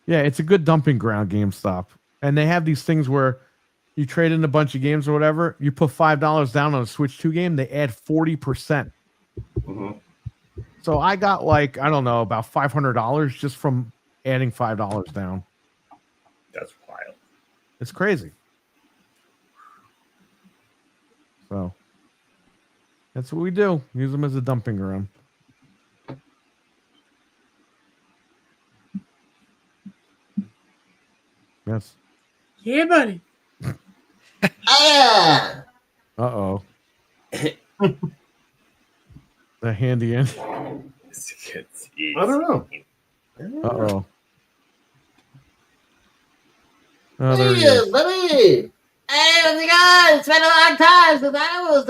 yeah, it's a good dumping ground, GameStop. And they have these things where you trade in a bunch of games or whatever. You put $5 down on a Switch 2 game, they add 40%. So I got like, I don't know, about $500 just from adding $5 down. That's wild. It's crazy. So that's what we do. Use them as a dumping ground. Yes. Yeah, buddy. Uh-oh. The handy end. I don't know. Uh-oh. Oh, there he is, buddy. Hey, how's it going? It's been a long time since I was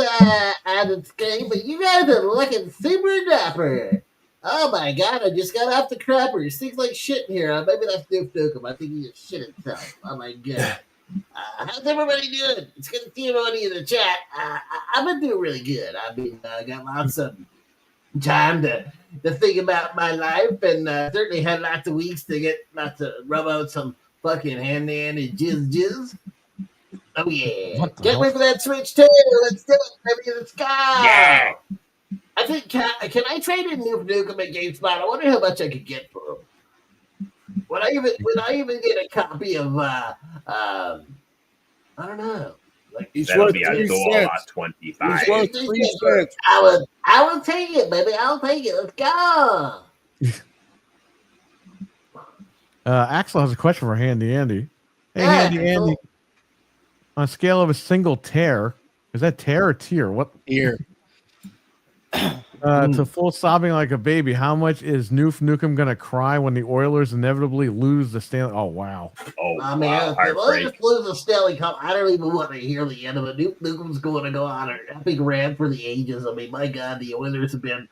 on this game, but you guys are looking super dapper. Oh my god, I just got off the crapper. It stinks like shit in here. Maybe that's Newf Nukem. I think he just shit himself. Oh my god. How's everybody doing? It's good to see everybody in the chat. I've been doing really good. I mean, I got lots of time to think about my life, and certainly had lots of weeks to get lots of rub out some fucking handy jizz. Oh yeah! Can't wait for that Switch 2. Let's do it, baby. Let's go! Yeah! I think can I trade in Newf Nukem at GameSpot? I wonder how much I could get for him. Would I even get a copy of I don't know. Like that'll be a $25. I will take it, baby. I'll take it. Let's go. Axel has a question for Handy Andy. Hey, Handy Andy. On a scale of a single tear, is that tear or tear? What tear? To full sobbing like a baby, how much is Newf Nukem gonna cry when the Oilers inevitably lose the Stanley? Oh wow! I mean, if the Oilers lose the Stanley Cup, I don't even want to hear the end of it. Newf Nukem's going to go on an epic rant for the ages. I mean, my God, the Oilers have been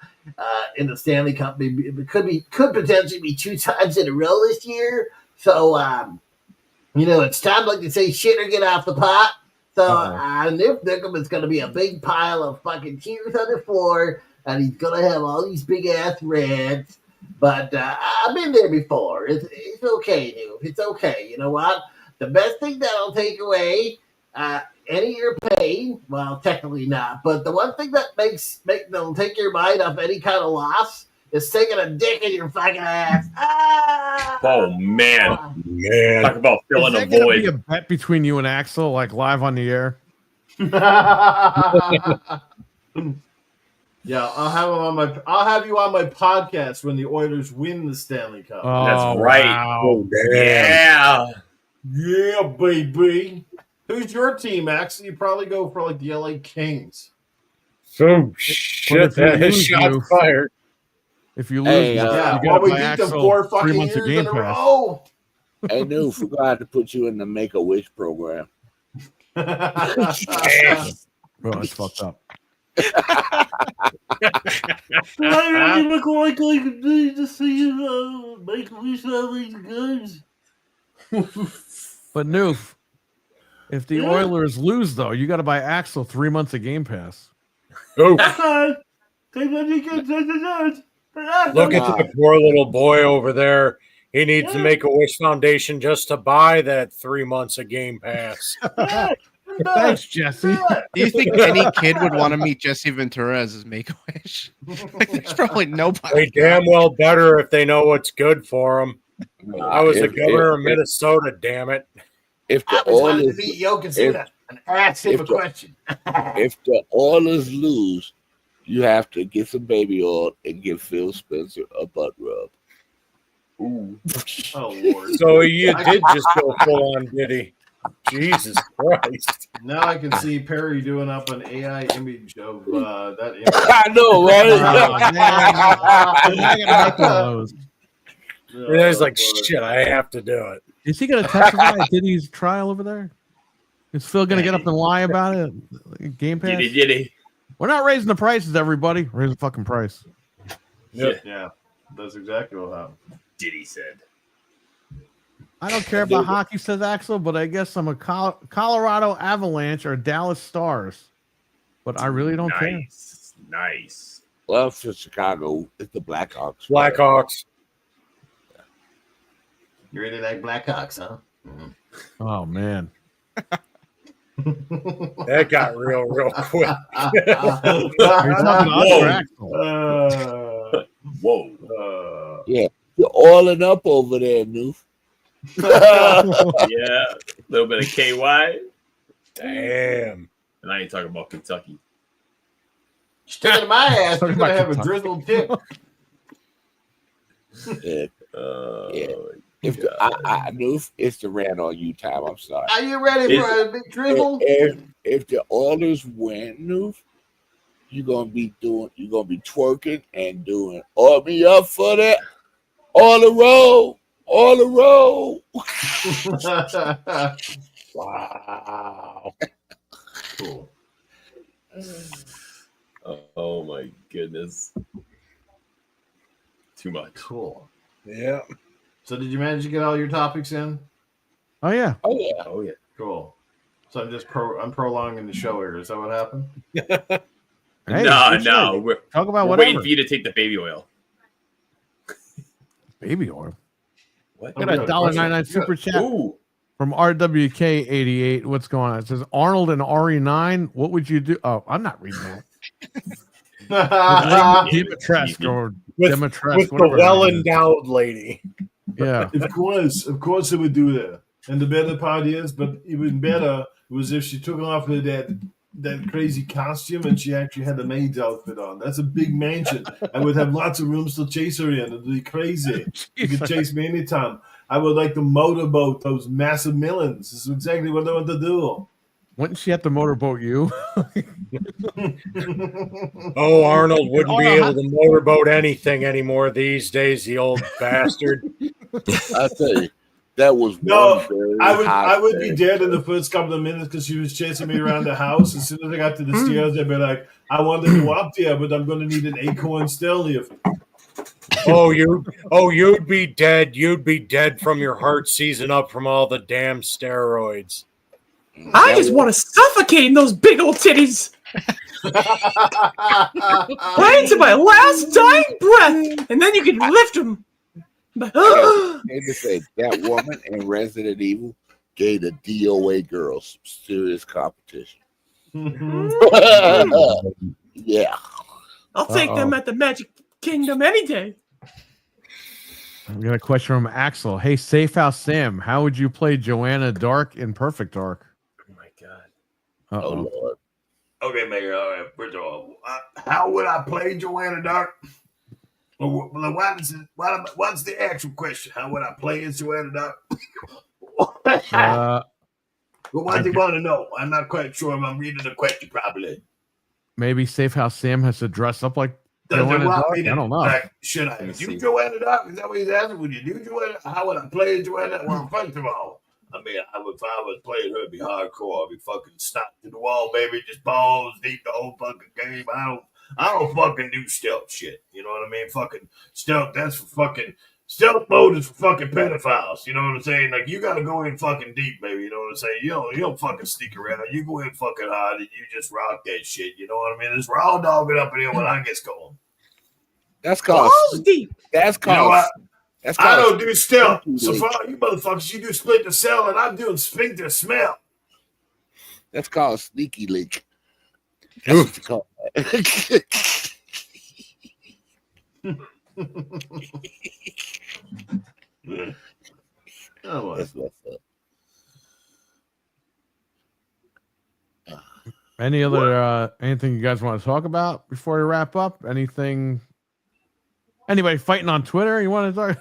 in the Stanley Cup. It could potentially be 2 times in a row this year. So, it's time, like to say, shit or get off the pot. So, Newf Nukem is going to be a big pile of fucking tears on the floor, and he's going to have all these big-ass rants. But I've been there before. It's okay, Newf. It's okay. You know what? The best thing that'll take away any of your pain, well, technically not, but the one thing that'll take your mind off any kind of loss is taking a dick in your fucking ass. Oh man. Talk about filling a void. Be a bet between you and Axel, like live on the air. Yeah, I'll have you on my podcast when the Oilers win the Stanley Cup. Oh, that's right. Wow. Oh, damn. Yeah, baby. Who's your team, Axel? You probably go for like the LA Kings. So shit, that is shots fired. If you lose, we beat them 4 fucking years in a row. Hey, Newf, we got to put you in the Make-A-Wish program. Bro, that's fucked up. I really look like I could do to see Make-A-Wish on these guys. But Newf, if the Oilers lose, though, you got to buy Axel 3 months of Game Pass. Oh. Look at the poor little boy over there. He needs to Make-A-Wish Foundation just to buy that 3 months of Game Pass. Thanks, Jesse. Do you think any kid would want to meet Jesse Ventura as his Make-A-Wish? Like, there's probably nobody. They damn well better if they know what's good for them. I was the governor of Minnesota, damn it. If the I was wanting to Oilers, meet Yo consider an ass of a question. if the Oilers lose, you have to get some baby oil and give Phil Spencer a butt rub. Ooh. Oh Lord. So you did just go full on, did he? Jesus Christ. Now I can see Perry doing up an AI image of that image. I know, right? It's like, shit, I have to do it. Is he going to testify at Diddy's trial over there? Is Phil going to get up and lie about it? Game Pass? Diddy. We're not raising the prices, everybody. Raise the fucking price. Yep. Yeah, that's exactly what happened. Diddy said. I don't care about hockey, says Axel, but I guess I'm a Colorado Avalanche or Dallas Stars. But I really don't care. Nice. Well, for Chicago, it's the Blackhawks. Blackhawks. You really like Blackhawks, huh? Mm-hmm. Oh, man. That got real quick. You're talking Axel. Whoa. Yeah, you're oiling up over there, Newf. Yeah, a little bit of KY. Damn. And I ain't talking about Kentucky. Sticking to my ass, you're gonna have a drizzled tip. Yeah. If I Newf, it's the rant on you time. I'm sorry. Are you ready for a big drizzle? If the Oilers win, Newf, you're gonna be twerking and doing all me up for that. All the road. Wow. Cool. Oh my goodness. Too much. Cool. Yeah. So did you manage to get all your topics in? Oh, yeah. Oh yeah. Cool. So I'm prolonging the show here. Is that what happened? Hey, no. We're talk about we're whatever. waiting for you to take the baby oil. Baby oil. What? Got a $1.99 super chat from RWK88. What's going on? It says Arnold and RE9. What would you do? Oh, I'm not reading that. Dimitrescu or Dimitrescu. With the well-endowed lady. Yeah. Of course it would do that. And the better part is, but even better was if she took off that crazy costume and she actually had the maid's outfit on. That's a big mansion. I would have lots of rooms to chase her in. It'd be crazy. You could chase me anytime. I would like to motorboat those massive millions. This is exactly what I want to do. Wouldn't she have to motorboat you? Oh, Arnold wouldn't be able to motorboat anything anymore these days, the old bastard. I tell you, that was I would be dead in the first couple of minutes because she was chasing me around the house. As soon as I got to the stairs, I'd be like, I wanted to go up there, but I'm going to need an acorn stair lift. You'd be dead. You'd be dead from your heart seizing up from all the damn steroids. I just want to suffocate in those big old titties. Right into my last dying breath, and then you can lift them. That woman in Resident Evil gave the DOA girls some serious competition. Yeah. I'll take them at the Magic Kingdom any day. I got a question from Axel. Hey, Safe House Sam, how would you play Joanna Dark in Perfect Dark? Oh my god. Oh Lord. Okay, Mayor. All right. First of all, how would I play Joanna Dark? What's the actual question? How would I play as Joanna Dark? Well, what do you want to know? I'm not quite sure if I'm reading the question properly. Maybe Safe House Sam has to dress up like Joanna Dark? I don't know. Like, should I do Joanna Dark? Is that what he's asking? Would you do Joanna? How would I play Joanna? Well, first of all, I mean, if I was playing her, it'd be hardcore. I'd be fucking stopped to the wall, baby, just balls deep the whole fucking game. I don't fucking do stealth shit. You know what I mean? Fucking stealth, that's for fucking stealth mode is for fucking pedophiles. You know what I'm saying? Like, you gotta go in fucking deep, baby. You know what I'm saying? You don't fucking sneak around. You go in fucking hard and you just rock that shit. You know what I mean? It's raw dogging up in here when I get going. That's called deep. That's called. You know what? That's I called don't do stealth. So far, you motherfuckers, you do split the cell, and I'm doing sphincter smell. That's called sneaky link. That's what you call it. Oh, That's what's up. Any other anything you guys want to talk about before we wrap up? Anything? Anybody fighting on Twitter? You want to talk?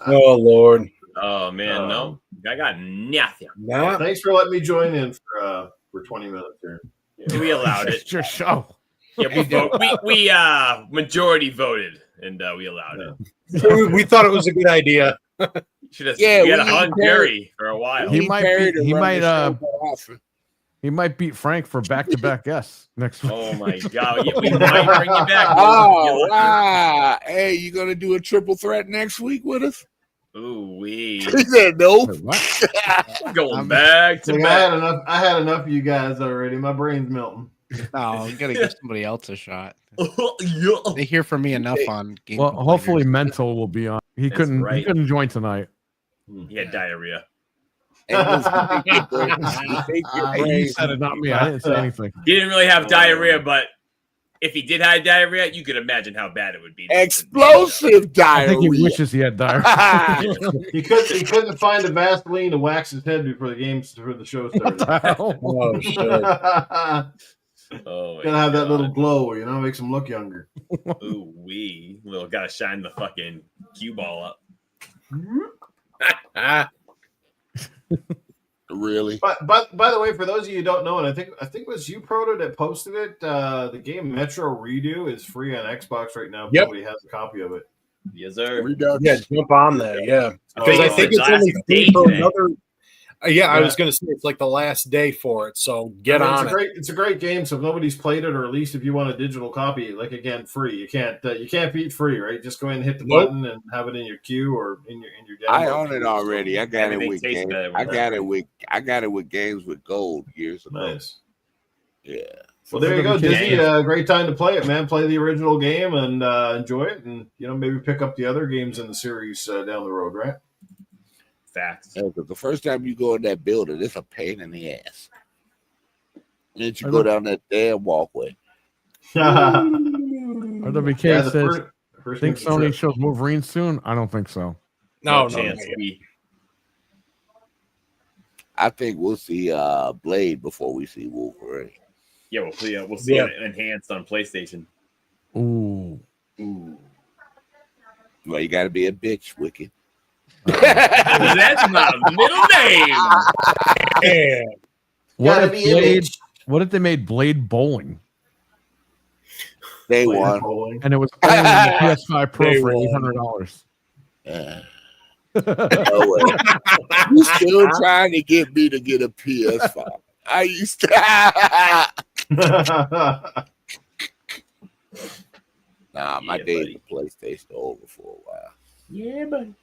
Oh Lord. Oh man, no, I got nothing. Nah. Thanks for letting me join in for 20 minutes here. We allowed it. It's your show. Yeah, we majority voted, and we allowed it. We thought it was a good idea. Should have. Yeah, we had a we hung Gary for a while. He might often. He might beat Frank for back-to-back guests next week. Oh my god, we might bring you back. Oh wow! Hey, you gonna do a triple threat next week with us? Ooh wee. He said no. We're going back to Look, back. I had enough of you guys already. My brain's melting. Oh, you gotta give somebody else a shot. Yeah. They hear from me enough on Game Well, Complainers. hopefully Mental will be on. He That's couldn't. right. He couldn't join tonight. He had diarrhea. He said it, not me. I didn't say anything. He didn't really have diarrhea, but if he did have diarrhea, you could imagine how bad it would be. Explosive I diarrhea. think he wishes he had diarrhea. He couldn't find a Vaseline to wax his head before the show started. Oh shit. Oh, Gotta have that little glow, makes him look younger. Ooh wee. Little gotta shine the fucking cue ball up. Really? But by the way, for those of you who don't know, and I think it was you, Proto, that posted it. The game Metro Redo is free on Xbox right now. If Yep. nobody has a copy of it. Yes, sir. Yeah, jump on there. Yeah, because I think it's it's the only last free day for today. another. Yeah, I Yeah. was going to say it's like the last day for it, so get on it. It's a great game. So if nobody's played it, or at least if you want a digital copy, like again, free. You can't beat free, right? Just go ahead and hit the button and have it in your queue or in your I download. own it already. I got it Everything with tastes games. better with I that. got it with Games with Gold years ago. Nice. Yeah. Well, there you go, Disney. Great time to play it, man. Play the original game and enjoy it, and maybe pick up the other games in the series down the road, right? Facts. Yeah, 'cause the first time you go in that building, it's a pain in the ass. Then you go down that damn walkway. RWK Yeah, the says, first think game's a Sony trip. shows Wolverine soon? I don't think so. No, chance. I think we'll see Blade before we see Wolverine. Yeah, we'll see it enhanced on PlayStation. Ooh. Well, you got to be a bitch, Wicked. That's my middle name. Yeah. What if they made Blade Bowling? They Blade won. Bowling. And it was only the PS5 Pro They for won. $800. No way. You still trying to get me to get a PS5? I used to. Nah, my days of PlayStation are over for a while. Yeah, buddy.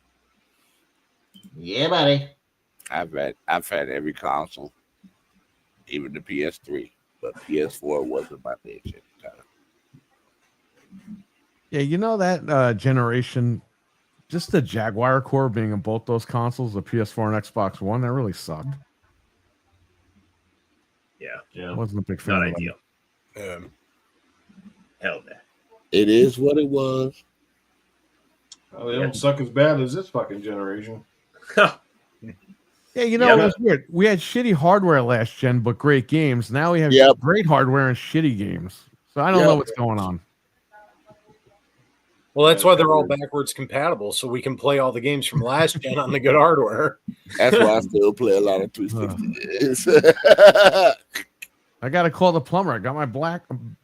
Yeah, buddy. I've had every console, even the PS3, but PS4 wasn't my thing at the time. Yeah, that generation, just the Jaguar core being in both those consoles, the PS4 and Xbox One, that really sucked. Yeah. I wasn't a big fan Not of ideal. Hell no. It is what it was. Oh, they don't suck as bad as this fucking generation. Yeah, it was weird. We had shitty hardware last gen, but great games. Now we have great hardware and shitty games. So I don't know what's going on. Well, that's why they're all backwards compatible, so we can play all the games from last gen on the good hardware. That's why I still play a lot of 360 games. I got to call the plumber. I got my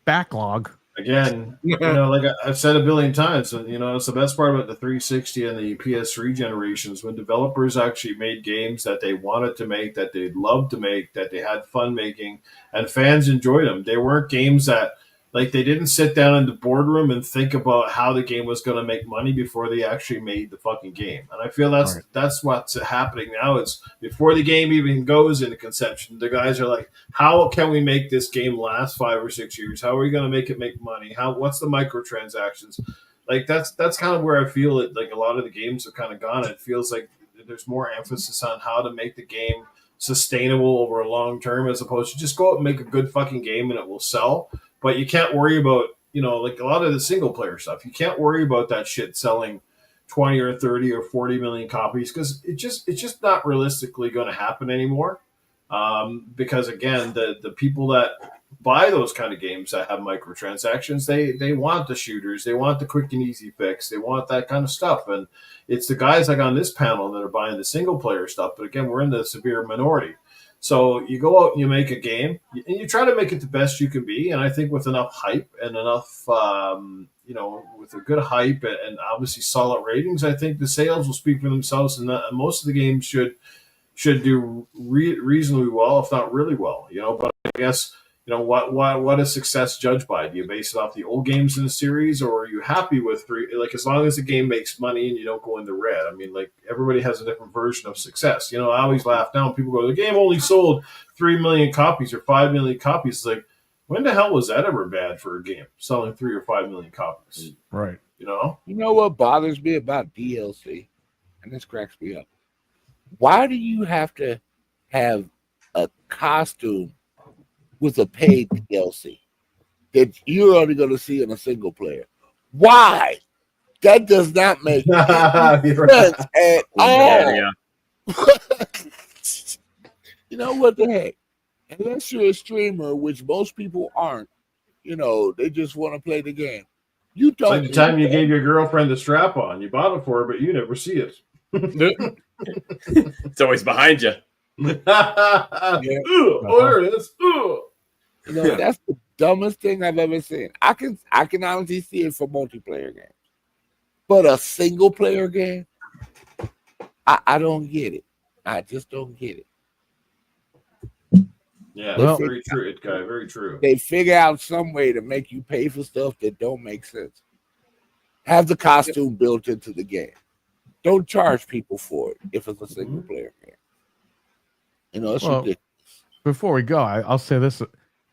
backlog. Again, like I've said a billion times, it's the best part about the 360 and the PS3 generations when developers actually made games that they wanted to make, that they loved to make, that they had fun making, and fans enjoyed them. They weren't games that, like, they didn't sit down in the boardroom and think about how the game was going to make money before they actually made the fucking game. And I feel that's what's happening now. It's before the game even goes into conception, the guys are like, how can we make this game last 5 or 6 years? How are we going to make it make money? What's the microtransactions? Like, that's kind of where I feel it. Like, a lot of the games have kind of gone. It feels like there's more emphasis on how to make the game sustainable over a long term, as opposed to just go out and make a good fucking game and it will sell. But you can't worry about, like a lot of the single player stuff. You can't worry about that shit selling 20 or 30 or 40 million copies, because it's just not realistically going to happen anymore. Because again, the people that buy those kind of games that have microtransactions, they want the shooters, they want the quick and easy fix, they want that kind of stuff. And it's the guys like on this panel that are buying the single player stuff. But again, we're in the severe minority. So you go out and you make a game and you try to make it the best you can be. And I think with enough hype and enough, with a good hype and obviously solid ratings, I think the sales will speak for themselves. And most of the games should do reasonably well, if not really well, But I guess, what is success judged by? Do you base it off the old games in the series, or are you happy with as long as the game makes money and you don't go in the red? I mean, everybody has a different version of success. I always laugh now when people go, the game only sold 3 million copies or 5 million copies. It's like, when the hell was that ever bad for a game selling 3 or 5 million copies? Right. You know what bothers me about DLC, and this cracks me up. Why do you have to have a costume with a paid DLC that you're only going to see in a single player? Why? That does not make sense at all. Yeah. What the heck? Unless you're a streamer, which most people aren't, they just want to play the game. You don't. It's like the time you gave your girlfriend the strap on. You bought it for her, but you never see it. It's always behind you. There it is. That's the dumbest thing I've ever seen. I can honestly see it for multiplayer games, but a single player game, I don't get it. I just don't get it. Yeah, that's very true, guy. Very true. They figure out some way to make you pay for stuff that don't make sense. Have the costume built into the game. Don't charge people for it if it's a single player game. It's ridiculous. Before we go, I'll say this: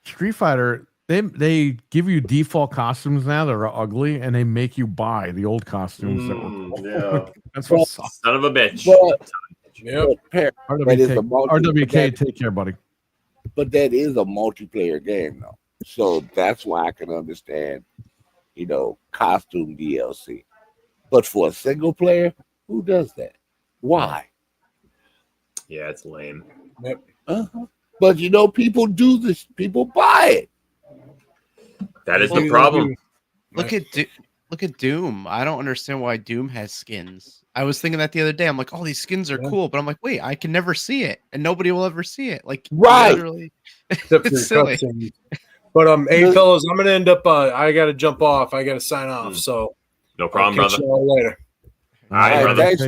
Street Fighter, they give you default costumes now that are ugly, and they make you buy the old costumes. That's what sucks. Son of a bitch. RWK, take care, buddy. But that is a multiplayer game, though. So that's why I can understand, costume DLC. But for a single player, who does that? Why? Yeah, it's lame. Yep. But people do this. People buy it. That is the problem. Look at Doom. I don't understand why Doom has skins. I was thinking that the other day. I'm like, oh, these skins are cool, but I'm like, wait, I can never see it, and nobody will ever see it. Like, literally, it's silly. But hey, fellas, I'm gonna end up. I gotta jump off. I gotta sign off. So no problem, brother. You all later. All right, brother. Thanks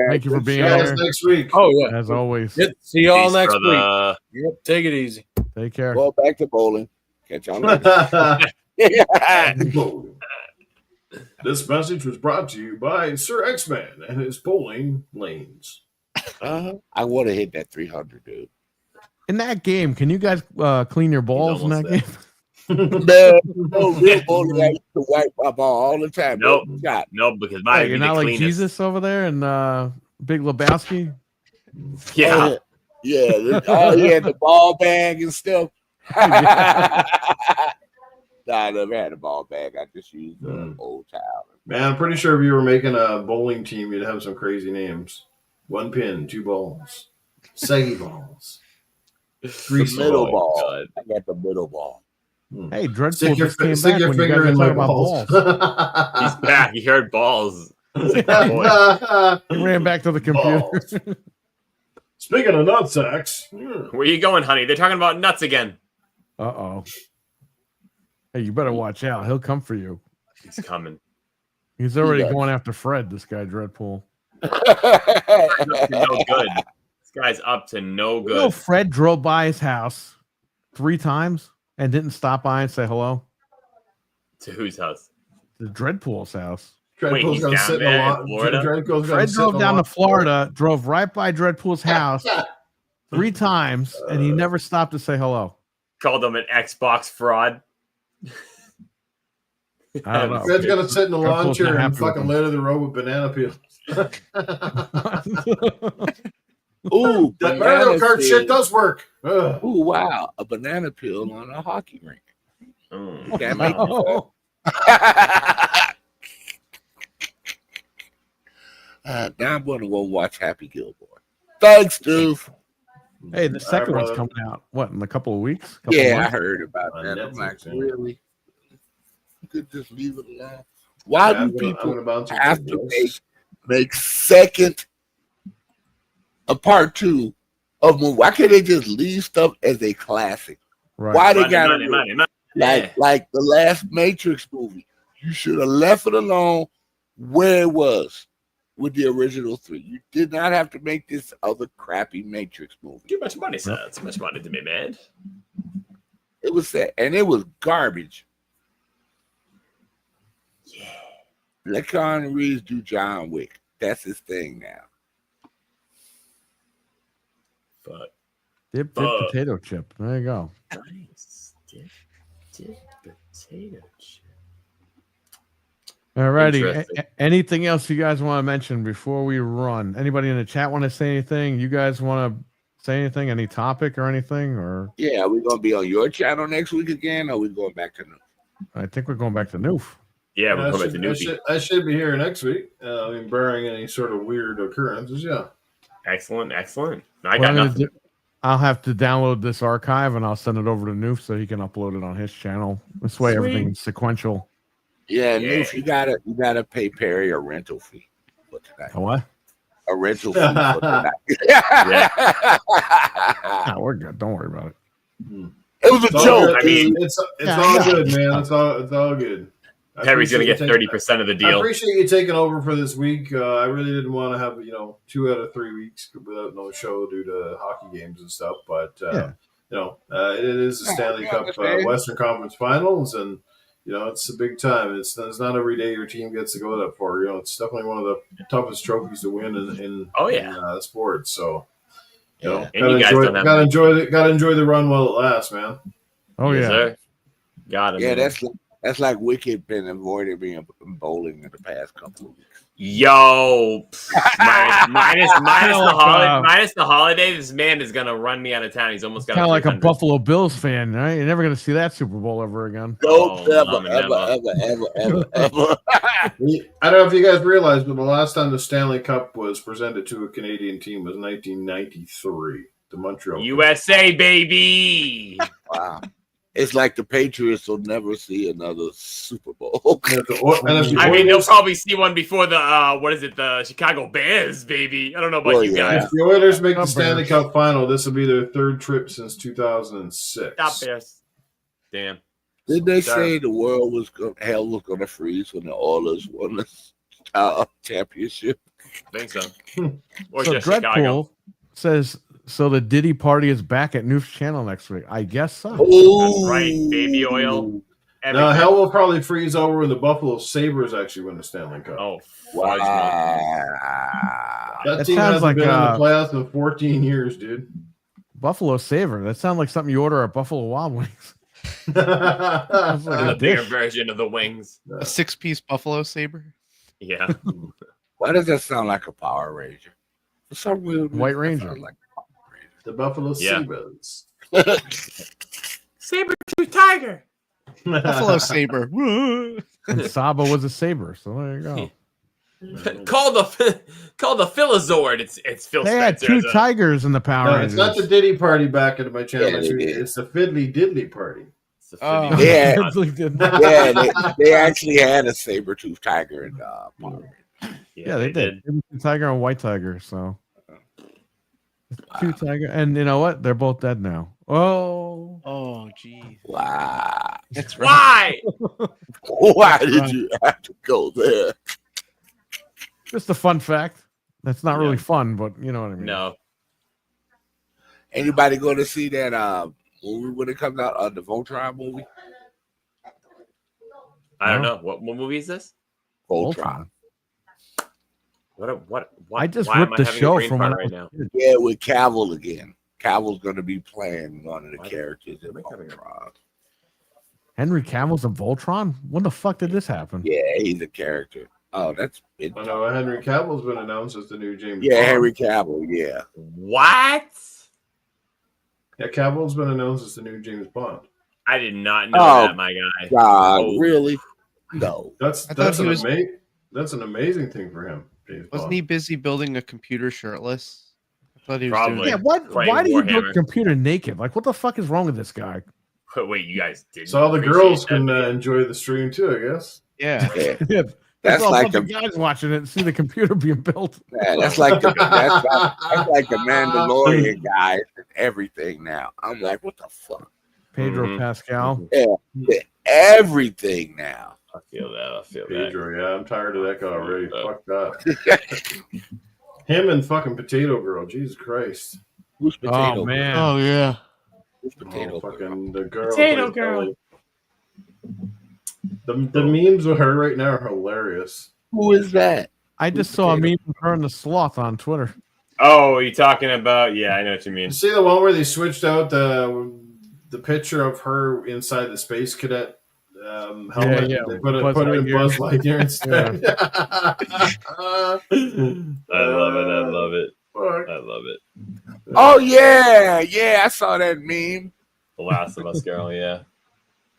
Thank you for being here. Next week. Oh yeah, as always. Yep. See y'all next brother. week. Yep. Take it easy. Take care. Well, back to bowling. Catch y'all later. This message was brought to you by Sir X-Man and his bowling lanes. I want to hit that 300, dude. In that game, can you guys clean your balls in that game? No, real bowling. I used to wipe my ball all the time. Nope, because my you're not like Jesus over there and Big Lebowski. Yeah, yeah. He had the ball bag and stuff. No, I never had a ball bag. I just used an old towel. Man, I'm pretty sure if you were making a bowling team, you'd have some crazy names. 1 pin, 2 balls, saggy balls, 3 middle ball. I got the middle ball. Hey, Dreadful just came back when you guys were talking about balls. He's back. He heard balls. He ran back to the computer. Speaking of nutsacks, where you going, honey? They're talking about nuts again. Uh-oh. Hey, you better watch out. He'll come for you. He's coming. He's already going after Fred, this guy, Dreadpool. No good. This guy's up to no good. You know, Fred drove by his house 3 times and didn't stop by and say hello. To whose house? The Dreadpool's house. Wait, he's down there in Florida? Fred drove down to Florida, drove right by Dreadpool's house 3 times, and he never stopped to say hello. Called him an Xbox fraud. I don't know. Fred's gonna sit in the lawn chair and fucking litter the road with banana peels. Ooh, That Mario banana Kart peel. shit does work. Ugh. Ooh, wow. A banana peel on a hockey rink. Mm. That makes Oh, now I'm going to go watch Happy Gilmore. Thanks, dude. hey, the second one's brother. coming out. What, in a couple of weeks? Couple Yeah, I months? heard about On that. I'm Netflix, like, yeah. really? You could just leave it alone. Why Yeah, do I'm people gonna bounce your have to videos. make second a part 2 of movie? Why can't they just leave stuff as a classic? Right. Why they Money, got money, money, money. like the last Matrix movie? You should have left it alone where it was with the original 3. You did not have to make this other crappy Matrix movie. Too much money, sir. Too much money to me, man. It was sad, and it was garbage. Yeah. Let Keanu Reeves do John Wick. That's his thing now. Fuck. Dip potato chip. There you go. Nice. Dip potato chip. Alrighty. Interesting. Anything else you guys want to mention before we run? Anybody in the chat want to say anything? You guys want to say anything? Any topic or anything? Or Yeah, are we gonna be on your channel next week again, or are we going back to Newf? I think we're going back to Newf. Yeah, we're I going back to Newfie. should be here next week. I mean, barring any sort of weird occurrences. Yeah. Excellent, excellent. I What got I'm gonna nothing. do- I'll have to download this archive and I'll send it over to Newf so he can upload it on his channel. This way, Sweet. Yeah, everything's sequential. Yeah. Newf, you gotta pay Perry a rental fee for tonight. A what? A rental fee for tonight. Nah, we're good. Don't worry about it. It was a It's all joke. good. I mean- it's Yeah, all I know. good, man. It's all good. I Perry's going to appreciate get you 30% of the I deal. appreciate you taking over for this week. I really didn't want to have 2 out of 3 weeks without no show due to hockey games and stuff. But Yeah. it is the Stanley Cup Western Conference Finals, and it's a big time. It's not every day your team gets to go that far. It's definitely one of the toughest trophies to win in sports. So And you guys don't have gotta enjoy the run while it lasts, man. Oh Yes, yeah. sir. Got it. Yeah, man. that's like Wicked been avoiding being bowling in the past couple of weeks. Yo, minus the Like, holiday, this man is gonna run me out of town. He's almost got Kind of like a 300. Buffalo Bills fan, right? You're never going to see that Super Bowl ever again. Don't Oh, ever. I don't know if you guys realize, but the last time the Stanley Cup was presented to a Canadian team was 1993, the Montreal. USA, baby. Wow. It's like the Patriots will never see another Super Bowl. And if the I mean, they'll Oilers- probably see one before the the Chicago Bears, baby. I don't know about Well, you yeah. guys. If the Oilers make the Bears. Stanley Cup final, this will be their 3rd trip since 2006. Stop Bears. Damn. Did they Sorry. say the world was hell was going to freeze when the Oilers won the championship? I think so. Or So just Chicago. Dreadpool says, so the Diddy party is back at Newf's channel next week. I guess so. Ooh. right. Baby oil. Now, Everything. hell will probably freeze over when the Buffalo Sabres actually win the Stanley Cup. Oh, Wow. That That team sounds hasn't like, been in the playoffs in 14 years, dude. Buffalo Saver. That sounds like something you order at Buffalo Wild Wings. Sounds like the a bigger dish. version of the wings. A 6-piece buffalo saber. Yeah. Why does that sound like a Power Ranger? For some weird reason, White that Ranger. sounds like The Buffalo Yeah. Sabres. Saber-tooth tiger. Buffalo saber. Woo. And Saba was a saber. So there you go. Call the Philazord. It's Phil They had Spencer. 2 tigers in the Power No, Rangers. it's not the Diddy party back into my channel. Yeah, they did. It's the Fiddly Diddly party. Oh. Yeah. Didn't- Yeah, they actually had a saber-toothed tiger in Power Rangers. Yeah, they did. It was a tiger and white tiger. So 2 tiger, and you know what? They're both dead now. Oh, Oh, geez. Wow. That's right. Why? Why did you have to go there? just a fun fact. That's not really Yeah. fun, but you know what I mean. No. Anybody going to see that movie when it comes out? The Voltron movie? I don't No. know. What movie is this? Voltron. What? I just why am ripped the having a show brain from fart when I right was now. a kid. Yeah, with Cavill again. Cavill's going to be playing one of the What? characters in Am I having a- Voltron. Henry Cavill's a Voltron. When the fuck did this happen? Yeah, he's a character. Oh, that's it. I know Henry Cavill's been announced as the new James Yeah, Bond. Henry Cavill. Yeah. What? Yeah, Cavill's been announced as the new James Bond. I did not know that, my guy. God, Oh. really? No. That's an amazing thing for him. James Wasn't Bond. he busy building a computer shirtless? I thought he was Probably. doing Yeah, that. why do you build Warhammer. a computer naked? Like, what the fuck is wrong with this guy? But wait, you guys did. So all the girls can enjoy the stream too, I guess. Yeah. Yeah, That's all like a bunch of guys watching it and see the computer being built. Man, that's like the Mandalorian guys and everything now. I'm like, what the fuck? Pedro Pascal. Yeah, everything now. I feel that. Pedro, yeah, I'm tired of that guy already. Fuck that. Him and fucking Potato Girl. Jesus Christ. Who's Potato? Oh man. Oh yeah. Who's Potato? Fucking the girl. Potato Girl. The memes of her right now are hilarious. Who is that? I just saw a meme of her and the sloth on Twitter. Oh, you talking about? Yeah, I know what you mean. You see the one where they switched out the picture of her inside the Space Cadet helmet? Yeah. They put it in Buzz Lightyear instead. I love it. Fuck. I love it. Oh yeah, I saw that meme. The Last of Us girl, yeah.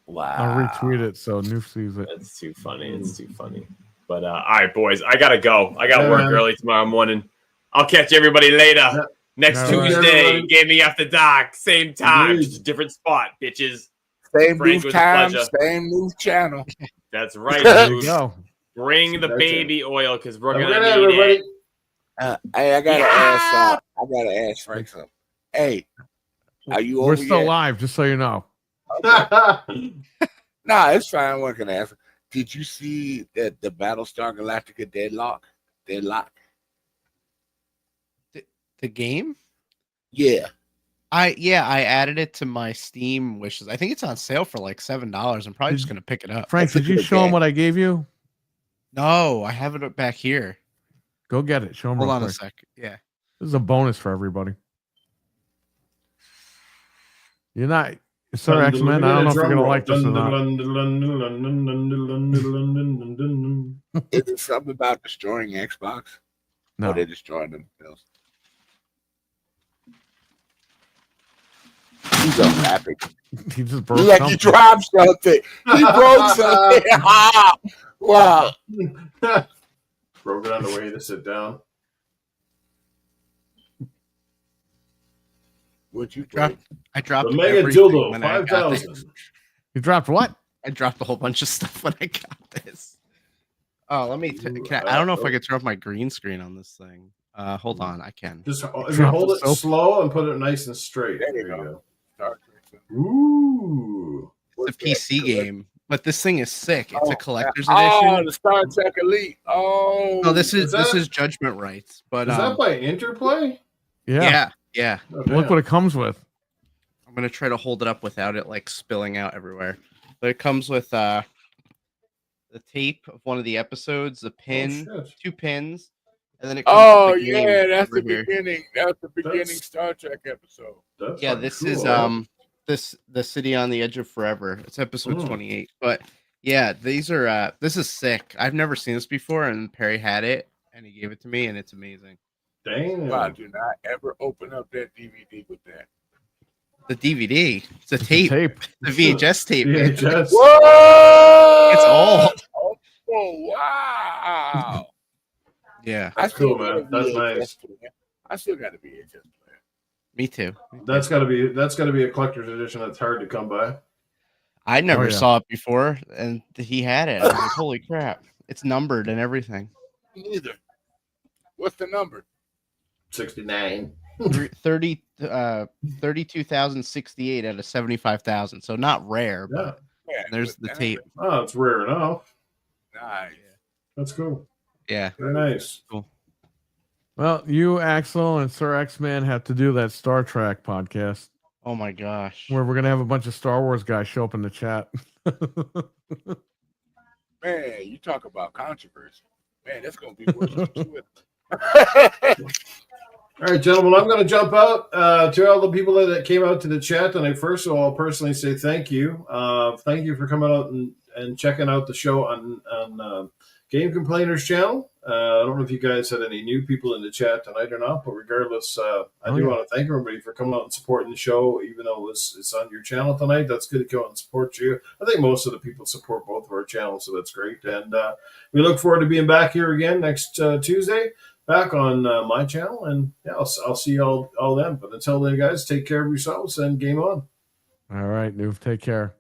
Wow. I'll retweet it so Newf sees it. It's too funny. It's too funny. But all right, boys, I gotta go. I got work early tomorrow morning. I'll catch everybody later. Next All right. Tuesday, Gaming After Dark, same time, just a different spot, bitches. Same Frank, new was a time, pleasure. same new channel. That's right. There you dude. go. Bring the That's baby oil because we're Have a gonna good night, need everybody. it. Hey, I gotta ask Frank something. Hey, are you over We're still yet? live, just so you know. Nah, it's fine. One can ask. Did you see that the Battlestar Galactica Deadlock? The game? Yeah. I added it to my Steam wishes. I think it's on sale for like $7. I'm probably just gonna pick it up. Frank, That's a did you good show him game. what I gave you? No, I have it back here. Go get it. Show him Hold real on a quick. sec. Yeah. This is a bonus for everybody. You're not, Sir X-Men. I don't know if you're gonna like this or not. Is it something about destroying Xbox? No. Or they're destroying themselves? He's a rapid. He just broke Like something. he dropped something. He broke something. Wow. Broke it on the way to sit down. What'd you Drop, I dropped The Mega everything Dildo, when I got this. 5,000. You dropped what? I dropped a whole bunch of stuff when I got this. Oh, let me. I don't know if I could turn off my green screen on this thing. Hold on, I can. Just if you hold it slow and put it nice and straight. There you There you go. go. Ooh. It's a PC game, but this thing is sick. It's a collector's Oh, edition. the Star Trek Elite. Oh, No, this Is is that- Judgment Rights, but Is that by Interplay? Yeah. yeah. Oh, Look damn. what it comes with. I'm gonna try to hold it up without it like spilling out everywhere. But it comes with the tape of one of the episodes, the pin, Oh, shit. 2 pins, and then it comes with the game yeah, that's the over here. beginning. That's the beginning That's- Star Trek episode. That's Yeah, fucking this cool, is the City on the Edge of Forever. It's episode 28. But yeah, these are this is sick. I've never seen this before, and Perry had it and he gave it to me, and it's amazing. Damn. Wow, do not ever open up that DVD with that. The DVD, it's a tape, Tape. the VHS tape. man. VHS. Whoa! It's old. Oh, wow. Yeah, That's still cool, man. got a That's VHS nice. player. I still got a VHS player. me too. That's gotta be a collector's edition that's hard to come by. I never yeah. saw it before, and he had it. I was like, holy crap! It's numbered and everything. Neither. What's the number? 69. 32,068 out of 75,000. So not rare, Yeah. but Yeah, there's but the damn tape. it. Oh, it's rare enough. Nice. That's cool. Yeah. Very nice. Well, you, Axel, and Sir X-Man have to do that Star Trek podcast Oh my gosh. where we're gonna have a bunch of Star Wars guys show up in the chat. Man, you talk about controversy. Man, that's going to be worse than Twitter. All right, gentlemen, I'm going to jump out to all the people that came out to the chat. And I first of all personally say thank you. Thank you for coming out and checking out the show on GameComplainers channel. I don't know if you guys had any new people in the chat tonight or not, but regardless, I do want to thank everybody for coming out and supporting the show, even though it's on your channel tonight. That's good to come out and support you. I think most of the people support both of our channels, so that's great. And we look forward to being back here again next Tuesday, back on my channel. And yeah, I'll see you all then. But until then, guys, take care of yourselves and game on. All right, Newf, take care.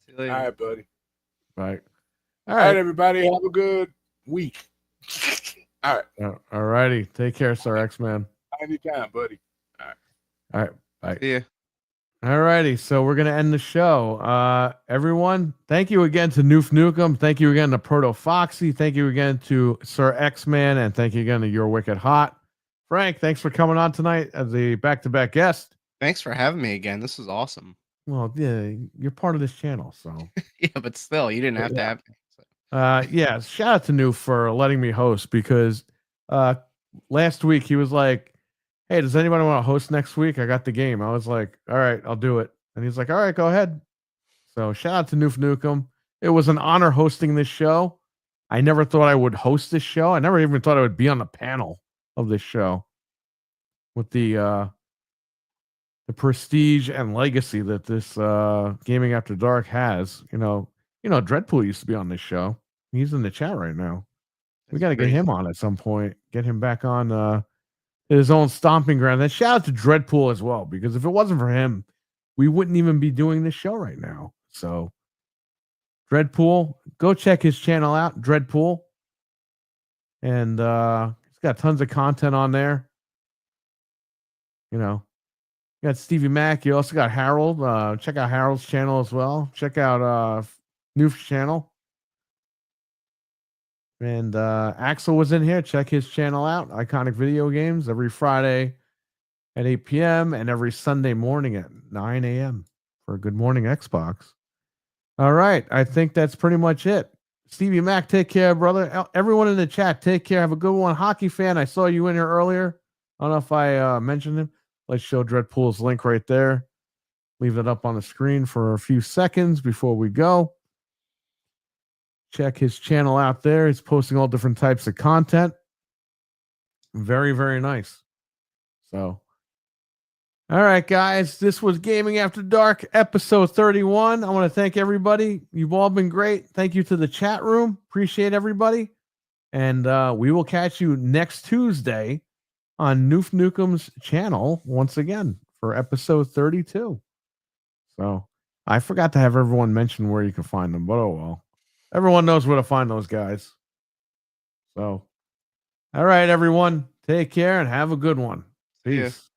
See you later. All right, buddy. Bye. All right, everybody. Have a good week. All right. All righty. Take care, Sir X-Man. Anytime, buddy. All right. Bye. See ya. All righty. So we're going to end the show. Everyone, thank you again to Newf Nukem. Thank you again to Proto Foxy. Thank you again to Sir X-Man. And thank you again to Your Wicked Hawt. Frank, thanks for coming on tonight as a back-to-back guest. Thanks for having me again. This is awesome. Well, yeah, you're part of this channel, so. Yeah, but still, you didn't have to have me. Yeah, shout out to Newf for letting me host, because last week he was like, hey, does anybody want to host next week? I got the game. I was like, all right, I'll do it. And he's like, all right, go ahead. So shout out to Newf Nukem. It was an honor hosting this show. I never thought I would host this show. I never even thought I would be on the panel of this show with the prestige and legacy that this Gaming After Dark has. You know, Dreadpool used to be on this show. He's in the chat right now. We got to get him on at some point. Get him back on his own stomping ground. And shout out to Dreadpool as well, because if it wasn't for him, we wouldn't even be doing this show right now. So, Dreadpool, go check his channel out, Dreadpool. And he's got tons of content on there. You know, you got Stevie Mac. You also got Harold. Check out Harold's channel as well. Check out Newf's channel. And Axel was in here. Check his channel out. Iconic Video Games every Friday at 8 p.m. and every Sunday morning at 9 a.m. for Good Morning Xbox. All right. I think that's pretty much it. Stevie Mac, take care, brother. Everyone in the chat, take care. Have a good one. Hockey fan, I saw you in here earlier. I don't know if I mentioned him. Let's show Dreadpool's link right there. Leave it up on the screen for a few seconds before we go. Check his channel out there. He's posting all different types of content. Very, very nice. So, all right, guys. This was Gaming After Dark, episode 31. I want to thank everybody. You've all been great. Thank you to the chat room. Appreciate everybody. And we will catch you next Tuesday on Newf Nukem's channel once again for episode 32. So, I forgot to have everyone mention where you can find them, but oh well. Everyone knows where to find those guys. So, all right, everyone. Take care and have a good one. Peace.